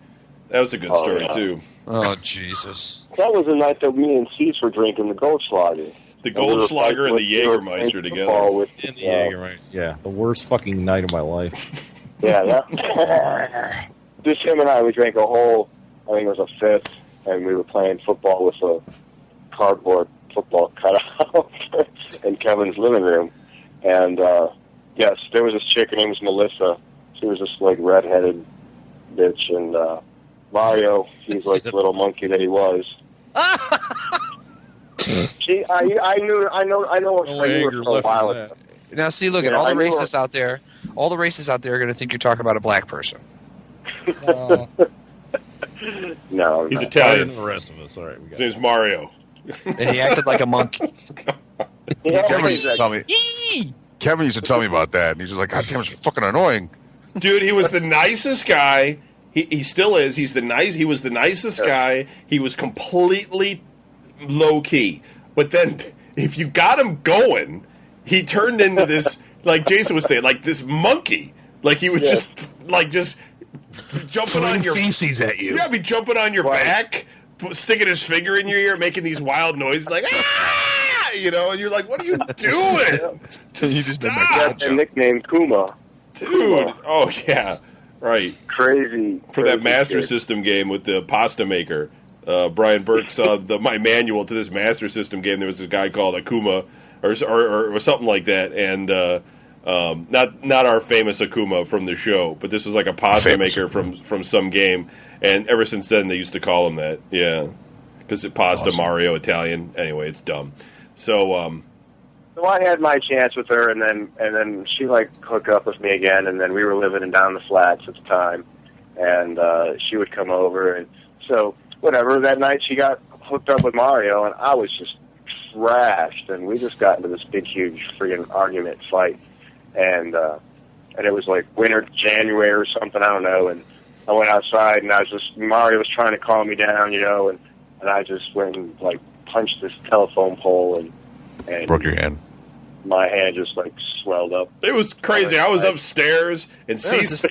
That was a good story too. Oh Jesus! That was the night that me and Cease were drinking the Goldschlager. The Goldschlager and the Jägermeister together. And the Jägermeister. Yeah, the worst fucking night of my life. Yeah, that. Just him and I, we drank a whole, I think it was a fifth, and we were playing football with a cardboard football cutout in Kevin's living room. And, yes, there was this chick, her name was Melissa. She was this, like, redheaded bitch, and Mario, he's like the little monkey that he was. I know her for a while. Now, see, look at all the racists out there. All the racists out there are going to think you're talking about a black person. No, he's Italian. And the rest of us. All right, his name's Mario, and he acted like a monkey. Kevin used to tell me about that, and he's just like, "God damn, it's fucking annoying." Dude, he was the nicest guy. He still is. He was the nicest guy. He was completely low key. But then, if you got him going, he turned into this, like Jason was saying, like this monkey. Like he was just jumping on your feces at you. Yeah, be jumping on your back, sticking his finger in your ear, making these wild noises, like ah, you know. And you're like, "What are you doing?" Just That's a nickname, Kuma. Dude, oh yeah, right. Crazy. For that Master System game with the pasta maker, Brian Burke saw my manual to this Master System game. There was this guy called Akuma, or something like that, and not our famous Akuma from the show, but this was like a pasta maker from some game, and ever since then they used to call him that. Yeah, because pasta awesome. Mario Italian. Anyway, it's dumb. So. So I had my chance with her, and then she like hooked up with me again, and then we were living in down the flats at the time, and she would come over, and so whatever. That night she got hooked up with Mario, and I was just trashed, and we just got into this big, huge friggin' argument fight, and it was like winter, January or something, I don't know, and I went outside, and Mario was trying to calm me down, you know, and I just went and like punched this telephone pole and broke your hand. My hand just like swelled up. It was crazy. I was upstairs and Cease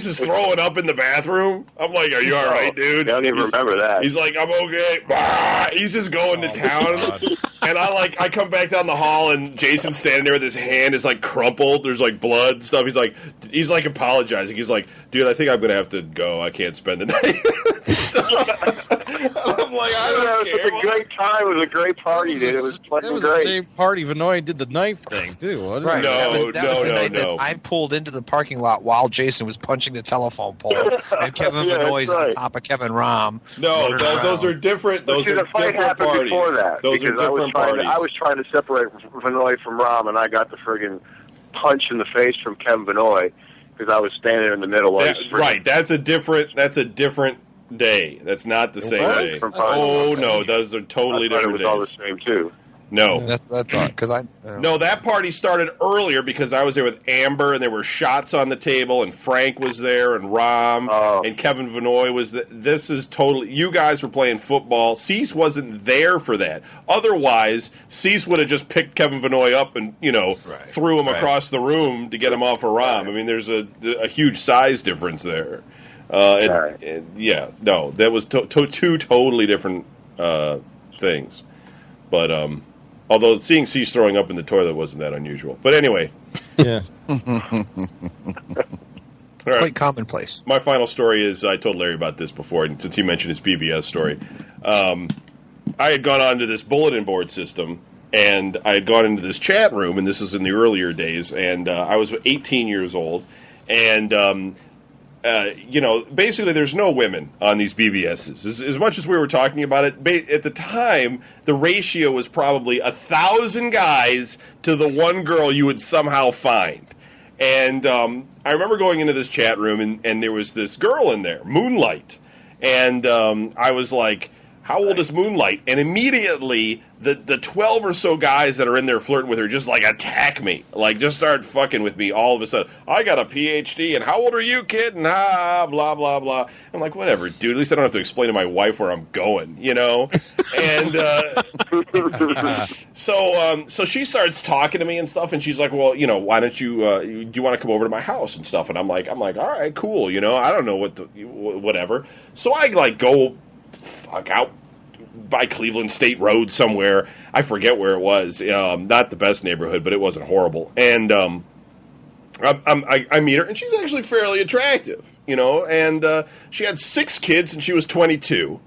is throwing up in the bathroom. I'm like, "Are you all right, dude?" I don't even remember that. He's like, "I'm okay." Bah! He's just going to town, and I come back down the hall and Jason's standing there with his hand is like crumpled. There's like blood and stuff. He's like apologizing. He's like, "Dude, I think I'm gonna have to go. I can't spend the night." I'm like, I don't care. It was a great time. It was a great party, dude. It was fucking great. That was the same party Vinoy did the knife thing, too, wasn't it? Right. No, that was the night no. that I pulled into the parking lot while Jason was punching the telephone pole, and Kevin Vinoy's on top of Kevin Rom. No, those are different. Those are different parties. Before that, those are different parties. I was trying to separate Vinoy from Rom, and I got the friggin' punch in the face from Kevin Vinoy because I was standing there in the middle. Right. That's a different day. That's not the same day. Oh no, those are totally different days. It was all the same too. No, that's because no, that party started earlier because I was there with Amber and there were shots on the table and Frank was there and Rom and Kevin Vinoy was. This is totally. You guys were playing football. Cease wasn't there for that. Otherwise, Cease would have just picked Kevin Vinoy up and threw him across the room to get him off of Rom. I mean, there's a huge size difference there. Yeah, no, that was two totally different things. But although seeing Cease throwing up in the toilet wasn't that unusual. But anyway, yeah, quite commonplace. My final story is I told Larry about this before, and since he mentioned his BBS story, I had gone onto this bulletin board system. And I had gone into this chat room, and this is in the earlier days, and I was 18 years old, and basically there's no women on these BBSs. As much as we were talking about it, at the time, the ratio was probably 1,000 guys to the one girl you would somehow find. And I remember going into this chat room, and there was this girl in there, Moonlight. And I was like, how old is Moonlight? And immediately, the 12 or so guys that are in there flirting with her just, like, attack me. Like, just start fucking with me all of a sudden. I got a PhD, and how old are you, kid? And blah, blah, blah. I'm like, whatever, dude. At least I don't have to explain to my wife where I'm going, you know? And so she starts talking to me and stuff, and she's like, well, you know, why don't you, do you want to come over to my house and stuff? And I'm like, all right, cool, you know? I don't know whatever. So I, like, go out by Cleveland State Road somewhere. I forget where it was. Not the best neighborhood, but it wasn't horrible. And I meet her, and she's actually fairly attractive, you know. And she had 6 kids, and she was 22.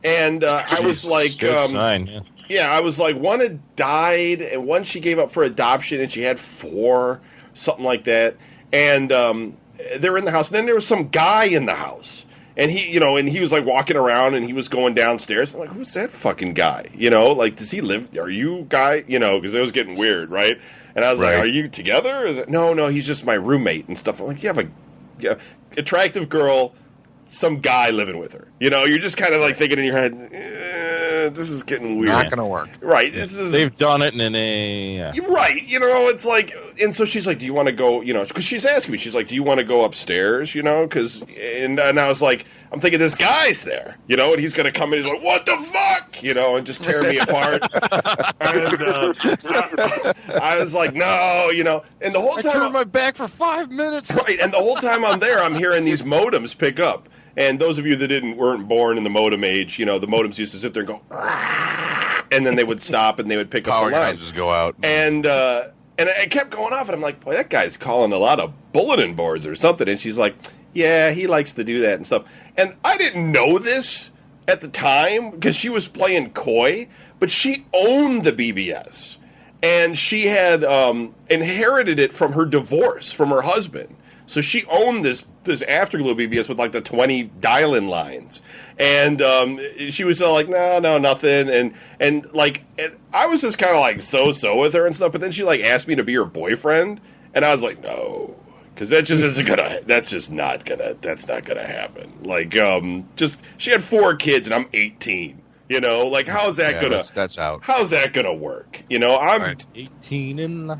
And I was like, good sign. Yeah, I was like, one had died, and one she gave up for adoption, and she had 4, something like that. And they were in the house, and then there was some guy in the house. And he was like walking around, and he was going downstairs. I'm like, who's that fucking guy? You know, like, does he live? Are you guy? You know, because it was getting weird, right? And I was like, are you together? Is it, no, he's just my roommate and stuff. I'm like, you have a attractive girl, some guy living with her. You know, you're just kind of like thinking in your head, this is getting weird. Not going to work. Right. They've done it in a... Right. You know, it's like... And so she's like, do you want to go, you know... Because she's asking me, she's like, do you want to go upstairs, you know? And I was like, I'm thinking this guy's there, you know? And he's going to come in, he's like, what the fuck? You know, and just tear me apart. And I was like, no, you know. And the whole time... I turned my back for 5 minutes. Right. And the whole time I'm there, I'm hearing these modems pick up. And those of you that weren't born in the modem age, you know, the modems used to sit there and go, and then they would stop and they would pick up the line. Just go out. And it kept going off, and I'm like, boy, that guy's calling a lot of bulletin boards or something. And she's like, yeah, he likes to do that and stuff. And I didn't know this at the time because she was playing coy, but she owned the BBS. And she had inherited it from her divorce from her husband. So she owned this Afterglow BBS with like the 20 dial-in lines, and she was like, no, nothing, and I was just kind of like so with her and stuff. But then she like asked me to be her boyfriend, and I was like, no, because that just isn't gonna. That's not gonna happen. Like, just she had 4 kids, and I'm 18. You know, like how's that gonna? That's out. How's that gonna work? You know, I'm 18 and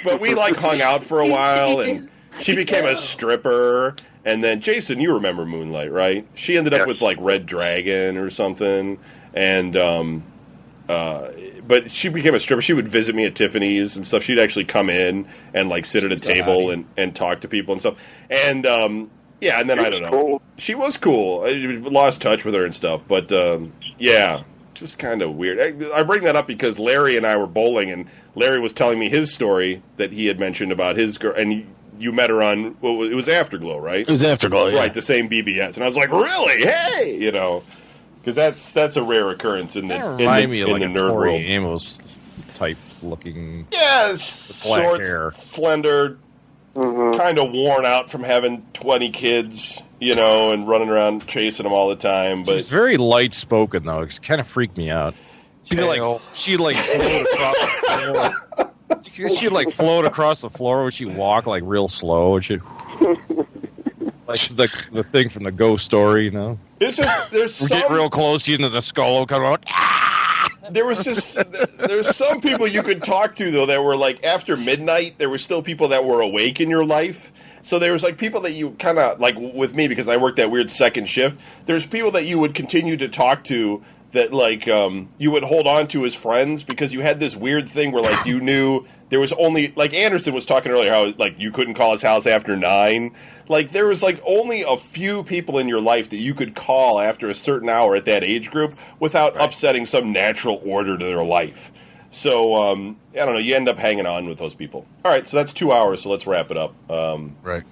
but we like hung out for a while and. She became a stripper, and then Jason, you remember Moonlight, right? She ended up with like Red Dragon or something, and but she became a stripper. She would visit me at Tiffany's and stuff. She'd actually come in and like sit at a table and talk to people and stuff. And and then I don't know. Cool. She was cool. I lost touch with her and stuff, but just kind of weird. I bring that up because Larry and I were bowling, and Larry was telling me his story that he had mentioned about his girl, and you met her on, it was Afterglow, right? It was Afterglow, yeah. Right, the same BBS. And I was like, really? Hey! You know, because that's a rare occurrence in the nerd world. Amos type looking. Yeah, short, hair. Slender, kind of worn out from having 20 kids, you know, and running around chasing them all the time. But she's very light spoken, though. It kind of freaked me out. She'd like float across the floor. She'd like float across the floor when she walk like real slow, and she'd like the thing from the Ghost Story, you know. It's just we get real close, into the skull come out. There's some people you could talk to though that were like after midnight. There were still people that were awake in your life. So there was like people that you kind of like with me because I worked that weird second shift. There's people that you would continue to talk to. That like you would hold on to as friends because you had this weird thing where like you knew there was only like Anderson was talking earlier how like you couldn't call his house after 9. Like there was like only a few people in your life that you could call after a certain hour at that age group without upsetting some natural order to their life. So I don't know. You end up hanging on with those people. All right, so that's 2 hours. So let's wrap it up. Right.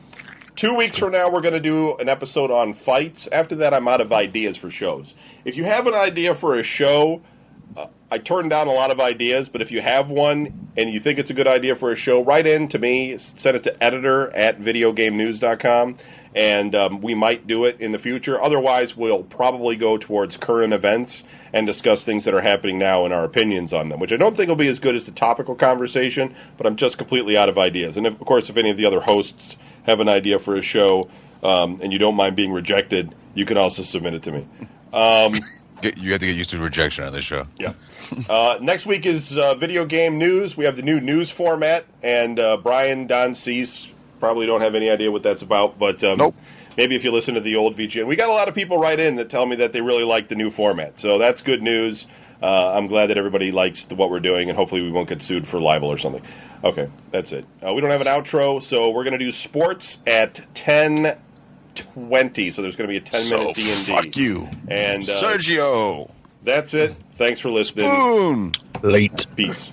2 weeks from now, we're going to do an episode on fights. After that, I'm out of ideas for shows. If you have an idea for a show, I turned down a lot of ideas, but if you have one and you think it's a good idea for a show, write in to me, send it to editor@videogamenews.com, and we might do it in the future. Otherwise, we'll probably go towards current events and discuss things that are happening now and our opinions on them, which I don't think will be as good as the topical conversation, but I'm just completely out of ideas. And, of course, if any of the other hosts have an idea for a show and you don't mind being rejected, you can also submit it to me. You have to get used to rejection on this show. Yeah. Next week is video game news. We have the new news format, and Brian, Don, Cease probably don't have any idea what that's about, but nope. Maybe if you listen to the old VGN. We got a lot of people write in that tell me that they really like the new format, so that's good news. I'm glad that everybody likes what we're doing, and hopefully we won't get sued for libel or something. Okay, that's it. We don't have an outro, so we're going to do sports at 10:20. So there's going to be a 10-minute D&D. Fuck you. And Sergio. That's it. Thanks for listening. Spoon. Late. Peace.